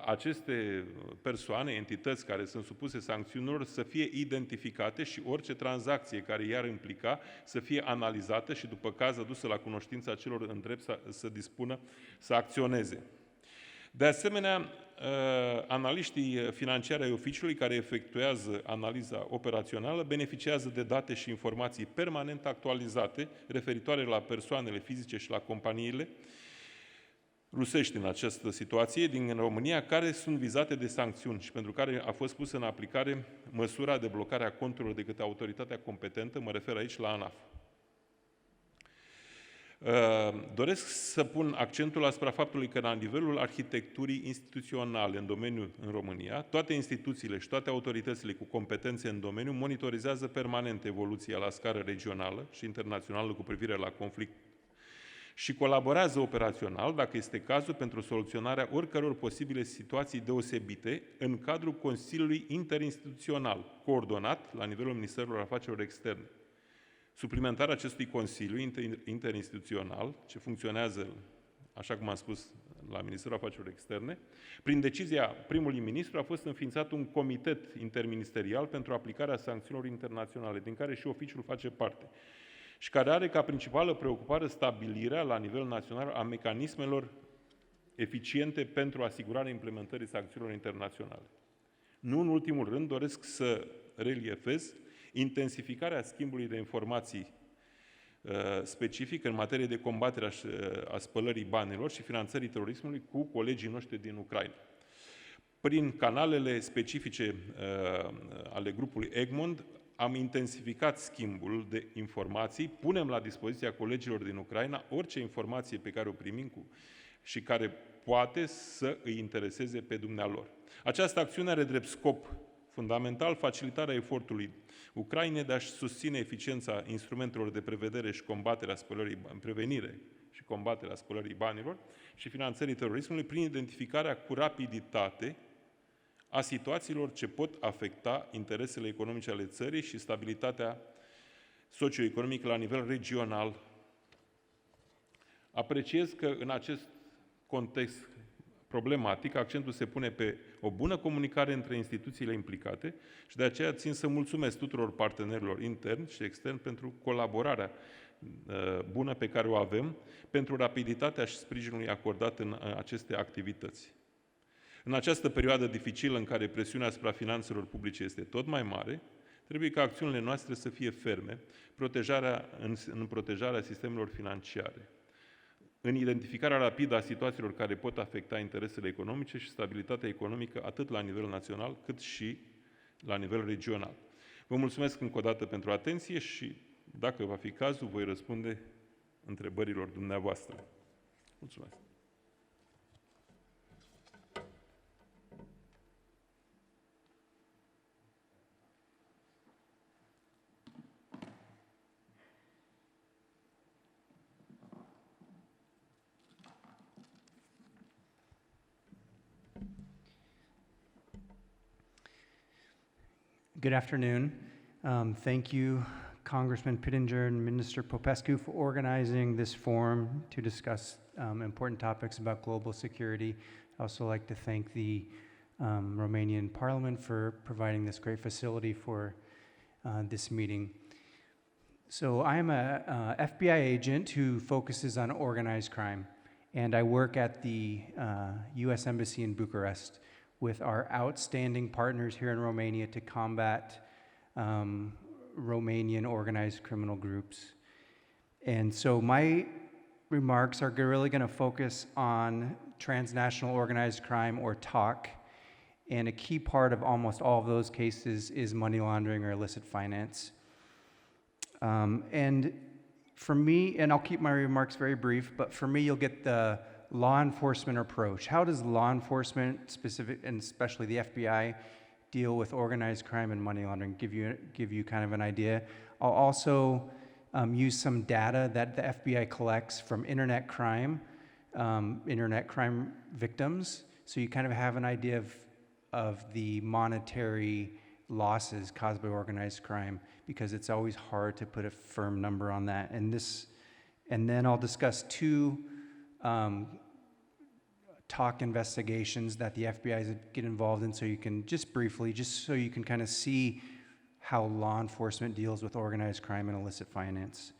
aceste persoane, entități care sunt supuse sancțiunilor să fie identificate și orice tranzacție care i-ar implica să fie analizată și, după caz, adusă la cunoștința celor în drept să dispună, să acționeze. De asemenea, analiștii financiari ai oficiului care efectuează analiza operațională beneficiază de date și informații permanent actualizate referitoare la persoanele fizice și la companiile rusești în această situație din România, care sunt vizate de sancțiuni și pentru care a fost pusă în aplicare măsura de blocare a conturilor de către autoritatea competentă, mă refer aici la ANAF. Doresc să pun accentul asupra faptului că la nivelul arhitecturii instituționale în domeniu în România, toate instituțiile și toate autoritățile cu competențe în domeniu monitorizează permanent evoluția la scară regională și internațională cu privire la conflict și colaborează operațional, dacă este cazul, pentru soluționarea oricăror posibile situații deosebite în cadrul Consiliului Interinstituțional, coordonat la nivelul Ministerului Afacerilor Externe. Suplimentar acestui Consiliu Interinstituțional, ce funcționează, așa cum am spus, la Ministerul Afacerilor Externe, prin decizia primului ministru a fost înființat un comitet interministerial pentru aplicarea sancțiunilor internaționale, din care și oficiul face parte, și care are ca principală preocupare stabilirea la nivel național a mecanismelor eficiente pentru asigurarea implementării sancțiunilor internaționale. Nu în ultimul rând, doresc să reliefez intensificarea schimbului de informații specific în materie de combatere a spălării banilor și finanțării terorismului cu colegii noștri din Ucraina. Prin canalele specifice ale grupului Egmont am intensificat schimbul de informații, punem la dispoziția colegilor din Ucraina orice informație pe care o primim și care poate să îi intereseze pe dumnealor. Această acțiune are drept scop fundamental facilitarea efortului Ucrainei de a-și susține eficiența instrumentelor de prevenire și combaterea spălării banilor și finanțării terorismului prin identificarea cu rapiditate a situațiilor ce pot afecta interesele economice ale țării și stabilitatea socioeconomică la nivel regional. Apreciez că în acest context problematic, accentul se pune pe o bună comunicare între instituțiile implicate și de aceea țin să mulțumesc tuturor partenerilor interni și externi pentru colaborarea bună pe care o avem, pentru rapiditatea și sprijinului acordat în aceste activități. În această perioadă dificilă în care presiunea asupra finanțelor publice este tot mai mare, trebuie ca acțiunile noastre să fie ferme în protejarea sistemelor financiare, în identificarea rapidă a situațiilor care pot afecta interesele economice și stabilitatea economică atât la nivel național cât și la nivel regional. Vă mulțumesc încă o dată pentru atenție și, dacă va fi cazul, voi răspunde întrebărilor dumneavoastră. Mulțumesc! Good afternoon. Thank you, Congressman Pittenger and Minister Popescu, for organizing this forum to discuss important topics about global security. I'd also like to thank the Romanian Parliament for providing this great facility for this meeting. So I am a FBI agent who focuses on organized crime, and I work at the U.S. Embassy in Bucharest with our outstanding partners here in Romania to combat Romanian organized criminal groups. And so my remarks are really going to focus on transnational organized crime, or TOC, and a key part of almost all of those cases is money laundering or illicit finance. And for me, and I'll keep my remarks very brief, but for me, you'll get the law enforcement approach. How does law enforcement, specific and especially the FBI, deal with organized crime and money laundering? Give you kind of an idea. I'll also use some data that the FBI collects from internet crime victims, so you kind of have an idea of the monetary losses caused by organized crime, because it's always hard to put a firm number on that. And then I'll discuss two TOC investigations that the FBI get involved in, so you can just briefly, just so you can kind of see how law enforcement deals with organized crime and illicit finance.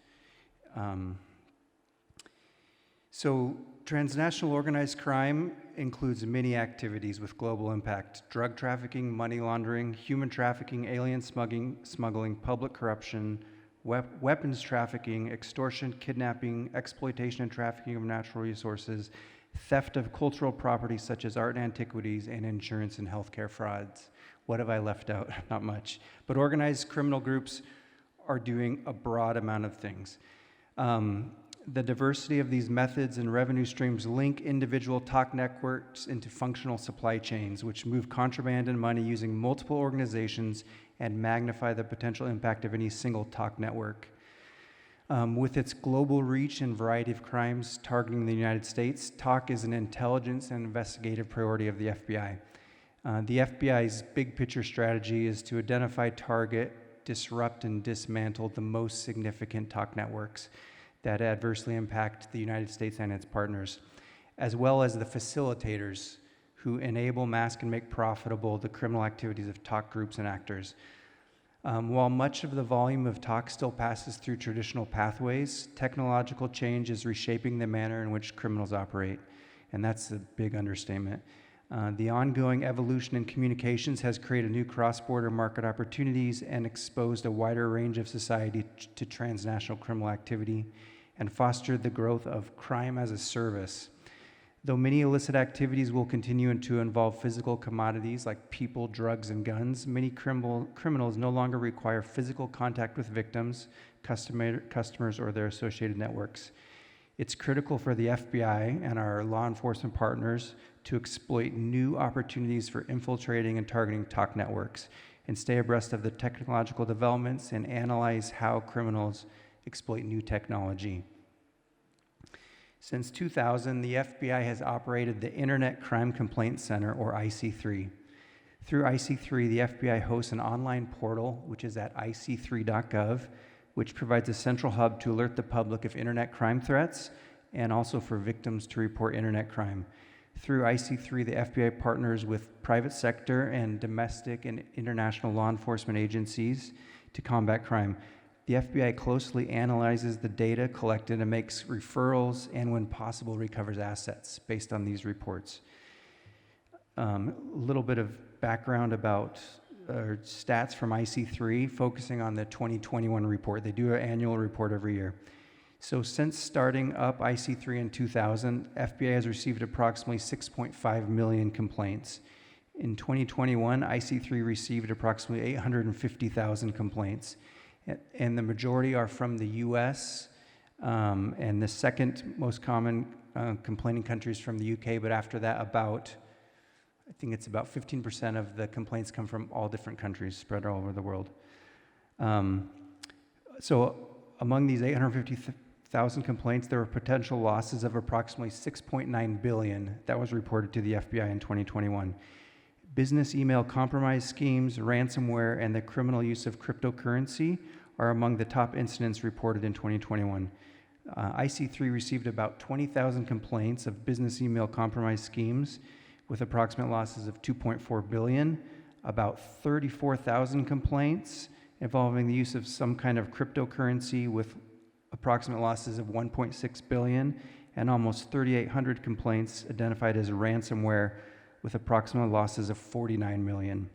So transnational organized crime includes many activities with global impact: drug trafficking, money laundering, human trafficking, alien smuggling, public corruption, weapons trafficking, extortion, kidnapping, exploitation and trafficking of natural resources, theft of cultural property such as art and antiquities, and insurance and healthcare frauds. What have I left out? Not much. But organized criminal groups are doing a broad amount of things. The diversity of these methods and revenue streams link individual TOC networks into functional supply chains, which move contraband and money using multiple organizations and magnify the potential impact of any single TOC network. With its global reach and variety of crimes targeting the United States, TALK is an intelligence and investigative priority of the FBI. The FBI's big picture strategy is to identify, target, disrupt, and dismantle the most significant TALK networks that adversely impact the United States and its partners, as well as the facilitators who enable, mask, and make profitable the criminal activities of TALK groups and actors. While much of the volume of TALK still passes through traditional pathways, technological change is reshaping the manner in which criminals operate, and that's a big understatement. The ongoing evolution in communications has created new cross-border market opportunities and exposed a wider range of society to transnational criminal activity and fostered the growth of crime as a service. Though many illicit activities will continue to involve physical commodities like people, drugs, and guns, many criminals no longer require physical contact with victims, customers, or their associated networks. It's critical for the FBI and our law enforcement partners to exploit new opportunities for infiltrating and targeting TALK networks and stay abreast of the technological developments and analyze how criminals exploit new technology. Since 2000, the FBI has operated the Internet Crime Complaint Center, or IC3. Through IC3, the FBI hosts an online portal, which is at ic3.gov, which provides a central hub to alert the public of internet crime threats and also for victims to report internet crime. Through IC3, the FBI partners with private sector and domestic and international law enforcement agencies to combat crime. The FBI closely analyzes the data collected and makes referrals and, when possible, recovers assets based on these reports. A little bit of background about stats from IC3, focusing on the 2021 report. They do an annual report every year. So since starting up IC3 in 2000, FBI has received approximately 6.5 million complaints. In 2021, IC3 received approximately 850,000 complaints. And the majority are from the US, and the second most common complaining country is from the UK, but after that I think it's about 15% of the complaints come from all different countries spread all over the world. So among these 850,000 complaints, there were potential losses of approximately $6.9 billion that was reported to the FBI in 2021. Business email compromise schemes, ransomware, and the criminal use of cryptocurrency are among the top incidents reported in 2021. IC3 received about 20,000 complaints of business email compromise schemes with approximate losses of $2.4 billion, about 34,000 complaints involving the use of some kind of cryptocurrency with approximate losses of $1.6 billion, and almost 3,800 complaints identified as ransomware with approximate losses of $49 million.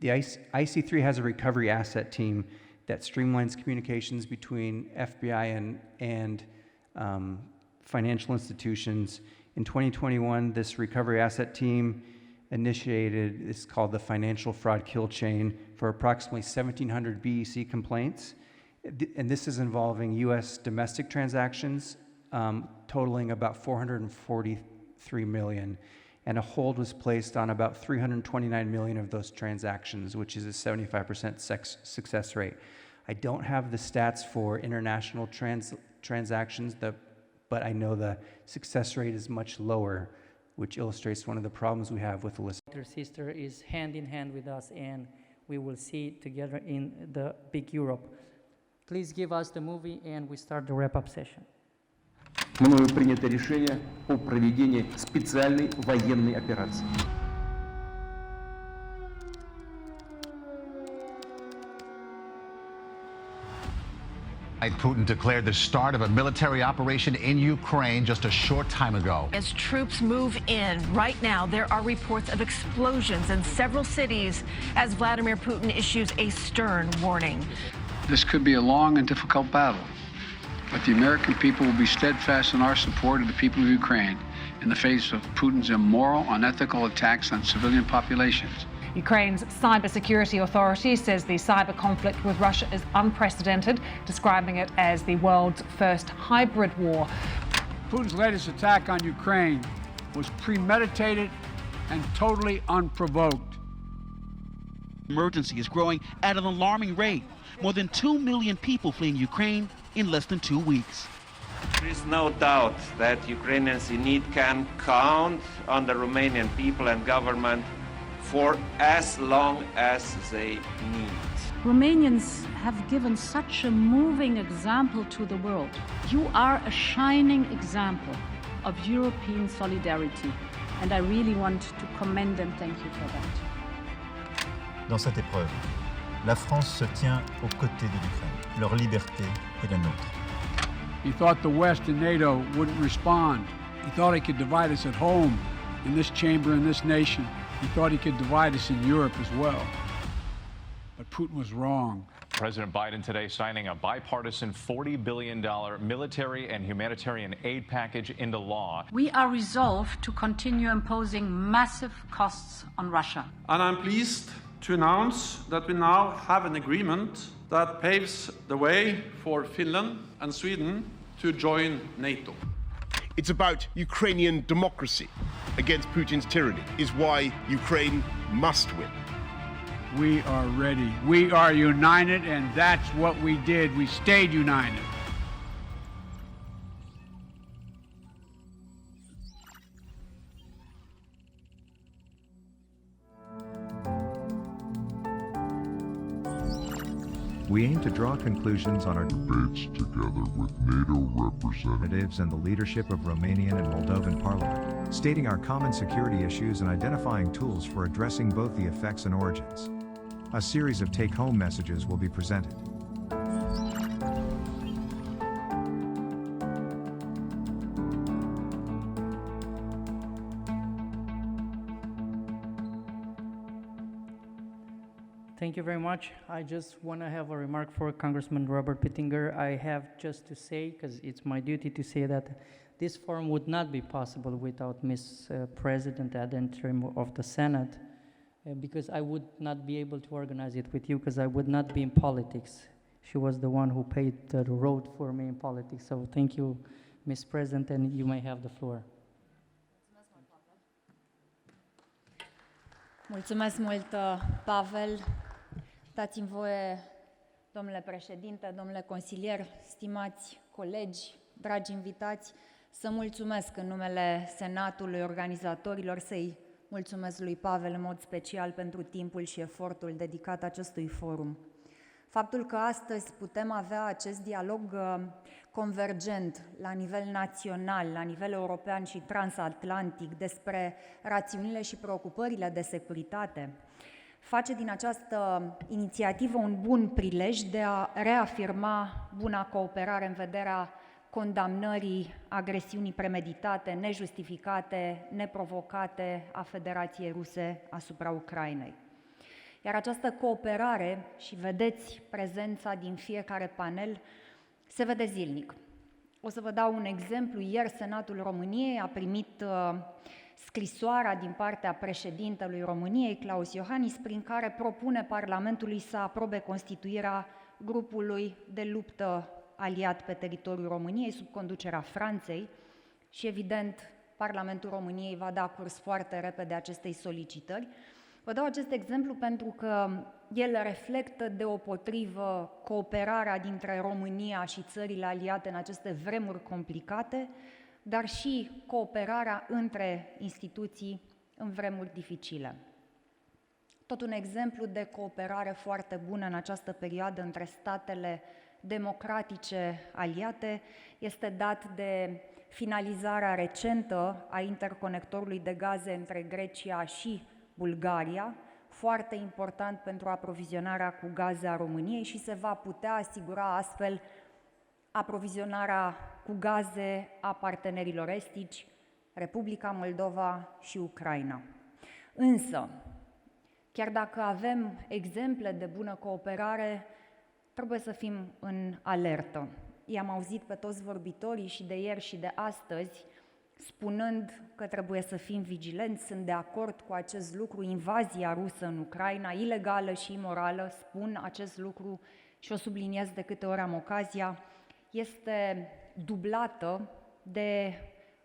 The IC3 has a recovery asset team that streamlines communications between FBI and financial institutions. In 2021, this recovery asset team initiated, it's called the Financial Fraud Kill Chain, for approximately 1,700 BEC complaints. And this is involving US domestic transactions totaling about 443 million. And a hold was placed on about 329 million of those transactions, which is a 75% success rate. I don't have the stats for international transactions, but I know the success rate is much lower, which illustrates one of the problems we have with illicit. Your sister is hand in hand with us, and we will see together in the big Europe. Please give us the movie, and we start the wrap-up session. Мною принято решение о проведении специальной военной операции. Putin declared the start of a military operation in Ukraine just a short time ago. As troops move in, right now there are reports of explosions in several cities as Vladimir Putin issues a stern warning. This could be a long and difficult battle, but the American people will be steadfast in our support of the people of Ukraine in the face of Putin's immoral, unethical attacks on civilian populations. Ukraine's cybersecurity authority says the cyber conflict with Russia is unprecedented, describing it as the world's first hybrid war. Putin's latest attack on Ukraine was premeditated and totally unprovoked. Emergency is growing at an alarming rate. More than 2 million people fleeing Ukraine in less than 2 weeks. There is no doubt that Ukrainians in need can count on the Romanian people and government for as long as they need. Romanians have given such a moving example to the world. You are a shining example of European solidarity, and I really want to commend and thank you for that. Dans cette épreuve, la France se tient aux côtés de l'Ukraine. Leur liberté est la nôtre. He thought the West and NATO wouldn't respond. He thought he could divide us at home, in this chamber, in this nation. He thought he could divide us in Europe as well. But Putin was wrong. President Biden today signing a bipartisan $40 billion military and humanitarian aid package into law. We are resolved to continue imposing massive costs on Russia. And I'm pleased to announce that we now have an agreement that paves the way for Finland and Sweden to join NATO. It's about Ukrainian democracy against Putin's tyranny, is why Ukraine must win. We are ready. We are united, and that's what we did. We stayed united. We aim to draw conclusions on our debates together with NATO representatives and the leadership of Romanian and Moldovan parliament, stating our common security issues and identifying tools for addressing both the effects and origins. A series of take-home messages will be presented. Thank you very much. I just want to have a remark for Congressman Robert Pittenger. I have just to say, because it's my duty to say, that this forum would not be possible without Ms. President ad interim of the Senate, because I would not be able to organize it with you, because I would not be in politics. She was the one who paved the road for me in politics. So thank you, Ms. President, and you may have the floor. Mulțumesc mult, Pavel. Dați-mi voie, domnule președinte, domnule consilier, stimați colegi, dragi invitați, să mulțumesc în numele Senatului, organizatorilor, să-i mulțumesc lui Pavel în mod special pentru timpul și efortul dedicat acestui forum. Faptul că astăzi putem avea acest dialog convergent la nivel național, la nivel european și transatlantic despre rațiunile și preocupările de securitate, face din această inițiativă un bun prilej de a reafirma buna cooperare în vederea condamnării agresiunii premeditate, nejustificate, neprovocate a Federației Ruse asupra Ucrainei. Iar această cooperare, și vedeți prezența din fiecare panel, se vede zilnic. O să vă dau un exemplu. Ieri Senatul României a primit scrisoarea din partea președintelui României, Klaus Iohannis, prin care propune Parlamentului să aprobe constituirea grupului de luptă aliat pe teritoriul României sub conducerea Franței și, evident, Parlamentul României va da curs foarte repede acestei solicitări. Vă dau acest exemplu pentru că el reflectă deopotrivă cooperarea dintre România și țările aliate în aceste vremuri complicate, dar și cooperarea între instituții în vremuri dificile. Tot un exemplu de cooperare foarte bună în această perioadă între statele democratice aliate este dat de finalizarea recentă a interconectorului de gaze între Grecia și Bulgaria, foarte important pentru aprovizionarea cu gaze a României și se va putea asigura astfel aprovizionarea cu gaze a partenerilor estici, Republica Moldova și Ucraina. Însă, chiar dacă avem exemple de bună cooperare, trebuie să fim în alertă. I-am auzit pe toți vorbitorii și de ieri și de astăzi spunând că trebuie să fim vigilenți. Sunt de acord cu acest lucru. Invazia rusă în Ucraina, ilegală și imorală, spun acest lucru și o subliniez de câte ori am ocazia, este dublată de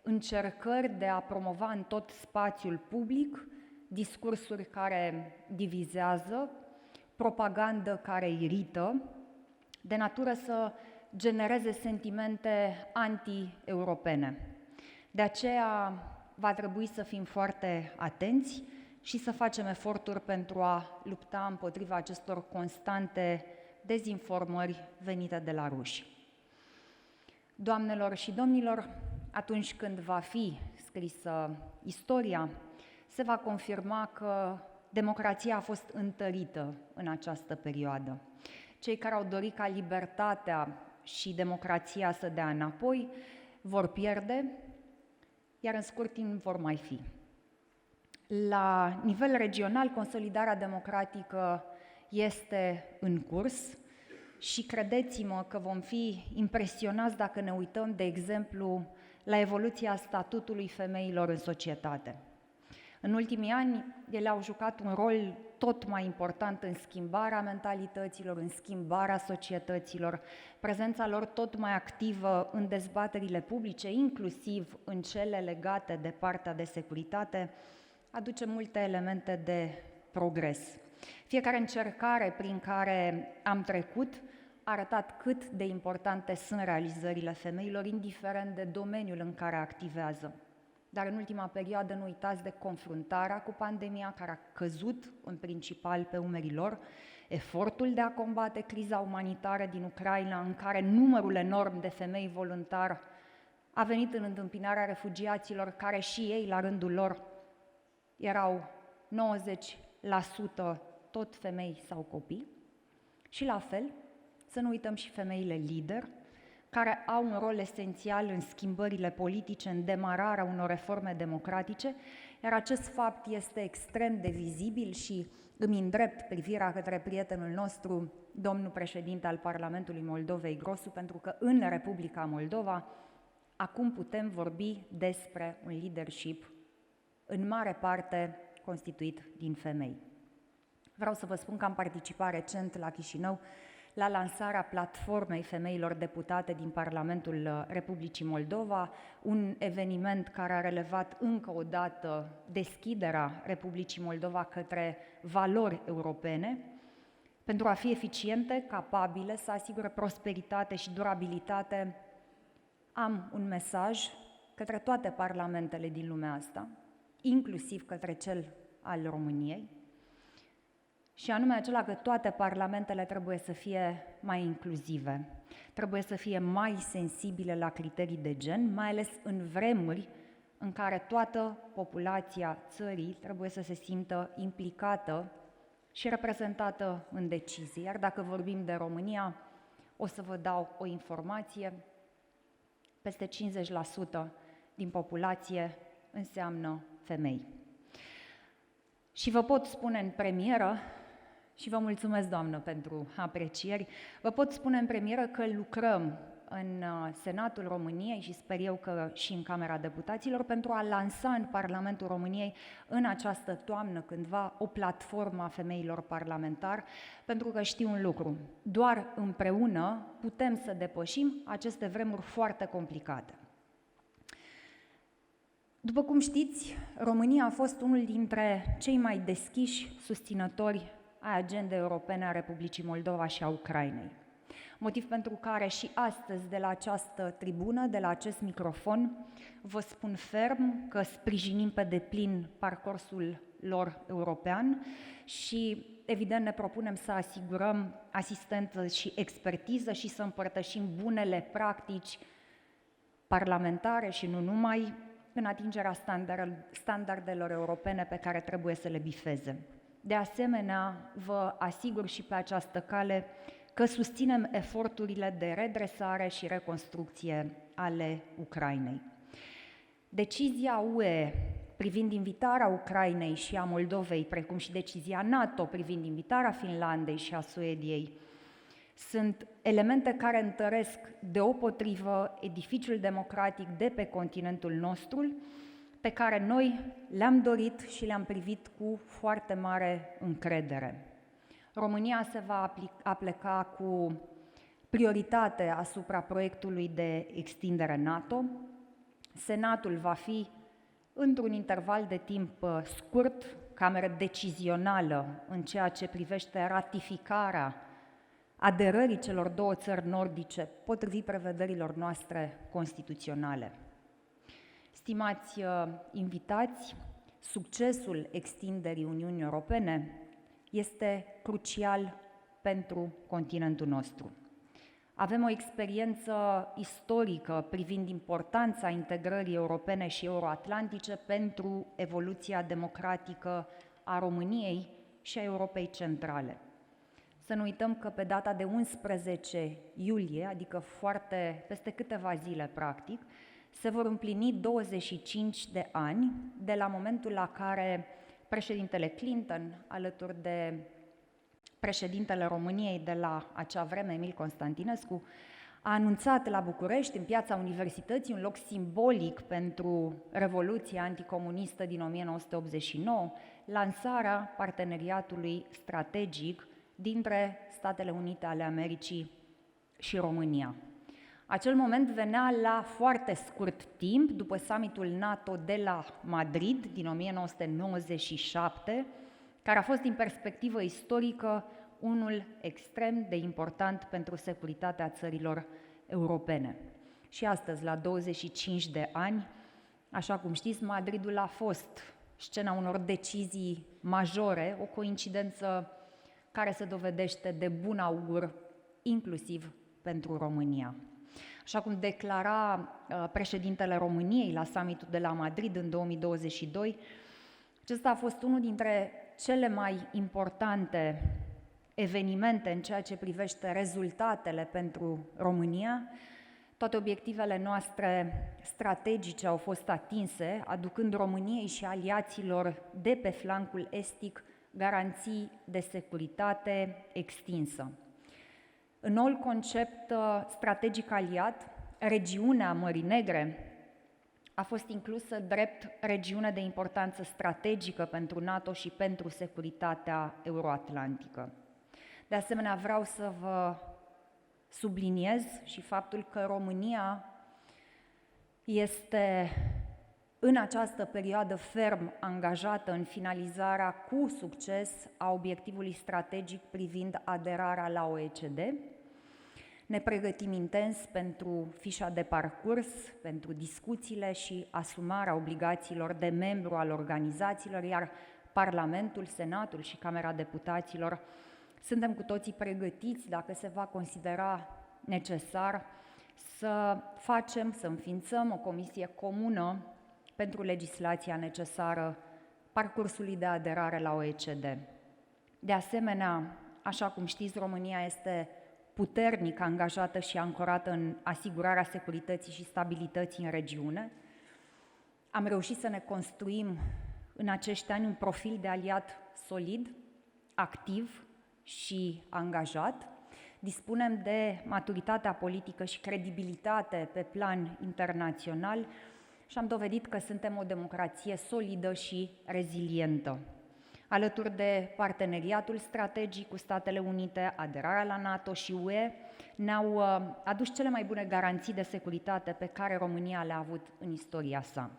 încercări de a promova în tot spațiul public discursuri care divizează, propagandă care irită, de natură să genereze sentimente anti-europene. De aceea va trebui să fim foarte atenți și să facem eforturi pentru a lupta împotriva acestor constante dezinformări venite de la ruși. Doamnelor și domnilor, atunci când va fi scrisă istoria, se va confirma că democrația a fost întărită în această perioadă. Cei care au dorit ca libertatea și democrația să dea înapoi vor pierde, iar în scurt timp vor mai fi. La nivel regional, consolidarea democratică este în curs și credeți-mă că vom fi impresionați dacă ne uităm, de exemplu, la evoluția statutului femeilor în societate. În ultimii ani, ele au jucat un rol tot mai important în schimbarea mentalităților, în schimbarea societăților, prezența lor tot mai activă în dezbaterile publice, inclusiv în cele legate de partea de securitate, aduce multe elemente de progres. Fiecare încercare prin care am trecut a arătat cât de importante sunt realizările femeilor, indiferent de domeniul în care activează. Dar în ultima perioadă nu uitați de confruntarea cu pandemia, care a căzut în principal pe umerii lor, efortul de a combate criza umanitară din Ucraina, în care numărul enorm de femei voluntari a venit în întâmpinarea refugiaților, care și ei, la rândul lor, erau 90% tot femei sau copii. Și la fel, să nu uităm și femeile lider, care au un rol esențial în schimbările politice, în demararea unor reforme democratice, iar acest fapt este extrem de vizibil și îmi îndrept privirea către prietenul nostru, domnul președinte al Parlamentului Moldovei, Grosu, pentru că în Republica Moldova acum putem vorbi despre un leadership în mare parte constituit din femei. Vreau să vă spun că am participat recent la Chișinău la lansarea platformei femeilor deputate din Parlamentul Republicii Moldova, un eveniment care a relevat încă o dată deschiderea Republicii Moldova către valori europene, pentru a fi eficiente, capabile, să asigure prosperitate și durabilitate. Am un mesaj către toate parlamentele din lumea asta, inclusiv către cel al României, și anume acela că toate parlamentele trebuie să fie mai inclusive, trebuie să fie mai sensibile la criterii de gen, mai ales în vremuri în care toată populația țării trebuie să se simtă implicată și reprezentată în decizii. Iar dacă vorbim de România, o să vă dau o informație: peste 50% din populație înseamnă femei. Și vă pot spune în premieră, și vă mulțumesc, doamnă, pentru aprecieri, vă pot spune în premieră că lucrăm în Senatul României și sper eu că și în Camera Deputaților pentru a lansa în Parlamentul României în această toamnă cândva o platformă a femeilor parlamentari, pentru că știu un lucru: doar împreună putem să depășim aceste vremuri foarte complicate. După cum știți, România a fost unul dintre cei mai deschiși susținători ai agendei europene a Republicii Moldova și a Ucrainei. Motiv pentru care și astăzi, de la această tribună, de la acest microfon, vă spun ferm că sprijinim pe deplin parcursul lor european și, evident, ne propunem să asigurăm asistență și expertiză și să împărtășim bunele practici parlamentare și nu numai, în atingerea standardelor europene pe care trebuie să le bifeze. De asemenea, vă asigur și pe această cale că susținem eforturile de redresare și reconstrucție ale Ucrainei. Decizia UE privind invitarea Ucrainei și a Moldovei, precum și decizia NATO privind invitarea Finlandei și a Suediei, sunt elemente care întăresc deopotrivă edificiul democratic de pe continentul nostru, pe care noi le-am dorit și le-am privit cu foarte mare încredere. România se va apleca cu prioritate asupra proiectului de extindere NATO. Senatul va fi, într-un interval de timp scurt, cameră decizională în ceea ce privește ratificarea aderării celor două țări nordice potrivit prevederilor noastre constituționale. Stimați invitați, succesul extinderii Uniunii Europene este crucial pentru continentul nostru. Avem o experiență istorică privind importanța integrării europene și euroatlantice pentru evoluția democratică a României și a Europei Centrale. Să nu uităm că pe data de 11 iulie, adică peste câteva zile practic, se vor împlini 25 de ani de la momentul la care președintele Clinton, alături de președintele României de la acea vreme, Emil Constantinescu, a anunțat la București, în Piața Universității, un loc simbolic pentru Revoluția anticomunistă din 1989, lansarea parteneriatului strategic dintre Statele Unite ale Americii și România. Acel moment venea la foarte scurt timp după summitul NATO de la Madrid din 1997, care a fost din perspectivă istorică unul extrem de important pentru securitatea țărilor europene. Și astăzi, la 25 de ani, așa cum știți, Madridul a fost scena unor decizii majore, o coincidență care se dovedește de bun augur, inclusiv pentru România. Așa cum declara președintele României la summitul de la Madrid în 2022, acesta a fost unul dintre cele mai importante evenimente în ceea ce privește rezultatele pentru România. Toate obiectivele noastre strategice au fost atinse, aducând României și aliaților de pe flancul estic garanții de securitate extinsă. În noul concept strategic aliat, regiunea Mării Negre a fost inclusă drept regiune de importanță strategică pentru NATO și pentru securitatea euroatlantică. De asemenea, vreau să vă subliniez și faptul că România este în această perioadă ferm angajată în finalizarea cu succes a obiectivului strategic privind aderarea la OECD. Ne pregătim intens pentru fișa de parcurs, pentru discuțiile și asumarea obligațiilor de membru al organizațiilor, iar Parlamentul, Senatul și Camera Deputaților suntem cu toții pregătiți, dacă se va considera necesar, să înființăm o comisie comună pentru legislația necesară parcursului de aderare la OECD. De asemenea, așa cum știți, România este puternic angajată și ancorată în asigurarea securității și stabilității în regiune. Am reușit să ne construim în acești ani un profil de aliat solid, activ și angajat. Dispunem de maturitatea politică și credibilitate pe plan internațional și am dovedit că suntem o democrație solidă și rezilientă. Alături de parteneriatul strategic cu Statele Unite, aderarea la NATO și UE ne-au adus cele mai bune garanții de securitate pe care România le-a avut în istoria sa.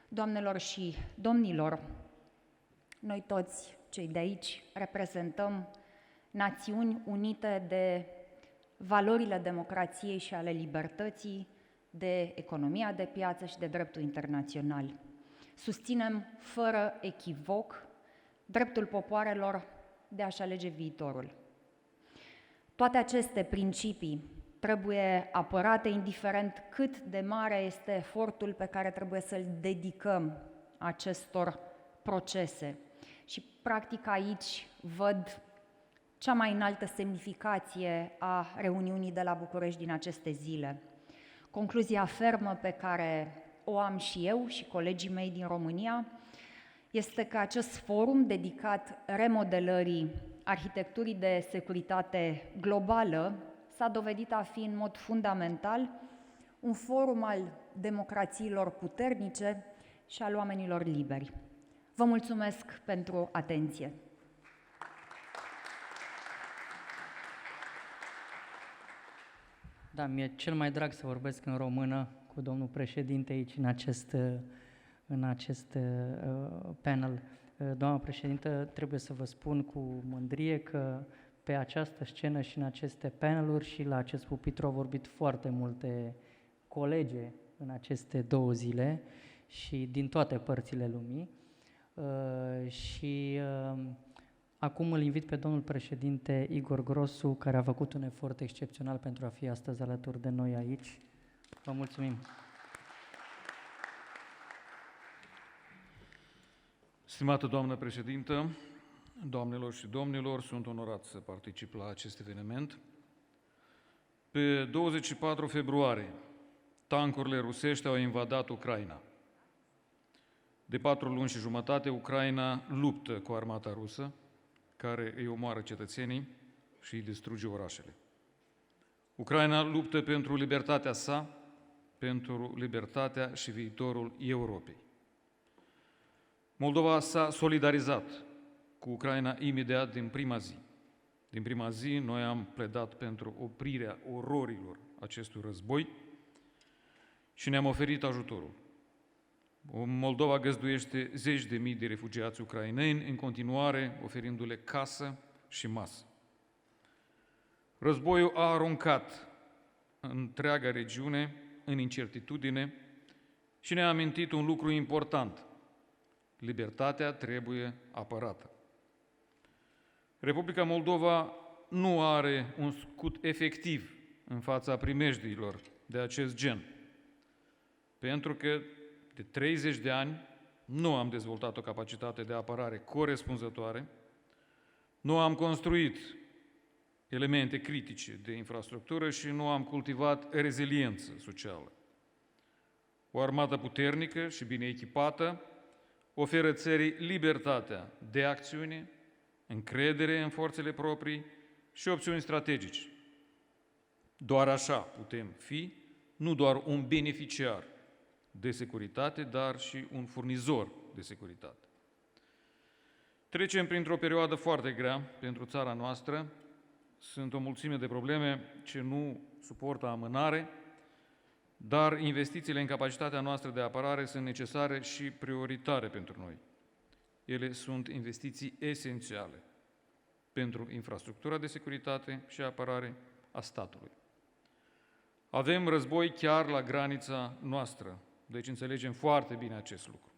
Doamnelor și domnilor, noi toți cei de aici reprezentăm națiuni unite de valorile democrației și ale libertății, de economia de piață și de dreptul internațional. Susținem fără echivoc dreptul popoarelor de a-și alege viitorul. Toate aceste principii trebuie apărate, indiferent cât de mare este efortul pe care trebuie să-l dedicăm acestor procese. Și, practic, aici văd cea mai înaltă semnificație a reuniunii de la București din aceste zile. Concluzia fermă pe care o am și eu și colegii mei din România este că acest forum dedicat remodelării arhitecturii de securitate globală s-a dovedit a fi în mod fundamental un forum al democrațiilor puternice și al oamenilor liberi. Vă mulțumesc pentru atenție. Da, mi-e cel mai drag să vorbesc în română cu domnul președinte aici în acest panel. Doamna președintă, trebuie să vă spun cu mândrie că pe această scenă și în aceste paneluri și la acest pupitru au vorbit foarte multe colege în aceste 2 zile și din toate părțile lumii. Acum îl invit pe domnul președinte Igor Grosu, care a făcut un efort excepțional pentru a fi astăzi alături de noi aici. Vă mulțumim! Stimată doamnă președintă, doamnelor și domnilor, sunt onorat să particip la acest eveniment. Pe 24 februarie, tancurile rusești au invadat Ucraina. De 4 luni și jumătate, Ucraina luptă cu armata rusă, care îi omoară cetățenii și îi distruge orașele. Ucraina luptă pentru libertatea sa, pentru libertatea și viitorul Europei. Moldova s-a solidarizat cu Ucraina imediat din prima zi. Din prima zi, noi am pledat pentru oprirea ororilor acestui război și ne-am oferit ajutorul. Moldova găzduiește 10.000 de refugiați ucraineni, în continuare oferindu-le casă și masă. Războiul a aruncat întreaga regiune în incertitudine și ne-a amintit un lucru important. Libertatea trebuie apărată. Republica Moldova nu are un scut efectiv în fața primejdiilor de acest gen, pentru că de 30 de ani nu am dezvoltat o capacitate de apărare corespunzătoare, nu am construit elemente critice de infrastructură și nu am cultivat reziliență socială. O armată puternică și bine echipată oferă țării libertatea de acțiune, încredere în forțele proprii și opțiuni strategice. Doar așa putem fi nu doar un beneficiar de securitate, dar și un furnizor de securitate. Trecem printr-o perioadă foarte grea pentru țara noastră. Sunt o mulțime de probleme ce nu suportă amânare, dar investițiile în capacitatea noastră de apărare sunt necesare și prioritare pentru noi. Ele sunt investiții esențiale pentru infrastructura de securitate și apărare a statului. Avem război chiar la granița noastră, deci înțelegem foarte bine acest lucru.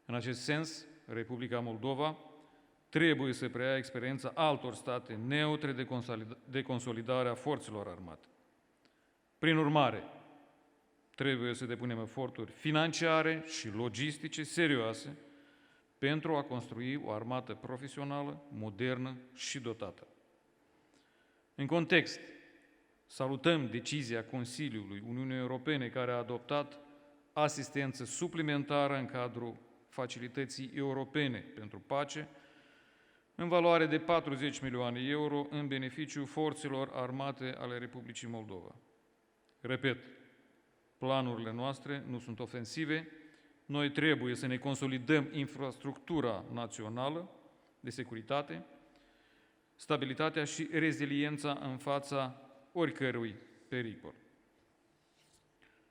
În acest sens, Republica Moldova trebuie să preia experiența altor state neutre de consolidare a forțelor armate. Prin urmare, trebuie să depunem eforturi financiare și logistice serioase pentru a construi o armată profesională, modernă și dotată. În context, salutăm decizia Consiliului Uniunii Europene care a adoptat asistență suplimentară în cadrul Facilității Europene pentru Pace, în valoare de 40 milioane euro în beneficiul forțelor armate ale Republicii Moldova. Repet, planurile noastre nu sunt ofensive, noi trebuie să ne consolidăm infrastructura națională de securitate, stabilitatea și reziliența în fața oricărui pericol.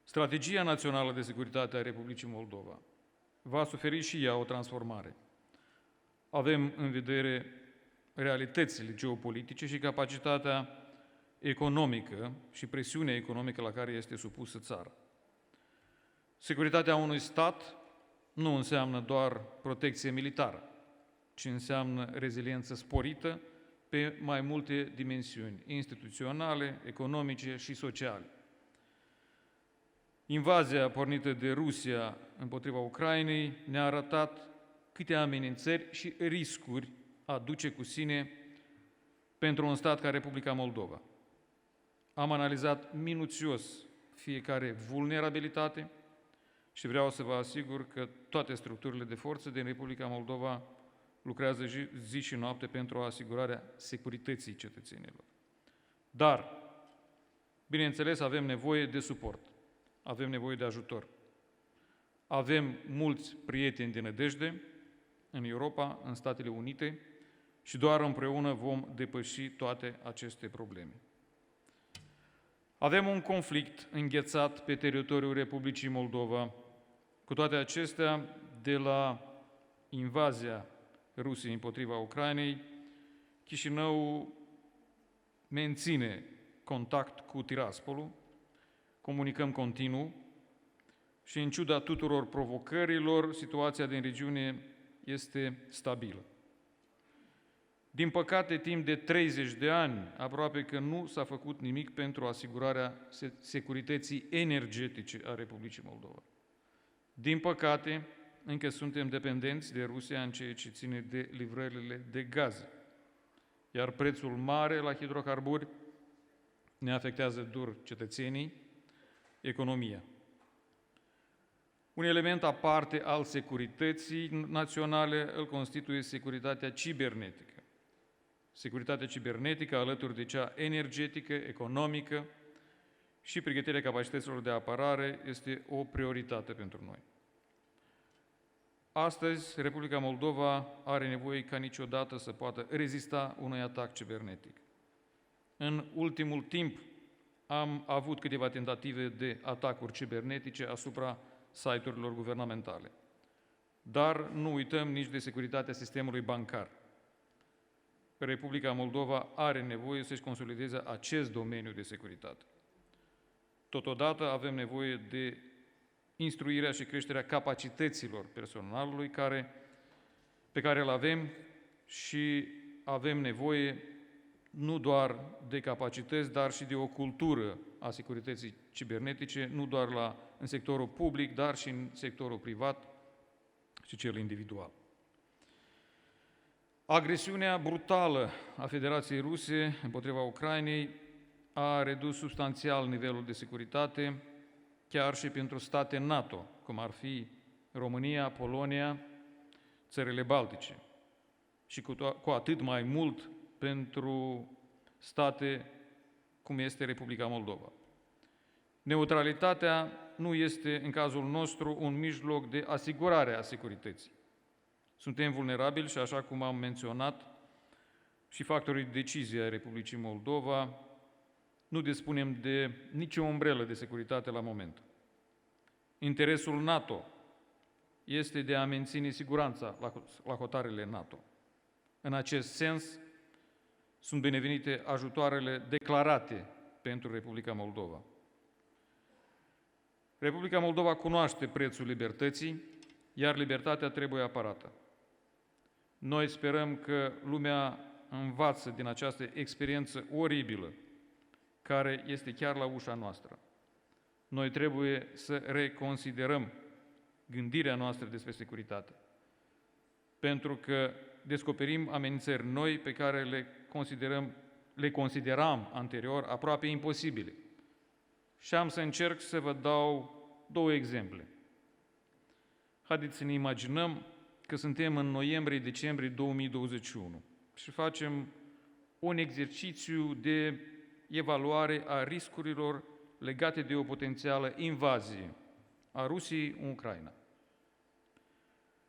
Strategia națională de securitate a Republicii Moldova va suferi și ea o transformare. Avem în vedere realitățile geopolitice și capacitatea economică și presiunea economică la care este supusă țara. Securitatea unui stat nu înseamnă doar protecție militară, ci înseamnă reziliență sporită pe mai multe dimensiuni, instituționale, economice și sociale. Invazia pornită de Rusia împotriva Ucrainei ne-a arătat câte amenințări și riscuri aduce cu sine pentru un stat ca Republica Moldova. Am analizat minuțios fiecare vulnerabilitate și vreau să vă asigur că toate structurile de forță din Republica Moldova lucrează zi și noapte pentru asigurarea securității cetățenilor. Dar, bineînțeles, avem nevoie de suport, avem nevoie de ajutor. Avem mulți prieteni de nădejde în Europa, în Statele Unite și doar împreună vom depăși toate aceste probleme. Avem un conflict înghețat pe teritoriul Republicii Moldova. Cu toate acestea, de la invazia Rusiei împotriva Ucrainei, Chișinău menține contact cu Tiraspolul, comunicăm continuu și, în ciuda tuturor provocărilor, situația din regiune este stabilă. Din păcate, timp de 30 de ani, aproape că nu s-a făcut nimic pentru asigurarea securității energetice a Republicii Moldova. Din păcate, încă suntem dependenți de Rusia în ceea ce ține de livrările de gaze, iar prețul mare la hidrocarburi ne afectează dur cetățenii, economia. Un element aparte al securității naționale îl constituie securitatea cibernetică. Securitatea cibernetică, alături de cea energetică, economică și pregătirea capacităților de apărare, este o prioritate pentru noi. Astăzi, Republica Moldova are nevoie ca niciodată să poată rezista unui atac cibernetic. În ultimul timp am avut câteva tentative de atacuri cibernetice asupra site-urilor guvernamentale. Dar nu uităm nici de securitatea sistemului bancar. Republica Moldova are nevoie să-și consolideze acest domeniu de securitate. Totodată avem nevoie de instruirea și creșterea capacităților personalului pe care îl avem și avem nevoie nu doar de capacități, dar și de o cultură a securității cibernetice, nu doar în sectorul public, dar și în sectorul privat și cel individual. Agresiunea brutală a Federației Ruse împotriva Ucrainei a redus substanțial nivelul de securitate, chiar și pentru state NATO, cum ar fi România, Polonia, țările Baltice, și cu atât mai mult pentru state cum este Republica Moldova. Neutralitatea nu este, în cazul nostru, un mijloc de asigurare a securității. Suntem vulnerabili și, așa cum am menționat, și factorii de decizie ai Republicii Moldova, nu dispunem de nicio umbrelă de securitate la moment. Interesul NATO este de a menține siguranța la hotarele NATO. În acest sens, sunt binevenite ajutoarele declarate pentru Republica Moldova. Republica Moldova cunoaște prețul libertății, iar libertatea trebuie apărată. Noi sperăm că lumea învață din această experiență oribilă, care este chiar la ușa noastră. Noi trebuie să reconsiderăm gândirea noastră despre securitate, pentru că descoperim amenințări noi pe care le consideram anterior aproape imposibile. Și am să încerc să vă dau două exemple. Haideți să ne imaginăm că suntem în noiembrie-decembrie 2021 și facem un exercițiu de evaluare a riscurilor legate de o potențială invazie a Rusiei în Ucraina.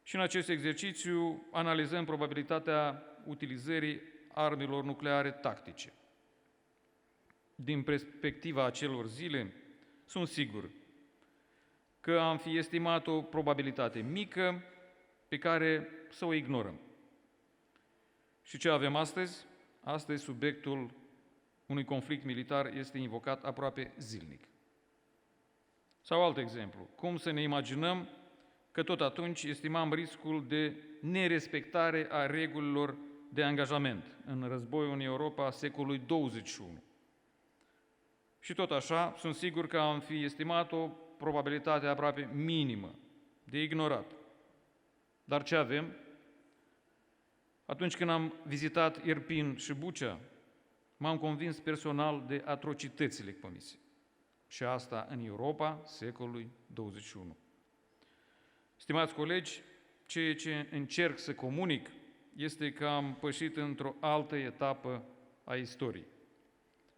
Și în acest exercițiu analizăm probabilitatea utilizării armelor nucleare tactice. Din perspectiva acelor zile, sunt sigur că am fi estimat o probabilitate mică pe care să o ignorăm. Și ce avem astăzi? Astăzi subiectul unui conflict militar este invocat aproape zilnic. Sau alt exemplu, cum să ne imaginăm că tot atunci estimam riscul de nerespectare a regulilor de angajament în războiul în Europa secolului 21. Și tot așa, sunt sigur că am fi estimat o probabilitate aproape minimă de ignorat. Dar ce avem? Atunci când am vizitat Irpin și Bucea, m-am convins personal de atrocitățile comise. Și asta în Europa secolului 21. Stimați colegi, ceea ce încerc să comunic este că am pășit într-o altă etapă a istoriei.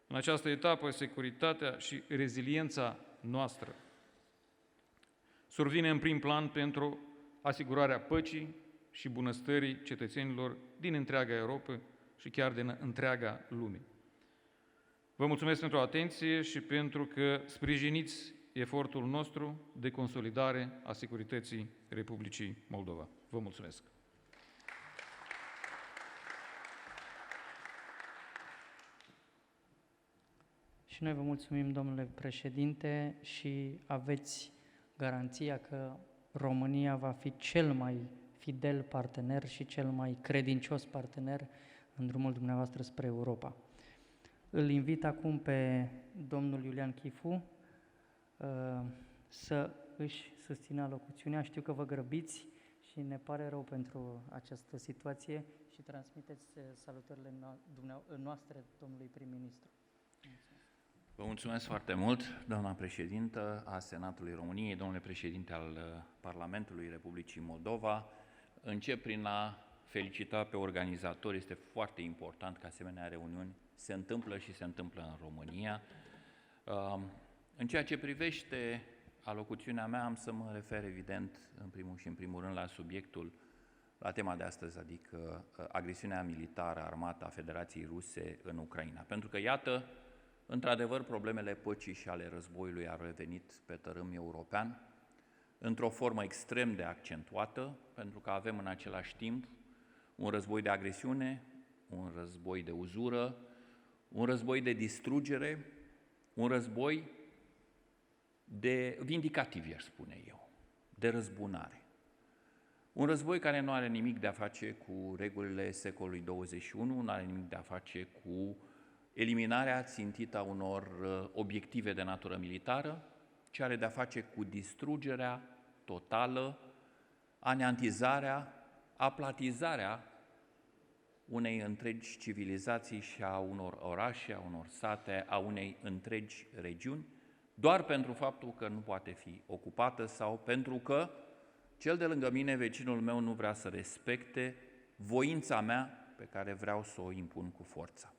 În această etapă, securitatea și reziliența noastră survine în prim plan pentru asigurarea păcii și bunăstării cetățenilor din întreaga Europa și chiar din întreaga lume. Vă mulțumesc pentru atenție și pentru că sprijiniți efortul nostru de consolidare a securității Republicii Moldova. Vă mulțumesc! Și noi vă mulțumim, domnule președinte, și aveți garanția că România va fi cel mai fidel partener și cel mai credincios partener în drumul dumneavoastră spre Europa. Îl invit acum pe domnul Iulian Chifu să își susțină alocuțiunea. Știu că vă grăbiți și ne pare rău pentru această situație și transmiteți salutările noastre domnului prim-ministru. Vă mulțumesc foarte mult, doamna președintă a Senatului României, domnule președinte al Parlamentului Republicii Moldova. Încep prin a felicita pe organizatori. Este foarte important că asemenea reuniuni se întâmplă și se întâmplă în România. În ceea ce privește alocuțiunea mea, am să mă refer evident în primul rând la subiectul, la tema de astăzi, adică agresiunea militară armată a Federației Ruse în Ucraina. Pentru că, iată, într-adevăr, problemele păcii și ale războiului au revenit pe tărâm european într-o formă extrem de accentuată, pentru că avem în același timp un război de agresiune, un război de uzură, un război de distrugere, un război de vindicativ, i-aș spune eu, de răzbunare. Un război care nu are nimic de a face cu regulile secolului 21, nu are nimic de a face cu eliminarea țintită a unor obiective de natură militară, ci are de a face cu distrugerea totală, aneantizarea, aplatizarea unei întregi civilizații și a unor orașe, a unor sate, a unei întregi regiuni, doar pentru faptul că nu poate fi ocupată sau pentru că cel de lângă mine, vecinul meu, nu vrea să respecte voința mea pe care vreau să o impun cu forța.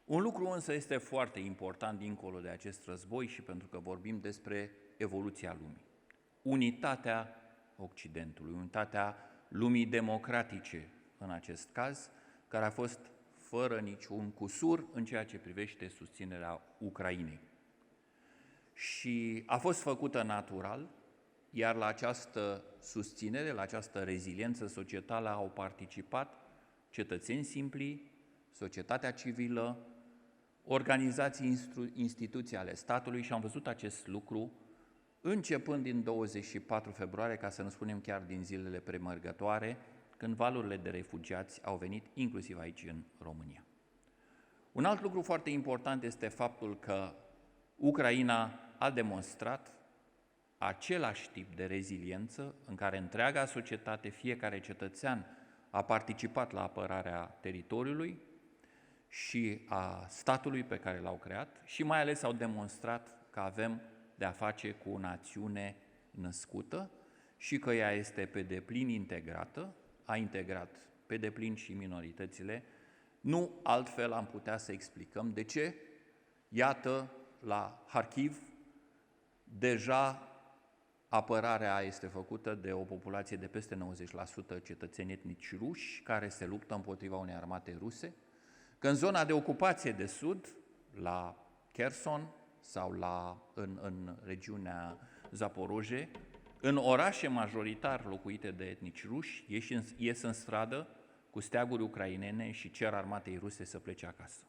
Un lucru însă este foarte important dincolo de acest război și pentru că vorbim despre evoluția lumii. Unitatea Occidentului, unitatea lumii democratice în acest caz, care a fost fără niciun cusur în ceea ce privește susținerea Ucrainei. Și a fost făcută natural, iar la această susținere, la această reziliență societală au participat cetățeni simpli, societatea civilă, organizații, instituții ale statului și am văzut acest lucru începând din 24 februarie, ca să nu spunem chiar din zilele premergătoare, când valurile de refugiați au venit inclusiv aici în România. Un alt lucru foarte important este faptul că Ucraina a demonstrat același tip de reziliență în care întreaga societate, fiecare cetățean a participat la apărarea teritoriului și a statului pe care l-au creat și mai ales au demonstrat că avem de a face cu o națiune născută și că ea este pe deplin integrată, a integrat pe deplin și minoritățile. Nu altfel am putea să explicăm de ce, iată, la Harkiv, deja apărarea este făcută de o populație de peste 90% cetățeni etnici ruși care se luptă împotriva unei armate ruse, că în zona de ocupație de sud, la Kherson sau în regiunea Zaporozhe, în orașe majoritar locuite de etnici ruși, ies în stradă cu steaguri ucrainene și cer armatei ruse să plece acasă.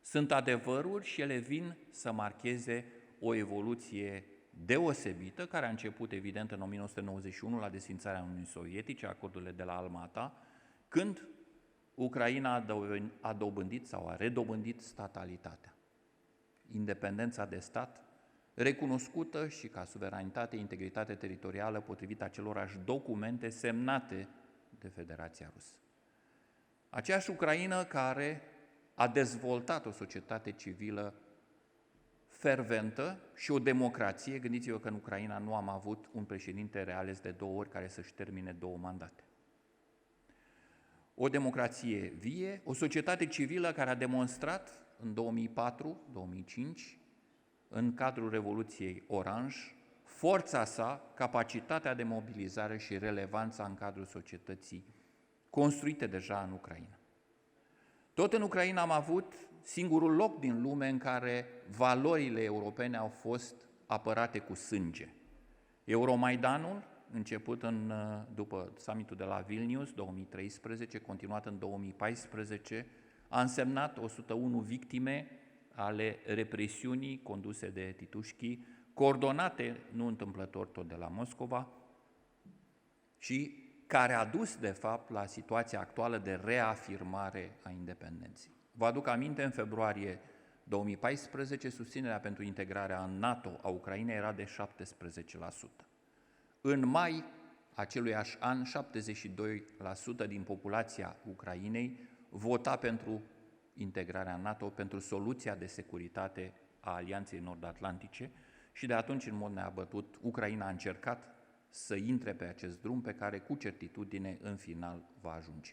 Sunt adevăruri și ele vin să marcheze o evoluție deosebită, care a început evident în 1991 la desfințarea Uniunii Sovietice, acordurile de la Almata, când Ucraina a dobândit sau a redobândit statalitatea. Independența de stat, recunoscută și ca suveranitate, integritate teritorială potrivit acelorași documente semnate de Federația Rusă. Aceeași Ucraina care a dezvoltat o societate civilă ferventă și o democrație. Gândiți-vă că în Ucraina nu am avut un președinte reales de 2 ori care să-și termine 2 mandate. O democrație vie, o societate civilă care a demonstrat în 2004-2005, în cadrul Revoluției Oranj, forța sa, capacitatea de mobilizare și relevanța în cadrul societății construite deja în Ucraina. Tot în Ucraina am avut singurul loc din lume în care valorile europene au fost apărate cu sânge. Euromaidanul, început după summitul de la Vilnius, 2013, continuat în 2014, a însemnat 101 victime ale represiunii conduse de Titușchi, coordonate, nu întâmplător, tot de la Moscova, și care a dus, de fapt, la situația actuală de reafirmare a independenței. Vă aduc aminte, în februarie 2014, susținerea pentru integrarea în NATO a Ucrainei era de 17%. În mai aceluiași an, 72% din populația Ucrainei vota pentru integrarea în NATO, pentru soluția de securitate a Alianței Nord-Atlantice și de atunci, în mod neabătut, Ucraina a încercat să intre pe acest drum pe care, cu certitudine, în final va ajunge.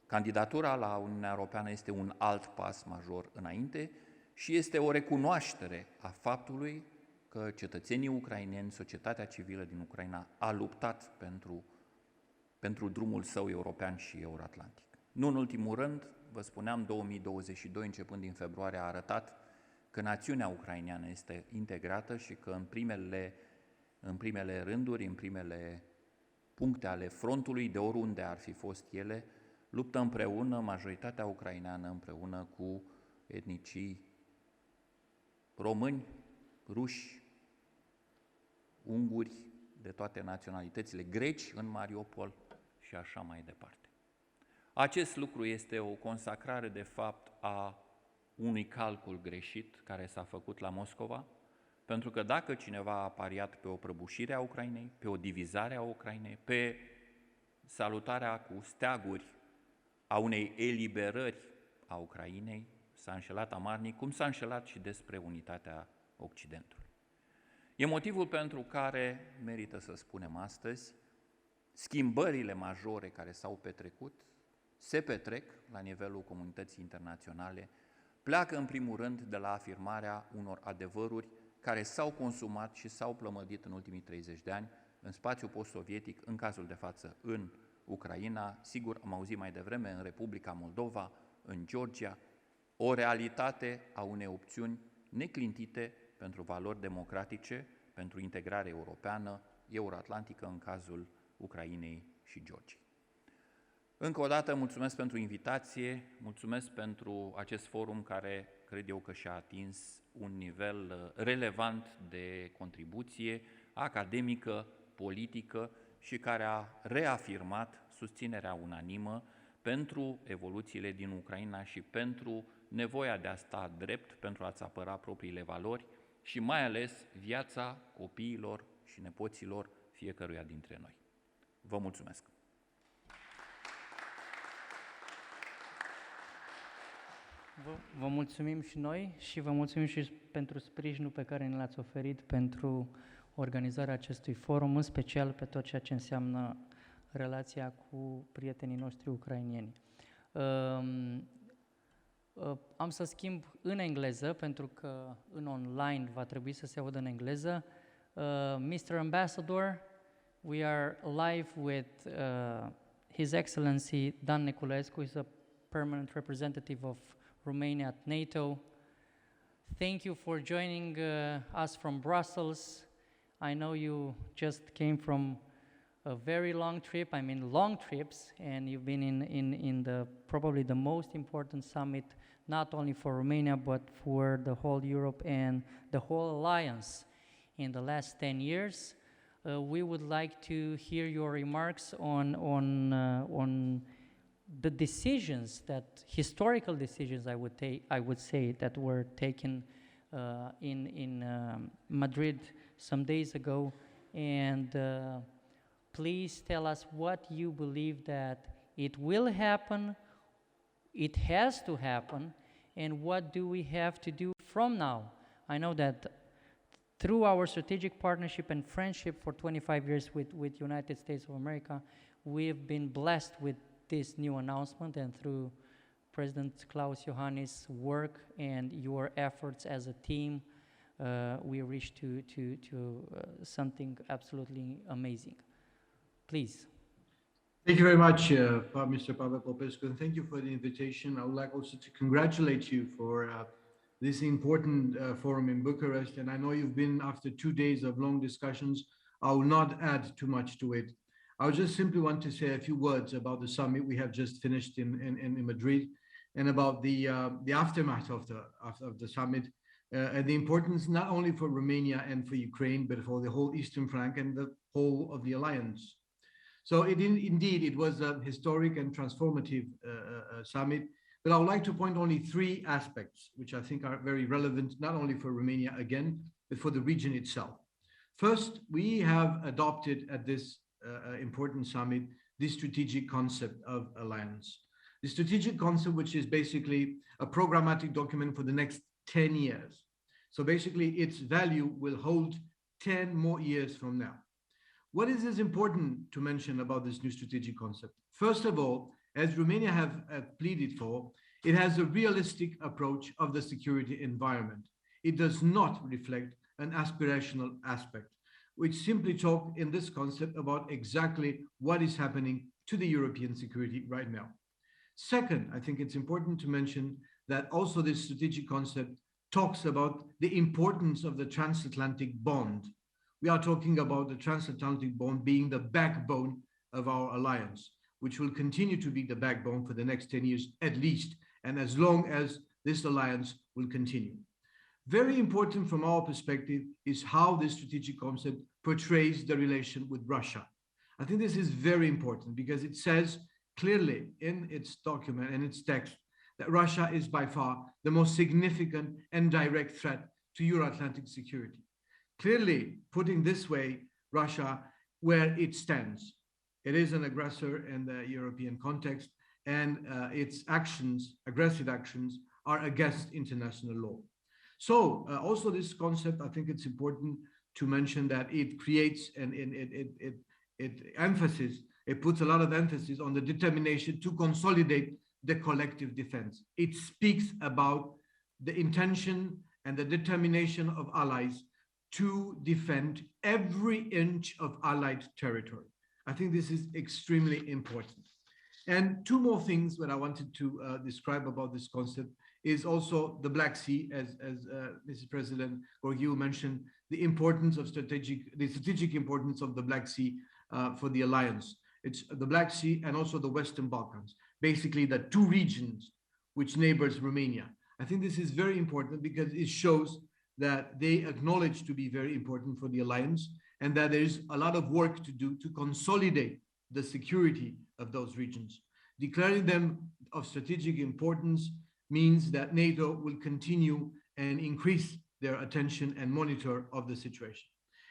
Candidatura la Uniunea Europeană este un alt pas major înainte și este o recunoaștere a faptului că cetățenii ucraineni, societatea civilă din Ucraina a luptat pentru drumul său european și euroatlantic. Nu în ultimul rând, vă spuneam, 2022, începând din februarie, a arătat că națiunea ucraineană este integrată și că în primele rânduri, în primele puncte ale frontului, de oriunde ar fi fost ele, luptă împreună majoritatea ucraineană, împreună cu etnicii români, ruși, unguri, de toate naționalitățile, greci în Mariupol și așa mai departe. Acest lucru este o consacrare, de fapt, a unui calcul greșit care s-a făcut la Moscova, pentru că dacă cineva a pariat pe o prăbușire a Ucrainei, pe o divizare a Ucrainei, pe salutarea cu steaguri a unei eliberări a Ucrainei, s-a înșelat amarnic, cum s-a înșelat și despre unitatea Occidentului. E motivul pentru care, merită să spunem astăzi, schimbările majore care s-au petrecut, se petrec la nivelul comunității internaționale, pleacă în primul rând de la afirmarea unor adevăruri care s-au consumat și s-au plămădit în ultimii 30 de ani în spațiul post-sovietic, în cazul de față în Ucraina, sigur, am auzit mai devreme, în Republica Moldova, în Georgia, o realitate a unei opțiuni neclintite pentru valori democratice, pentru integrare europeană, euroatlantică, în cazul Ucrainei și Georgiei. Încă o dată mulțumesc pentru invitație, mulțumesc pentru acest forum care cred eu că și-a atins un nivel relevant de contribuție academică, politică și care a reafirmat susținerea unanimă pentru evoluțiile din Ucraina și pentru nevoia de a sta drept, pentru a-ți apăra propriile valori și mai ales viața copiilor și nepoților fiecăruia dintre noi. Vă mulțumesc! Vă mulțumim și noi și vă mulțumim și pentru sprijinul pe care ne l-ați oferit pentru organizarea acestui forum, în special pe tot ceea ce înseamnă relația cu prietenii noștri ucrainieni. Am să schimb în engleză, pentru că în online va trebui să se audă în engleză. Mr. Ambassador, we are live with His Excellency Dan Niculescu, who is a permanent representative of Romania at NATO. Thank you for joining us from Brussels. I know you just came from a very long trip, I mean long trips, and you've been in the probably the most important summit, not only for Romania, but for the whole Europe and the whole alliance in the last 10 years. We would like to hear your remarks on the decisions, that historical decisions, I would say, that were taken in Madrid some days ago, and please tell us what you believe that it will happen, it has to happen, and what do we have to do from now? I know that through our strategic partnership and friendship for 25 years with United States of America, we've been blessed with this new announcement, and through President Klaus Iohannis' work and your efforts as a team, we reached to something absolutely amazing. Please. Thank you very much, Mr. Pavel Popescu, and thank you for the invitation. I would like also to congratulate you for this important forum in Bucharest, and I know you've been after 2 days of long discussions. I will not add too much to it. I would just simply want to say a few words about the summit we have just finished in Madrid. and about the aftermath of the summit, and the importance not only for Romania and for Ukraine, but for the whole Eastern flank and the whole of the alliance. So indeed, it was a historic and transformative summit, but I would like to point only three aspects, which I think are very relevant, not only for Romania again, but for the region itself. First, we have adopted at this important summit this strategic concept of alliance. The strategic concept, which is basically a programmatic document for the next 10 years. So basically, its value will hold 10 more years from now. What is important to mention about this new strategic concept? First of all, as Romania have pleaded for, it has a realistic approach of the security environment. It does not reflect an aspirational aspect, which simply talk in this concept about exactly what is happening to the European security right now. Second, I think it's important to mention that also this strategic concept talks about the importance of the transatlantic bond. We are talking about the transatlantic bond being the backbone of our alliance, which will continue to be the backbone for the next 10 years at least, and as long as this alliance will continue. Very important from our perspective is how this strategic concept portrays the relation with Russia. I think this is very important because it says clearly in its document and its text that Russia is by far the most significant and direct threat to Euro-Atlantic security. Clearly, putting this way, Russia, where it stands. It is an aggressor in the European context, and its actions, aggressive actions, are against international law. So also this concept, I think it's important to mention that it creates and it puts a lot of emphasis on the determination to consolidate the collective defense. It speaks about the intention and the determination of allies to defend every inch of allied territory. I think this is extremely important. And two more things that I wanted to describe about this concept is also the Black Sea, as Mrs. President Georgiou mentioned, the strategic importance of the Black Sea for the alliance. It's the Black Sea and also the Western Balkans, basically the two regions which neighbors Romania. I think this is very important because it shows that they acknowledge to be very important for the alliance and that there's a lot of work to do to consolidate the security of those regions. Declaring them of strategic importance means that NATO will continue and increase their attention and monitor of the situation.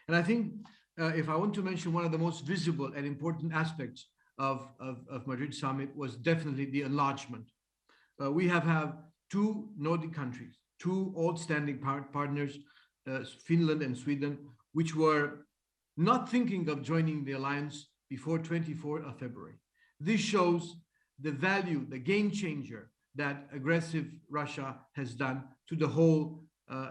And I think if I want to mention one of the most visible and important aspects of Madrid summit was definitely the enlargement. We have two Nordic countries, two old-standing partners, Finland and Sweden, which were not thinking of joining the alliance before 24th of February. This shows the value, the game changer that aggressive Russia has done to the whole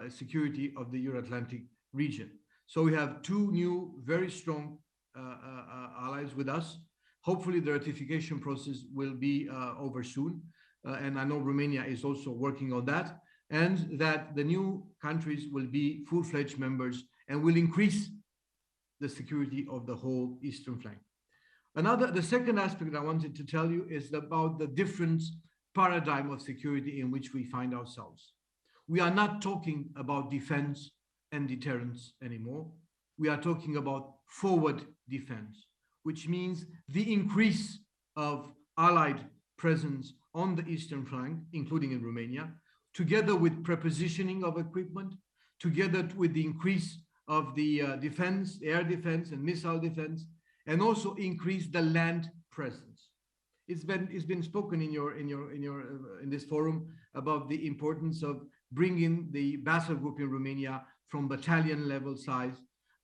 security of the Euro-Atlantic region. So we have two new, very strong allies with us. Hopefully the ratification process will be over soon. And I know Romania is also working on that, and that the new countries will be full-fledged members and will increase the security of the whole eastern flank. The second aspect I wanted to tell you is about the different paradigm of security in which we find ourselves. We are not talking about defense and deterrence anymore. We are talking about forward defense, which means the increase of allied presence on the eastern flank, including in Romania, together with prepositioning of equipment, together with the increase of the defense, air defense and missile defense, and also increase the land presence. It's been spoken in this forum about the importance of bringing the battle group in Romania from battalion level size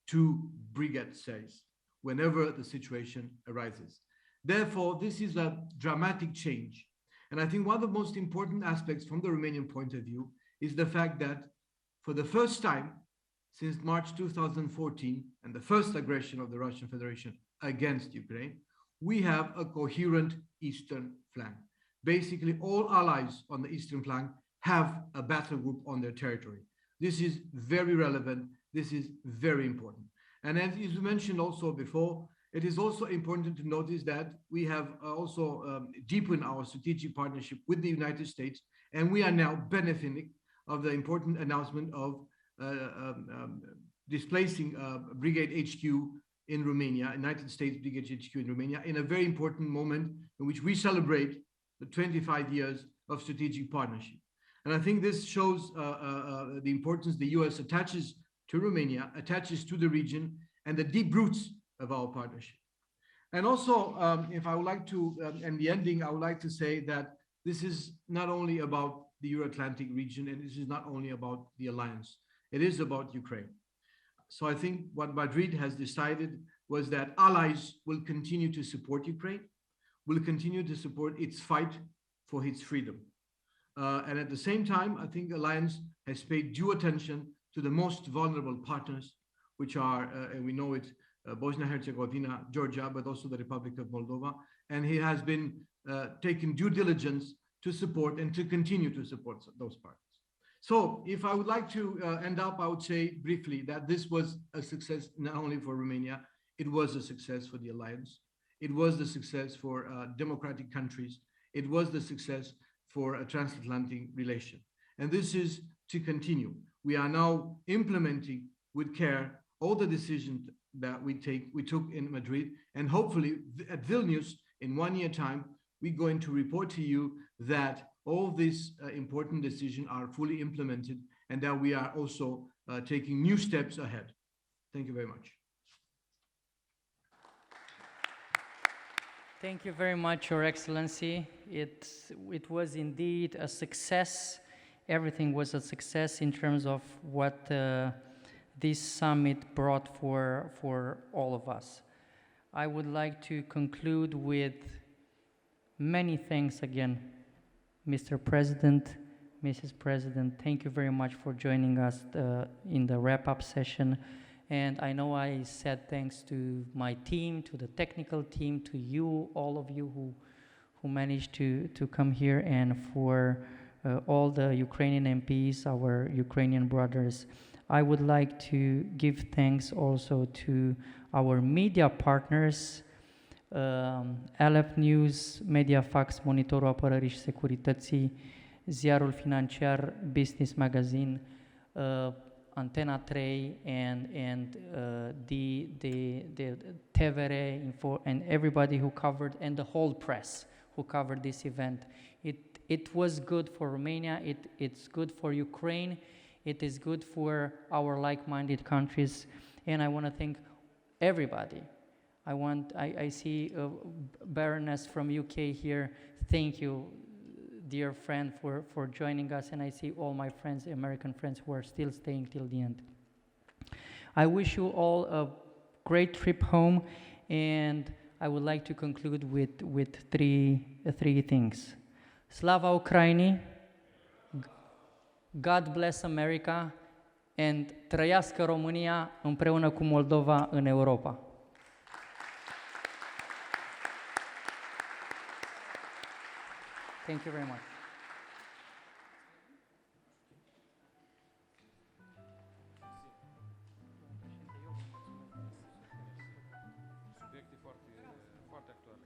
to brigade size whenever the situation arises. Therefore, this is a dramatic change. And I think one of the most important aspects from the Romanian point of view is the fact that for the first time since March 2014 and the first aggression of the Russian Federation against Ukraine, we have a coherent eastern flank. Basically, all allies on the eastern flank have a battle group on their territory. This is very relevant. This is very important. And as you mentioned also before, It is also important to notice that we have also deepened our strategic partnership with the United States, and we are now benefiting of the important announcement of displacing Brigade HQ in Romania, United States Brigade HQ in Romania, in a very important moment in which we celebrate the 25 years of strategic partnership. And I think this shows the importance the US attaches to Romania, attaches to the region, and the deep roots of our partnership. And also, if I would like to, in the ending, I would like to say that this is not only about the Euro-Atlantic region, and this is not only about the alliance, it is about Ukraine. So I think what Madrid has decided was that allies will continue to support Ukraine, will continue to support its fight for its freedom. And at the same time, I think the alliance has paid due attention to the most vulnerable partners, which are, and we know it, Bosnia-Herzegovina, Georgia, but also the Republic of Moldova. And he has been taking due diligence to support and to continue to support those partners. So if I would like to end up, I would say briefly that this was a success not only for Romania, it was a success for the alliance. It was the success for democratic countries. It was the success for a transatlantic relation. And this is to continue. We are now implementing with care all the decisions that we took in Madrid, and hopefully at Vilnius in 1 year time, we're going to report to you that all these important decisions are fully implemented and that we are also taking new steps ahead. Thank you very much. Thank you very much, Your Excellency. It was indeed a success. Everything was a success in terms of what this summit brought for all of us. I would like to conclude with many thanks again, Mr. President, Mrs. President. Thank you very much for joining us in the wrap-up session. And I know I said thanks to my team, to the technical team, to you, all of you who managed to come here, and for all the Ukrainian MPs, our Ukrainian brothers. I would like to give thanks also to our media partners, Alep News, Mediafax, Monitorul Apărării și Securității, Ziarul Financiar, Business Magazine, Antena 3, and the TVR Info, and everybody who covered, and the whole press who covered this event. It was good for Romania, it's good for Ukraine, it is good for our like-minded countries, and I want to thank everybody. I see Baroness from UK here. Thank you, dear friend, for joining us, and I see all my friends, American friends, who are still staying till the end. I wish you all a great trip home, and I would like to conclude with three things. Slava Ukraini, God bless America, and trăiască România împreună cu Moldova în Europa. Thank you very much. Subiecte foarte actuale.